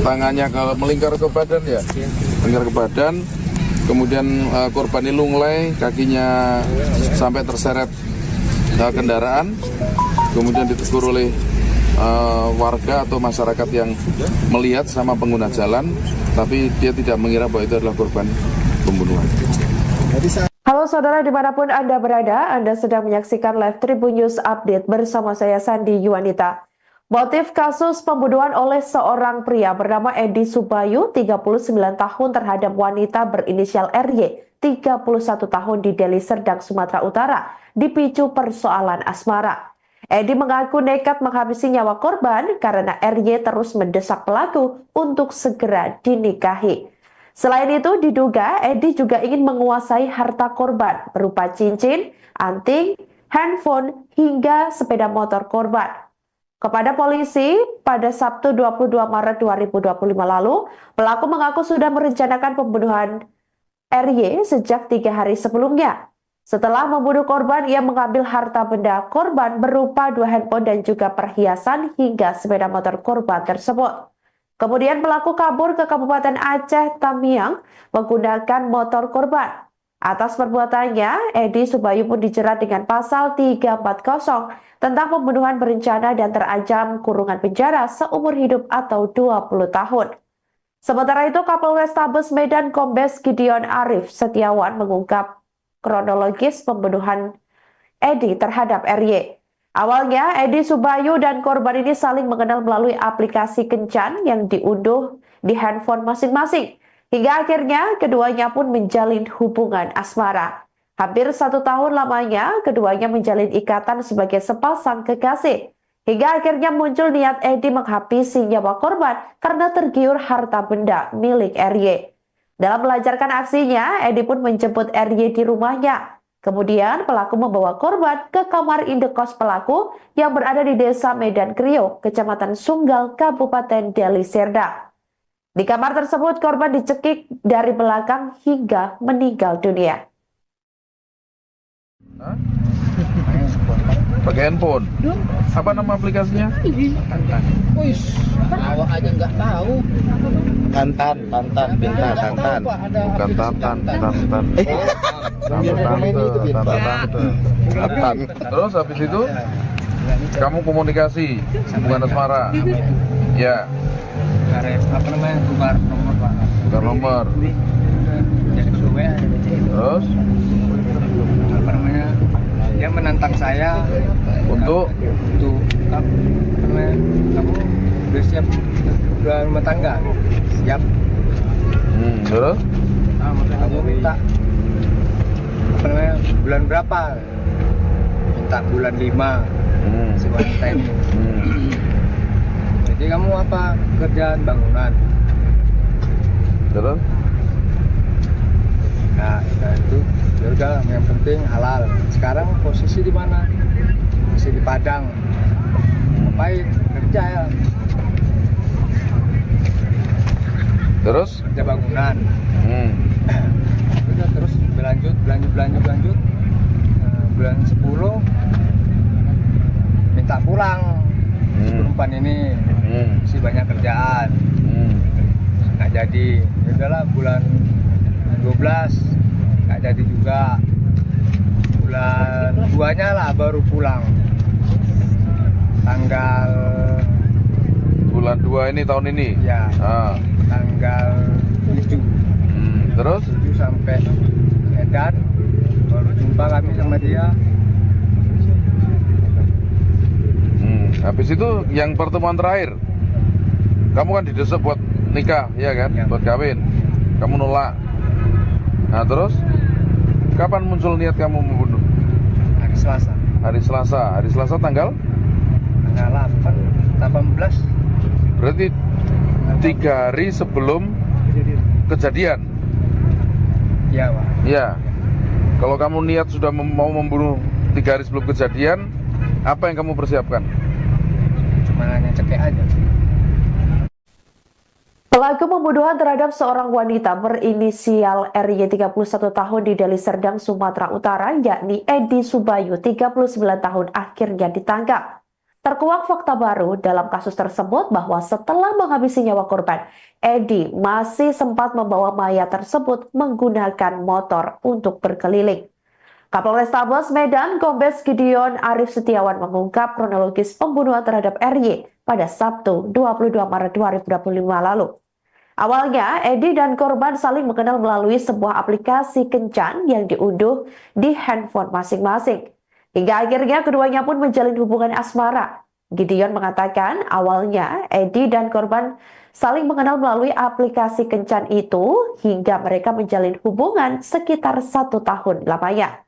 B: tangannya melingkar ke badan ya, melingkar ke badan, kemudian korban ini lunglai, kakinya sampai terseret kendaraan, kemudian ditegur oleh warga atau masyarakat yang melihat sama pengguna jalan, tapi dia tidak mengira bahwa itu adalah korban pembunuhan.
A: Halo saudara, dimanapun Anda berada, Anda sedang menyaksikan live Tribun News Update bersama saya Sandi Yuanita. Motif kasus pembunuhan oleh seorang pria bernama Edi Subayu, 39 tahun terhadap wanita berinisial RY, 31 tahun di Deli Serdang, Sumatera Utara, dipicu persoalan asmara. Edi mengaku nekat menghabisi nyawa korban karena RY terus mendesak pelaku untuk segera dinikahi. Selain itu, diduga Edi juga ingin menguasai harta korban berupa cincin, anting, handphone, hingga sepeda motor korban. Kepada polisi, pada Sabtu 22 Maret 2025 lalu, pelaku mengaku sudah merencanakan pembunuhan RY sejak 3 hari sebelumnya. Setelah membunuh korban, ia mengambil harta benda korban berupa 2 handphone dan juga perhiasan hingga sepeda motor korban tersebut. Kemudian pelaku kabur ke Kabupaten Aceh Tamiang menggunakan motor korban. Atas perbuatannya, Edi Subayu pun dijerat dengan pasal 340 tentang pembunuhan berencana dan terancam kurungan penjara seumur hidup atau 20 tahun. Sementara itu, Kapolres Tabes Medan Kombes Gideon Arif Setiawan mengungkap kronologis pembunuhan Edi terhadap RY. Awalnya, Edi Subayu dan korban ini saling mengenal melalui aplikasi kencan yang diunduh di handphone masing-masing. Hingga akhirnya, keduanya pun menjalin hubungan asmara. Hampir 1 tahun lamanya, keduanya menjalin ikatan sebagai sepasang kekasih. Hingga akhirnya muncul niat Edi menghabisi nyawa korban karena tergiur harta benda milik RY. Dalam melancarkan aksinya, Edi pun menjemput RY di rumahnya. Kemudian pelaku membawa korban ke kamar indekos pelaku yang berada di Desa Medan Krio, Kecamatan Sunggal, Kabupaten Deli Serdang. Di kamar tersebut korban dicekik dari belakang hingga meninggal dunia.
B: Pakai handphone. Apa nama aplikasinya?
C: Wih, awak aja nggak tahu. Tantan, pintar, tantan.
B: Bukan Tantan. Tantan. Terus habis itu kamu komunikasi hubungan asmara. Ya.
D: Apa namanya, tukar nomor Pak.
B: Tukar nomor.
D: Jadi WA.
B: Terus
D: Apa namanya, dia menantang saya
B: untuk
D: apa namanya, kamu udah siap rumah tangga? Siap.
B: terus
D: Kamu minta apa namanya, bulan berapa? Minta bulan 5 si wanita ini. Jadi kamu apa, kerjaan bangunan?
B: terus
D: Nah itu ya udah, yang penting halal. Sekarang posisi di mana? Masih di Padang. Ngapain? Kerja ya.
B: terus
D: Kerja bangunan. Udah, terus berlanjut. Nah, bulan 10 minta pulang. Si perempuan ini masih banyak kerjaan. Nggak jadi. Ya udahlah, bulan 12 nggak jadi juga. Bulan 2-nya lah baru pulang. Tanggal
B: bulan 2 ini tahun ini.
D: ya tanggal 7
B: terus
D: 7 sampai Medan, baru jumpa kami sama dia.
B: habis itu yang pertemuan terakhir kamu kan didesak buat nikah, ya kan?
D: Ya.
B: Buat kawin. Kamu nolak. Nah, terus kapan muncul niat kamu membunuh?
D: Hari Selasa
B: Hari Selasa tanggal
D: 18.
B: berarti 3 hari sebelum kejadian.
D: Iya Pak.
B: Ya. Kalau kamu niat sudah mau membunuh 3 hari sebelum kejadian, apa yang kamu persiapkan?
D: Cuma hanya cekek aja.
A: Pelaku pembunuhan terhadap seorang wanita berinisial RY 31 tahun di Deli Serdang, Sumatera Utara, yakni Edi Subayu 39 tahun akhirnya ditangkap. Terkuak fakta baru dalam kasus tersebut bahwa setelah menghabisi nyawa korban, Edi masih sempat membawa mayat tersebut menggunakan motor untuk berkeliling. Kapolres Tabes Medan Kombes Gideon Arif Setiawan mengungkap kronologis pembunuhan terhadap RY pada Sabtu 22 Maret 2025 lalu. Awalnya, Edi dan korban saling mengenal melalui sebuah aplikasi kencan yang diunduh di handphone masing-masing. Hingga akhirnya keduanya pun menjalin hubungan asmara. Gideon mengatakan awalnya Edi dan korban saling mengenal melalui aplikasi kencan itu hingga mereka menjalin hubungan sekitar 1 tahun lamanya.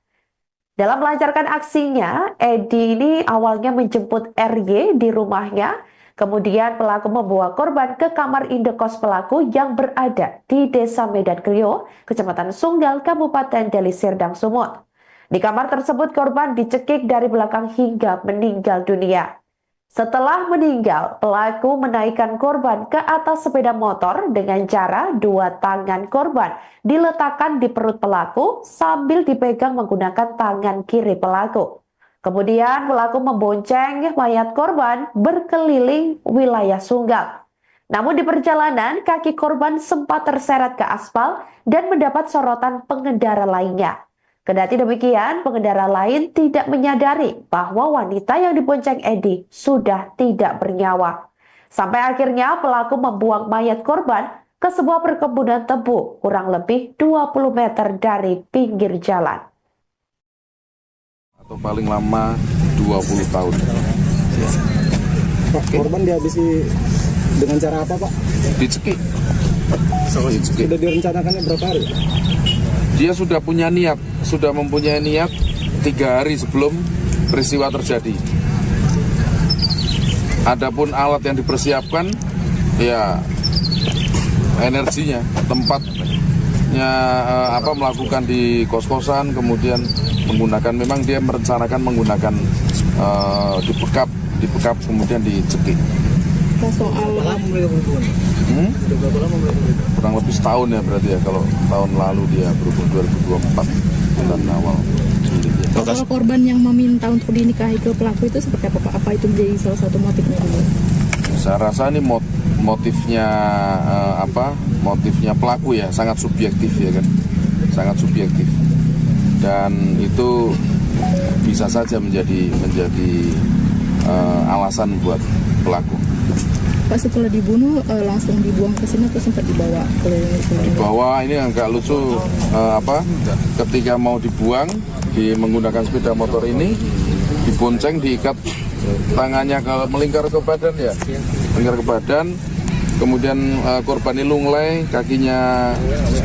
A: Dalam melancarkan aksinya, Edi ini awalnya menjemput RY di rumahnya. Kemudian pelaku membawa korban ke kamar indekos pelaku yang berada di Desa Medan Krio, Kecamatan Sunggal, Kabupaten Deli Serdang, Sumut. Di kamar tersebut korban dicekik dari belakang hingga meninggal dunia. Setelah meninggal, pelaku menaikkan korban ke atas sepeda motor dengan cara 2 tangan korban diletakkan di perut pelaku sambil dipegang menggunakan tangan kiri pelaku. Kemudian pelaku membonceng mayat korban berkeliling wilayah Sunggal. Namun di perjalanan, kaki korban sempat terseret ke aspal dan mendapat sorotan pengendara lainnya. Kendati demikian, pengendara lain tidak menyadari bahwa wanita yang dibonceng Edi sudah tidak bernyawa. Sampai akhirnya pelaku membuang mayat korban ke sebuah perkebunan tebu kurang lebih 20 meter dari pinggir jalan.
B: Atau paling lama 20 tahun.
C: Pak, korban dihabisi dengan cara apa, Pak?
B: Dicekik. Dicekik.
C: Sudah direncanakannya berapa hari?
B: Dia sudah punya niat, sudah mempunyai niat 3 hari sebelum peristiwa terjadi. Adapun alat yang dipersiapkan, ya energinya, tempatnya melakukan di kos-kosan, kemudian menggunakan, memang dia merencanakan menggunakan dibekap kemudian dicekik.
E: Soal
B: Kurang lebih setahun ya berarti ya, kalau tahun lalu dia berhubung 2024 bulan awal Juli.
E: soal korban yang meminta untuk dinikahi ke pelaku itu seperti apa, Pak? Apa itu menjadi salah satu motifnya dulu?
B: Saya rasa ini motifnya motifnya pelaku ya, sangat subjektif ya kan, sangat subjektif, dan itu bisa saja menjadi alasan buat pelaku.
E: Pak, setelah dibunuh langsung dibuang ke sini atau sempat dibawa ke
B: Dibawa, ini agak lucu, ketika mau dibuang menggunakan sepeda motor ini, dibonceng, diikat tangannya melingkar ke badan ya, melingkar ke badan, kemudian korban ini lunglai, kakinya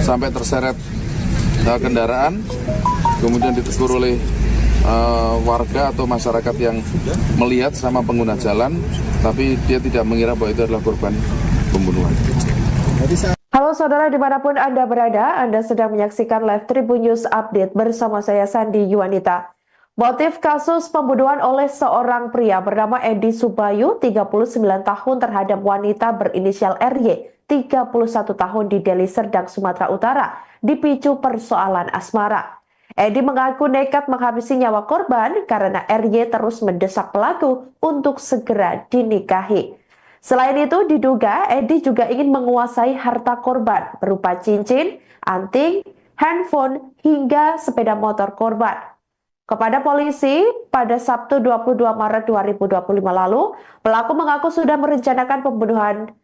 B: sampai terseret kendaraan, kemudian ditegur oleh warga atau masyarakat yang melihat sama pengguna jalan, tapi dia tidak mengira bahwa itu adalah korban pembunuhan.
A: Halo saudara, dimanapun Anda berada, Anda sedang menyaksikan live Tribun News Update bersama saya Sandi Yuanita. Motif kasus pembunuhan oleh seorang pria bernama Edi Subayu, 39 tahun terhadap wanita berinisial RY, 31 tahun di Deli Serdang, Sumatera Utara, dipicu persoalan asmara. Edi mengaku nekat menghabisi nyawa korban karena RY terus mendesak pelaku untuk segera dinikahi. Selain itu, diduga Edi juga ingin menguasai harta korban berupa cincin, anting, handphone, hingga sepeda motor korban. Kepada polisi, pada Sabtu 22 Maret 2025 lalu, pelaku mengaku sudah merencanakan pembunuhan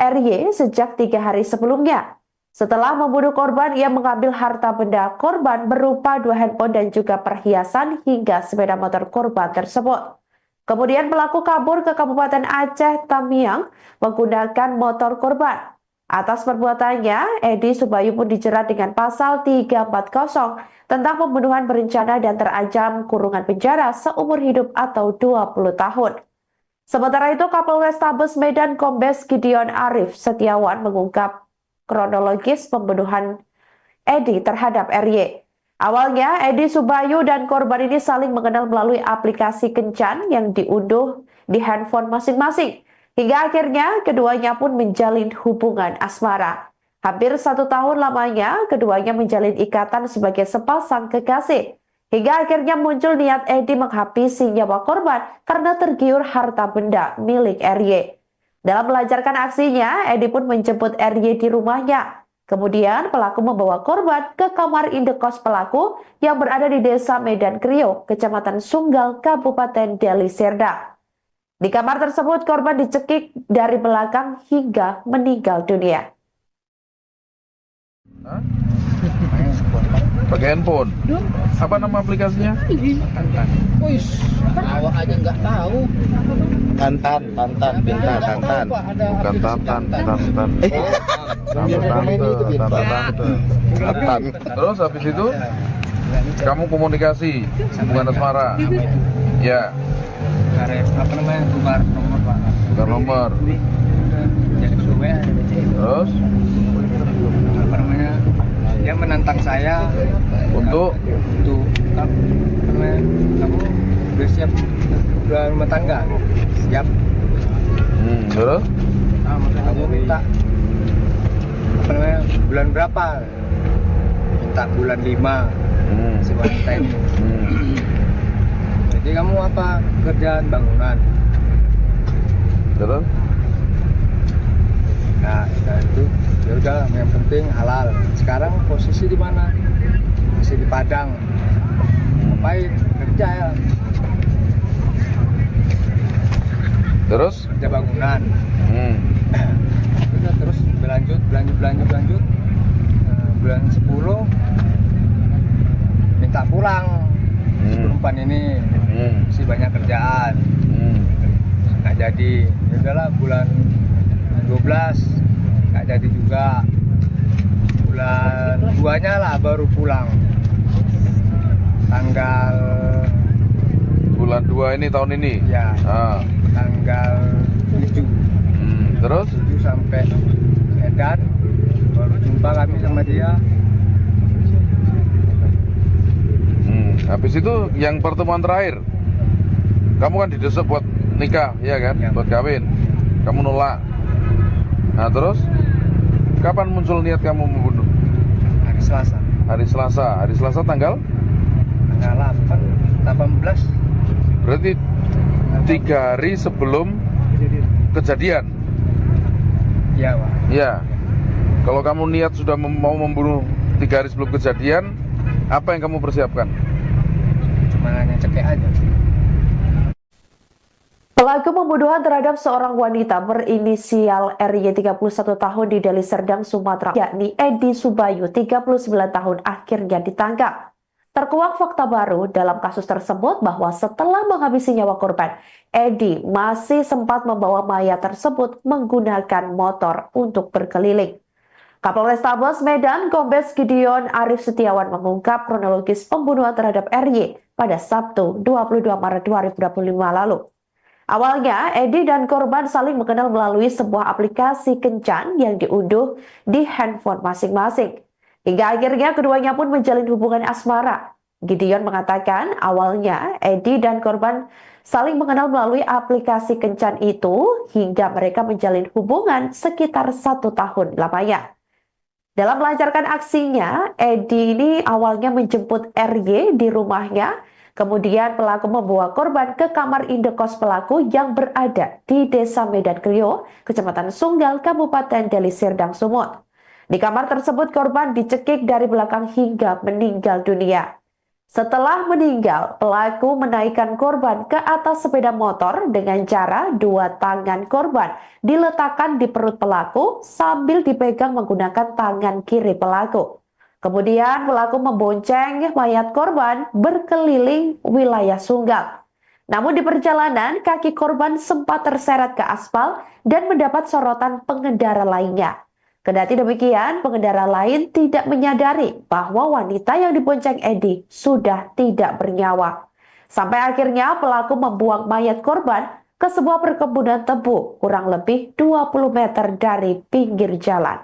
A: RY sejak 3 hari sebelumnya. Setelah membunuh korban, ia mengambil harta benda korban berupa 2 handphone dan juga perhiasan hingga sepeda motor korban tersebut. Kemudian pelaku kabur ke Kabupaten Aceh Tamiang menggunakan motor korban. Atas perbuatannya, Edi Subayu pun dijerat dengan pasal 340 tentang pembunuhan berencana dan terancam kurungan penjara seumur hidup atau 20 tahun. Sementara itu, Kapolrestabes Medan Kombes Gideon Arif Setiawan mengungkap kronologis pembunuhan Edi terhadap RY. Awalnya, Edi Subayu dan korban ini saling mengenal melalui aplikasi kencan yang diunduh di handphone masing-masing. Hingga akhirnya, keduanya pun menjalin hubungan asmara. Hampir 1 tahun lamanya, keduanya menjalin ikatan sebagai sepasang kekasih. Hingga akhirnya muncul niat Edi menghabisi nyawa korban karena tergiur harta benda milik RY. Dalam melancarkan aksinya, Edi pun menjemput RY di rumahnya. Kemudian pelaku membawa korban ke kamar indekos pelaku yang berada di Desa Medan Krio, Kecamatan Sunggal, Kabupaten Deli Serdang. Di kamar tersebut korban dicekik dari belakang hingga meninggal dunia.
B: Pakai handphone. Apa nama aplikasinya?
C: Wih, awak aja nggak tahu. Tantan, Binta, Tantan.
B: Bukan Tantan. Tantan. Terus habis itu kamu komunikasi hubungan asmara. Ya.
D: Tukar nomor, Pak.
B: Tukar nomor.
D: Jadi gue
B: Terus
D: dia menantang saya
B: untuk
D: kamu udah siap rumah tangga, siap.
B: Terus
D: Kamu minta bulan berapa? Minta bulan 5 si wanita ini. Jadi kamu apa? Kerjaan bangunan.
B: terus
D: Nah, itu ya udah, yang penting halal. Sekarang posisi di mana? Masih di Padang. Ngapain? Kerja ya.
B: Terus?
D: Kerja bangunan. Udah terus berlanjut. Bulan 10 minta pulang. Perempuan ini masih banyak kerjaan. Nggak jadi. Ya udahlah, bulan 12 nggak jadi juga. Bulan 2-nya lah baru pulang. Tanggal
B: Bulan 2 ini tahun ini?
D: ya, tanggal 7.
B: Terus?
D: 7 sampai Medan, baru jumpa kami sama dia.
B: Habis itu yang pertemuan terakhir, kamu kan didesak buat nikah, ya kan?
D: Ya.
B: Buat kawin. Kamu nolak. Nah terus, kapan muncul niat kamu membunuh?
D: Hari Selasa.
B: Hari Selasa tanggal?
D: Tanggal 18.
B: Berarti 3 hari sebelum kejadian.
D: Iya, Pak.
B: Ya. Kalau kamu niat sudah mau membunuh 3 hari sebelum kejadian, apa yang kamu persiapkan?
D: Cuma hanya cekek aja.
A: Pelaku pembunuhan terhadap seorang wanita berinisial RY 31 tahun di Deli Serdang, Sumatera, yakni Edi Subayu 39 tahun, akhirnya ditangkap. Terkuak fakta baru dalam kasus tersebut bahwa setelah menghabisi nyawa korban, Edi masih sempat membawa mayat tersebut menggunakan motor untuk berkeliling. Kapolrestabes Medan, Kombes Gideon Arif Setiawan mengungkap kronologis pembunuhan terhadap RY pada Sabtu 22 Maret 2025 lalu. Awalnya, Edi dan korban saling mengenal melalui sebuah aplikasi kencan yang diunduh di handphone masing-masing. Hingga akhirnya keduanya pun menjalin hubungan asmara. Gideon mengatakan awalnya Edi dan korban saling mengenal melalui aplikasi kencan itu hingga mereka menjalin hubungan sekitar 1 tahun lamanya. Dalam melancarkan aksinya, Edi ini awalnya menjemput RY di rumahnya. Kemudian pelaku membawa korban ke kamar indekos pelaku yang berada di Desa Medan Krio, Kecamatan Sunggal, Kabupaten Deli Serdang, Sumut. Di kamar tersebut korban dicekik dari belakang hingga meninggal dunia. Setelah meninggal, pelaku menaikkan korban ke atas sepeda motor dengan cara 2 tangan korban diletakkan di perut pelaku sambil dipegang menggunakan tangan kiri pelaku. Kemudian pelaku membonceng mayat korban berkeliling wilayah Sunggal. Namun di perjalanan, kaki korban sempat terseret ke aspal dan mendapat sorotan pengendara lainnya. Kendati demikian, pengendara lain tidak menyadari bahwa wanita yang dibonceng Edi sudah tidak bernyawa. Sampai akhirnya pelaku membuang mayat korban ke sebuah perkebunan tebu kurang lebih 20 meter dari pinggir jalan.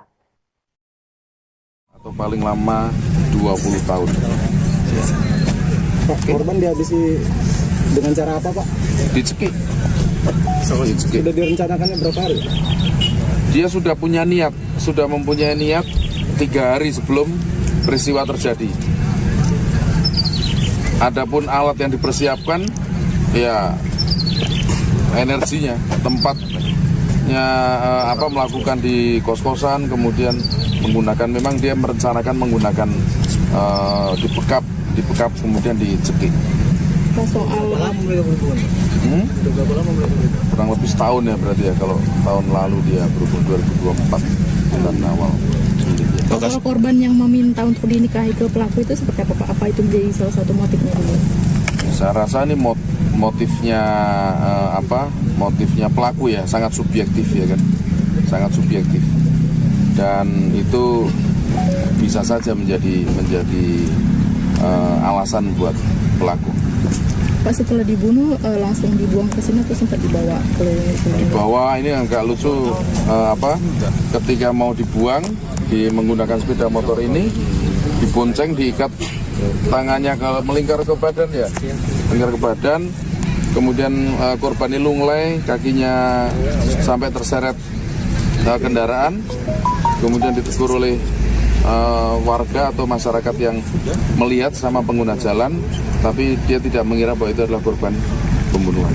B: Atau paling lama 20 tahun.
C: Pak, korban dihabisi dengan cara apa, Pak?
B: Dicekik. Dicekik.
C: Sudah direncanakannya berapa hari?
B: Dia sudah punya niat, sudah mempunyai niat 3 hari sebelum peristiwa terjadi. Adapun alat yang dipersiapkan, ya energinya, tempatnya melakukan di kos-kosan, kemudian menggunakan, memang dia merencanakan menggunakan dibekap kemudian dicekik.
E: Soal
B: Kurang lebih setahun ya berarti ya, kalau tahun lalu dia berhubung 2024 bulan awal.
E: soal korban yang meminta untuk dinikahi ke pelaku itu seperti apa, Pak? Apa itu menjadi salah satu motifnya dulu?
B: Saya rasa ini motifnya motifnya pelaku ya, sangat subjektif ya kan, sangat subjektif, dan itu bisa saja menjadi alasan buat pelaku.
E: Pak, setelah dibunuh langsung dibuang ke sini atau sempat dibawa ke
B: Dibawa, ini agak lucu, ketika mau dibuang menggunakan sepeda motor ini, dibonceng, diikat tangannya melingkar ke badan ya, melingkar ke badan, kemudian korban ini lunglai, kakinya sampai terseret kendaraan, kemudian ditegur oleh warga atau masyarakat yang melihat sama pengguna jalan, tapi dia tidak mengira bahwa itu adalah korban pembunuhan.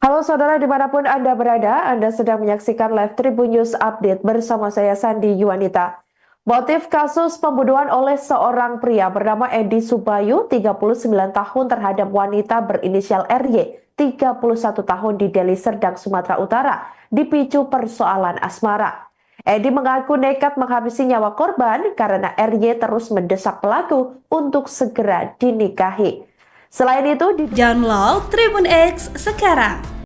A: Halo saudara dimanapun Anda berada, Anda sedang menyaksikan live Tribun News Update bersama saya Sandi Yuwanita. Motif kasus pembunuhan oleh seorang pria bernama Edi Subayu, 39 tahun terhadap wanita berinisial RY, 31 tahun di Deli Serdang, Sumatera Utara, dipicu persoalan asmara. Edi mengaku nekat menghabisi nyawa korban karena RY terus mendesak pelaku untuk segera dinikahi. Selain itu,
F: Download Tribun X sekarang